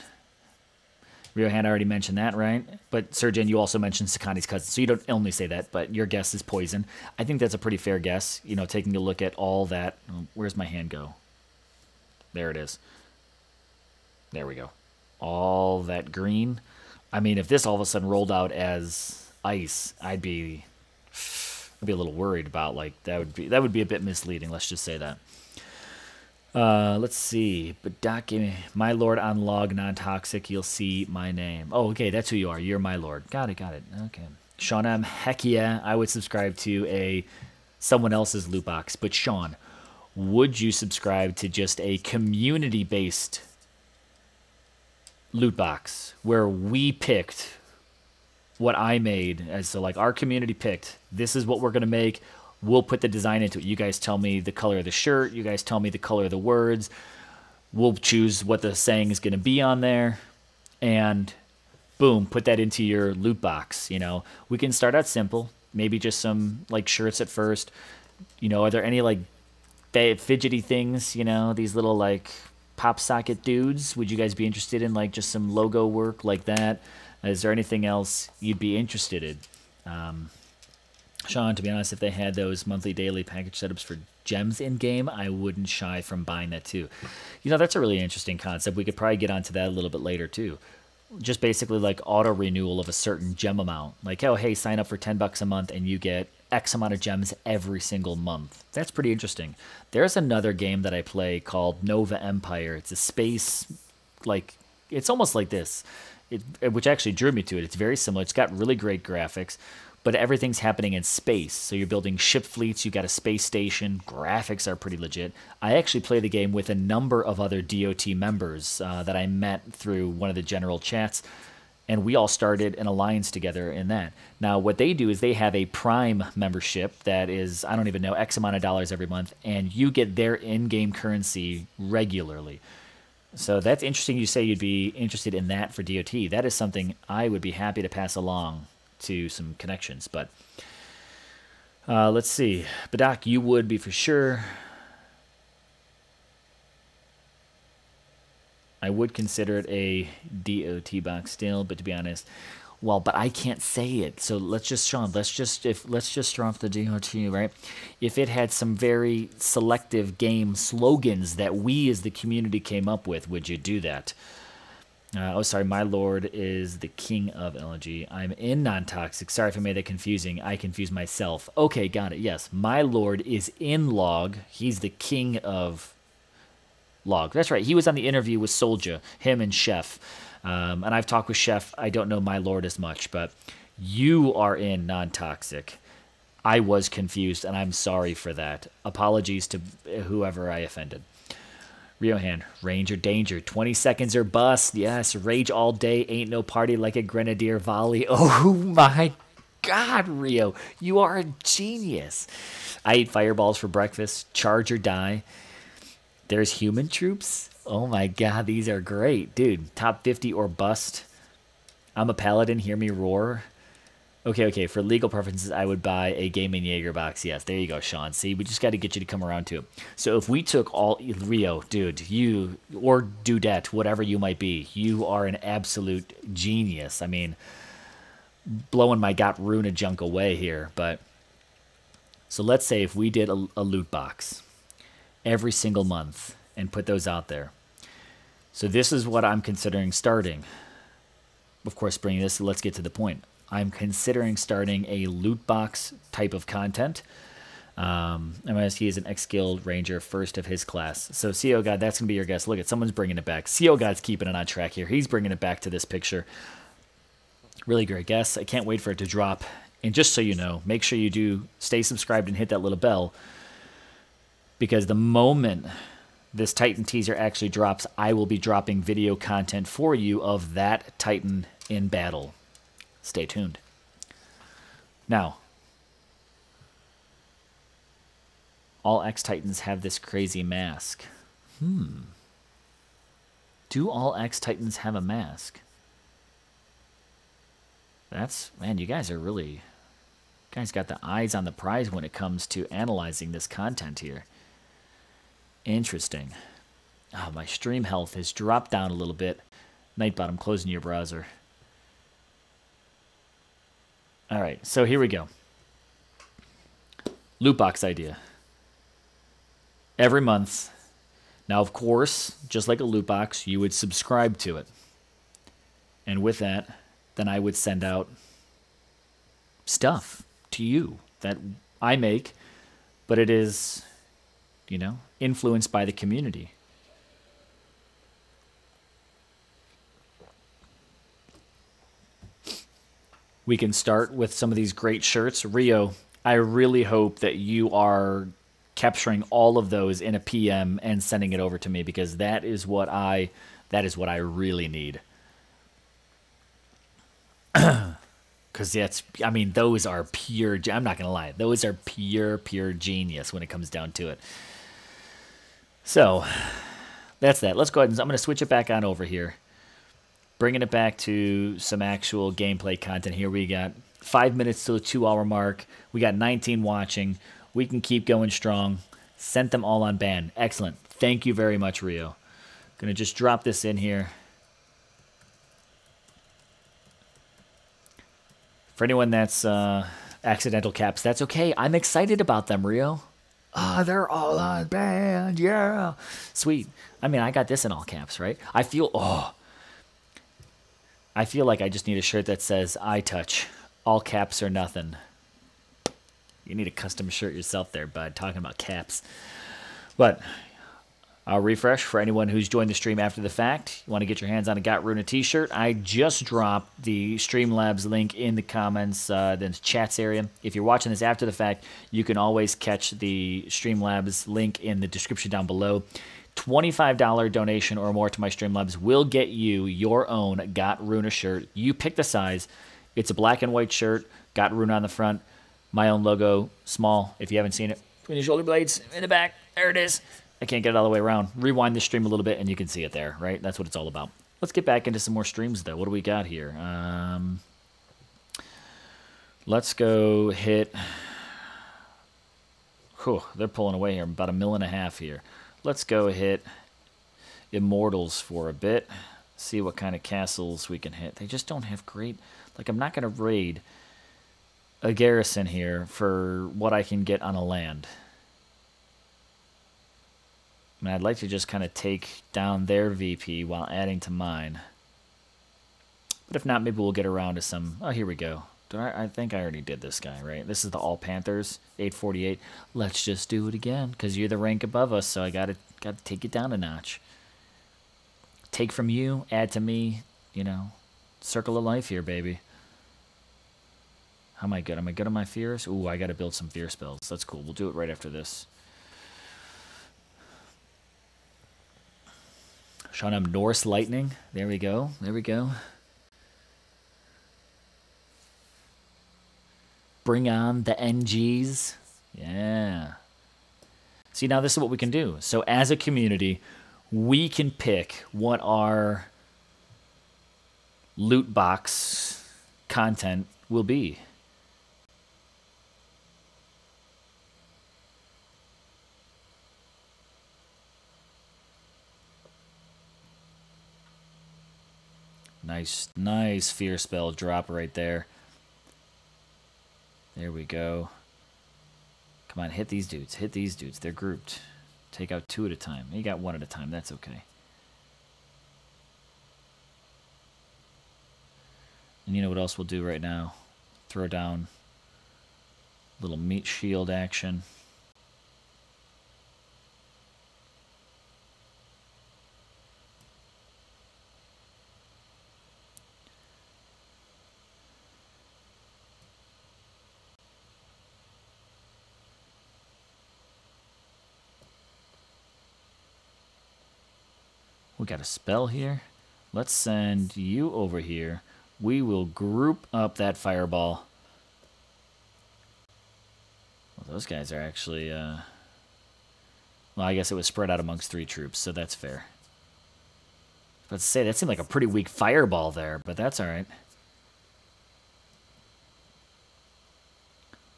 Rio Hand already mentioned that, right? But Sergian, you also mentioned Sakani's cousin. So you don't only say that, but your guess is poison. I think that's a pretty fair guess. You know, taking a look at all that. Oh, where's my hand go? There it is. There we go. All that green. I mean, if this all of a sudden rolled out as ice, I'd be a little worried about, like, that would be a bit misleading, let's just say that. Let's see. But Doc gave me my lord on log non-toxic, you'll see my name. Oh, okay, that's who you are. You're my lord. Got it. Okay. Sean M, heck yeah, I would subscribe to someone else's loot box. But Sean, would you subscribe to just a community-based loot box where we picked what I made, as so like our community picked, this is what we're going to make, we'll put the design into it. You guys tell me the color of the shirt, you guys tell me the color of the words, we'll choose what the saying is going to be on there, and boom, put that into your loot box. You know, we can start out simple, maybe just some like shirts at first. Are there any like fidgety things? These little like pop socket dudes. Would you guys be interested in like just some logo work like that? Is there anything else you'd be interested in? Sean, to be honest, if they had those monthly, daily package setups for gems in game, I wouldn't shy from buying that too. That's a really interesting concept. We could probably get onto that a little bit later too. Just basically like auto renewal of a certain gem amount. Like, oh, hey, sign up for $10 a month and you get X amount of gems every single month. That's pretty interesting. There's another game that I play called Nova Empire. It's a space, like, it's almost like this, which actually drew me to it. It's very similar. It's got really great graphics, but everything's happening in space. So you're building ship fleets, you got a space station, graphics are pretty legit. I actually play the game with a number of other DOT members that I met through one of the general chats, and we all started an alliance together in that. Now, what they do is they have a Prime membership that is, I don't even know, X amount of dollars every month, and you get their in-game currency regularly. So that's interesting you say you'd be interested in that for DOT. That is something I would be happy to pass along to some connections. But let's see. Badak, you would be for sure. I would consider it a DOT box still, but to be honest, but I can't say it. So let's just throw off the DOT, right? If it had some very selective game slogans that we as the community came up with, would you do that? My lord is the king of LNG. I'm in non-toxic. Sorry if I made that confusing. I confused myself. Okay, got it. Yes, my lord is in log. He's the king of log. That's right. He was on the interview with Soldier, him and Chef. And I've talked with Chef. I don't know my lord as much, but you are in non-toxic. I was confused, and I'm sorry for that. Apologies to whoever I offended. Riohan, range or danger, 20 seconds or bust. Yes, rage all day, ain't no party like a grenadier volley. Oh my God, Rio, you are a genius. I eat fireballs for breakfast, charge or die. There's human troops. Oh my God, these are great. Dude, top 50 or bust. I'm a paladin, hear me roar. Okay, for legal preferences, I would buy a Gaming Jaeger box. Yes, there you go, Sean. See, we just got to get you to come around to it. So if we took all, Rio, dude, you, or Dudette, whatever you might be, you are an absolute genius. I mean, blowing my got Runa junk away here. But, so let's say if we did a loot box every single month and put those out there. So this is what I'm considering starting. Of course, bringing this, let's get to the point. I'm considering starting a loot box type of content. He is an ex-guild ranger, first of his class. So CO God, that's going to be your guess. Look at someone's bringing it back. CO God's keeping it on track here. He's bringing it back to this picture. Really great guess. I can't wait for it to drop. And just so you know, make sure you do stay subscribed and hit that little bell, because the moment this Titan teaser actually drops, I will be dropping video content for you of that Titan in battle. Stay tuned. Now, all X-Titans have this crazy mask. Do all X-Titans have a mask? Man, you guys are really... You guys got the eyes on the prize when it comes to analyzing this content here. Interesting. Oh, my stream health has dropped down a little bit. Nightbot, I'm closing your browser. All right, so here we go. Loot box idea. Every month. Now, of course, just like a loot box, you would subscribe to it. And with that, then I would send out stuff to you that I make, but it is, influenced by the community. We can start with some of these great shirts. Rio, I really hope that you are capturing all of those in a PM and sending it over to me, because that is what I really need. Because those are pure, I'm not going to lie, those are pure genius when it comes down to it. So, that's that. Let's go ahead and I'm going to switch it back on over here. Bringing it back to some actual gameplay content here. We got 5 minutes to the 2-hour mark. We got 19 watching. We can keep going strong. Sent them all on ban. Excellent. Thank you very much, Rio. Gonna just drop this in here. For anyone that's accidental caps, that's okay. I'm excited about them, Rio. Ah, they're all on ban. Yeah. Sweet. I mean, I got this in all caps, right? I feel like I just need a shirt that says I touch. All caps or nothing. You need a custom shirt yourself there, bud. Talking about caps. But I'll refresh for anyone who's joined the stream after the fact. You want to get your hands on a Got Runa t-shirt. I just dropped the Streamlabs link in the comments, the chats area. If you're watching this after the fact, you can always catch the Streamlabs link in the description down below. $25 donation or more to my Streamlabs will get you your own Got Runa shirt. You pick the size. It's a black and white shirt, Got Runa on the front, my own logo, small, if you haven't seen it. Between the shoulder blades, in the back, there it is. I can't get it all the way around. Rewind the stream a little bit and you can see it there, right? That's what it's all about. Let's get back into some more streams, though. What do we got here? Let's go hit... Whew, they're pulling away here. About 1.5 million here. Let's go hit Immortals for a bit. See what kind of castles we can hit. They just don't have great... Like, I'm not going to raid a garrison here for what I can get on a land. I mean, I'd like to just kind of take down their VP while adding to mine. But if not, maybe we'll get around to some... Oh, here we go. I think I already did this guy, right? This is the All Panthers, 848. Let's just do it again, because you're the rank above us, so I gotta take it down a notch. Take from you, add to me, you know. Circle of life here, baby. How am I good? Am I good on my fears? Ooh, I gotta build some fear spells. That's cool. We'll do it right after this. Showing him Norse Lightning. There we go. There we go. Bring on the NGs. Yeah. See, now this is what we can do. So as a community, we can pick what our loot box content will be. Nice fear spell drop right there. There we go. Come on, hit these dudes. Hit these dudes. They're grouped. Take out 2 at a time. You got 1 at a time. That's okay. And you know what else we'll do right now? Throw down a little meat shield action. We got a spell here. Let's send you over here. We will group up that fireball. Well, those guys are actually... Well, I guess it was spread out amongst 3 troops, so that's fair. Let's say that seemed like a pretty weak fireball there, but that's all right.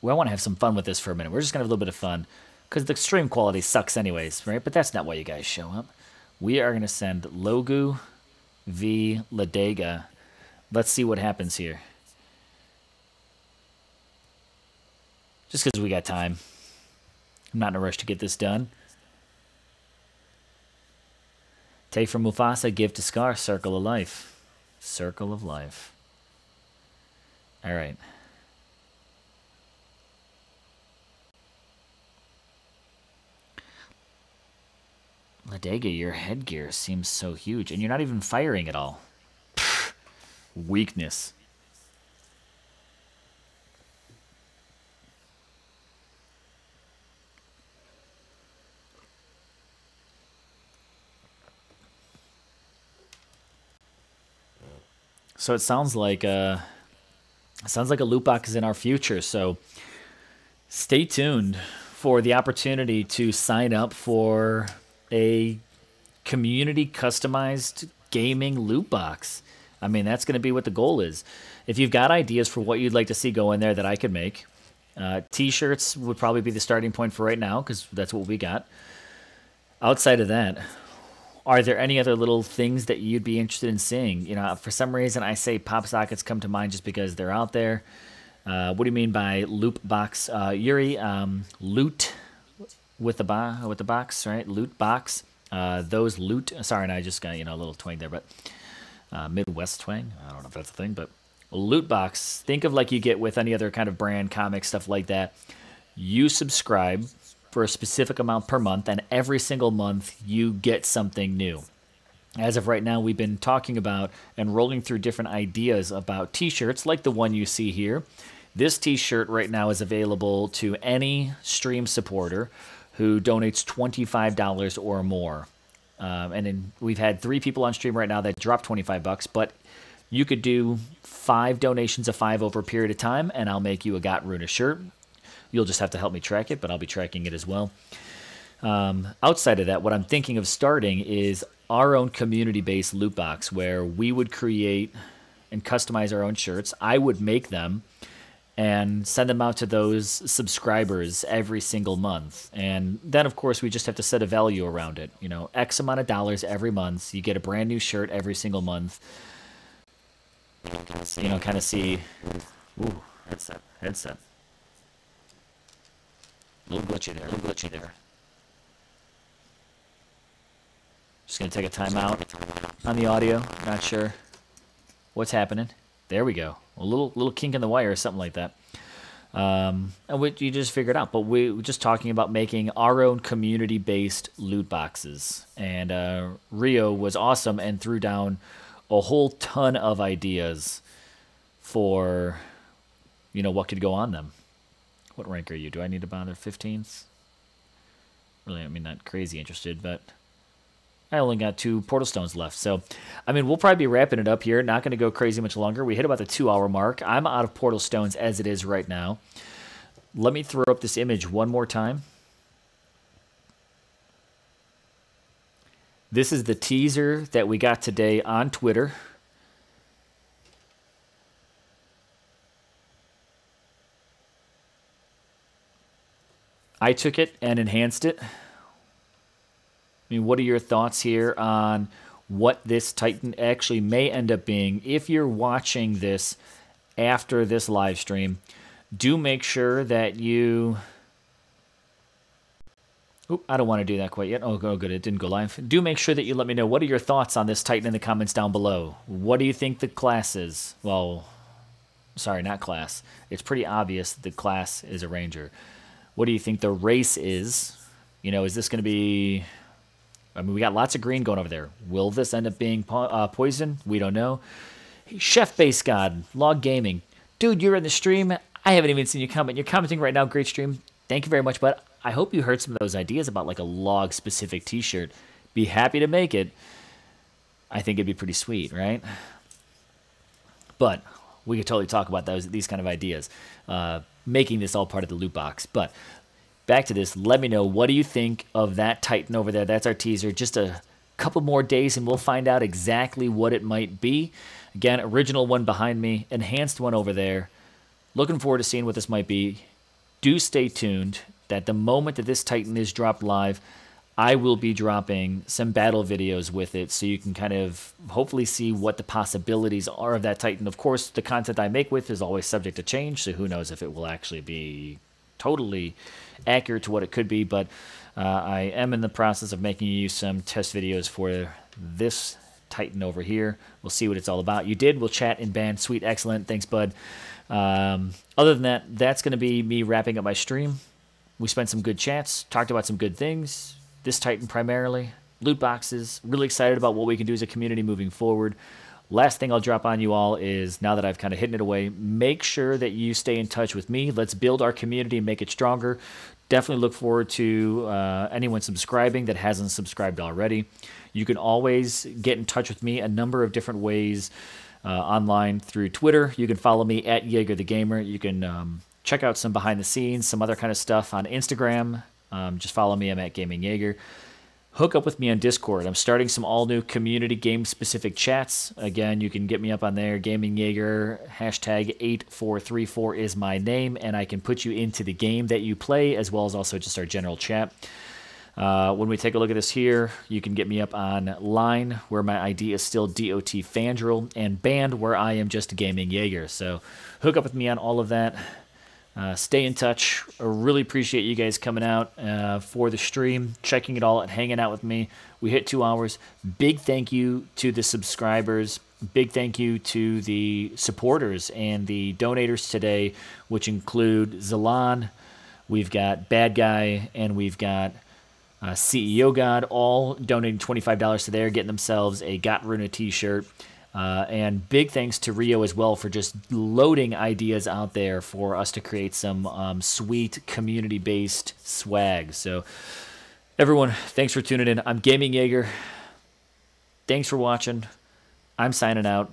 Well, I want to have some fun with this for a minute. We're just going to have a little bit of fun, because the stream quality sucks anyways, right? But that's not why you guys show up. We are going to send Logu v. Ladega. Let's see what happens here. Just because we got time. I'm not in a rush to get this done. Take from Mufasa, give to Scar, Circle of Life. Circle of Life. All right. Ladega, your headgear seems so huge, and you're not even firing at all. Pfft, weakness. So it sounds like a loot box is in our future. So stay tuned for the opportunity to sign up for a community customized gaming loot box. I mean, that's going to be what the goal is. If you've got ideas for what you'd like to see go in there that I could make, T-shirts would probably be the starting point for right now because that's what we got. Outside of that, are there any other little things that you'd be interested in seeing? You know, for some reason, I say pop sockets come to mind just because they're out there. What do you mean by loop box? Yuri, loot with the box, right? Loot box. Those loot. Sorry, and I just got, you know, a little twang there, but Midwest twang. I don't know if that's a thing, but loot box. Think of like you get with any other kind of brand, comic, stuff like that. You subscribe for a specific amount per month, and every single month you get something new. As of right now, we've been talking about and rolling through different ideas about t-shirts like the one you see here. This t-shirt right now is available to any stream supporter who donates $25 or more. And then we've had 3 people on stream right now that dropped $25, but you could do 5 donations of 5 over a period of time, and I'll make you a Got Runa shirt. You'll just have to help me track it, but I'll be tracking it as well. Outside of that, what I'm thinking of starting is our own community-based loot box where we would create and customize our own shirts. I would make them and send them out to those subscribers every single month. And then, of course, we just have to set a value around it. You know, X amount of dollars every month. You get a brand new shirt every single month. You know, kind of see... Ooh, headset. A little glitchy there. Just going to take a timeout on the audio. Not sure what's happening. There we go. A little kink in the wire or something like that. And you just figured out. But we were just talking about making our own community-based loot boxes. And Rio was awesome and threw down a whole ton of ideas for, you know, what could go on them. What rank are you? Do I need to bother 15s? Really, I mean, not crazy interested, but I only got 2 portal stones left. So, I mean, we'll probably be wrapping it up here. Not going to go crazy much longer. We hit about the 2-hour mark. I'm out of portal stones as it is right now. Let me throw up this image one more time. This is the teaser that we got today on Twitter. I took it and enhanced it. I mean, what are your thoughts here on what this Titan actually may end up being? If you're watching this after this live stream, do make sure that you... Oop, I don't want to do that quite yet. Oh, good, it didn't go live. Do make sure that you let me know what are your thoughts on this Titan in the comments down below. What do you think the class is? Well, sorry, not class. It's pretty obvious the class is a ranger. What do you think the race is? You know, is this going to be... I mean, we got lots of green going over there. Will this end up being poison? We don't know. Hey, Chef Base God, Log Gaming. Dude, you're in the stream. I haven't even seen you comment. You're commenting right now. Great stream. Thank you very much, bud. I hope you heard some of those ideas about like a log-specific t-shirt. Be happy to make it. I think it'd be pretty sweet, right? But we could totally talk about these kind of ideas. Making this all part of the loot box. But back to this, let me know, what do you think of that Titan over there? That's our teaser. Just a couple more days and we'll find out exactly what it might be. Again, original one behind me, enhanced one over there. Looking forward to seeing what this might be. Do stay tuned that the moment that this Titan is dropped live, I will be dropping some battle videos with it so you can kind of hopefully see what the possibilities are of that Titan. Of course, the content I make with is always subject to change, so who knows if it will actually be totally accurate to what it could be, but I am in the process of making you some test videos for this Titan over here. We'll see what it's all about. You did. We'll chat in band. Sweet. Excellent. Thanks, bud. Other than that, that's going to be me wrapping up my stream. We spent some good chats, talked about some good things. This Titan primarily, loot boxes, really excited about what we can do as a community moving forward. Last thing I'll drop on you all is, now that I've kind of hidden it away, make sure that you stay in touch with me. Let's build our community and make it stronger. Definitely look forward to anyone subscribing that hasn't subscribed already. You can always get in touch with me a number of different ways online through Twitter. You can follow me at Jaeger the Gamer. You can check out some behind the scenes, some other kind of stuff on Instagram. Just follow me. I'm at Gaming Jaeger. hook up with me on Discord. I'm starting some all-new community game-specific chats. Again, you can get me up on there. Gaming Jaeger, hashtag 8434 is my name, and I can put you into the game that you play, as well as also just our general chat. When we take a look at this here, you can get me up on Line, where my ID is still DOT Fandrel, and Band, where I am just Gaming Jaeger. So hook up with me on all of that. Stay in touch. I really appreciate you guys coming out for the stream, checking it all and hanging out with me. We hit 2 hours. Big thank you to the subscribers. Big thank you to the supporters and the donators today, which include Zalan, we've got Bad Guy, and we've got CEO God, all donating $25 to there, getting themselves a Got Runa t-shirt. And big thanks to Rio as well for just loading ideas out there for us to create some sweet community-based swag. So everyone, thanks for tuning in. I'm Gaming Jaeger. Thanks for watching. I'm signing out.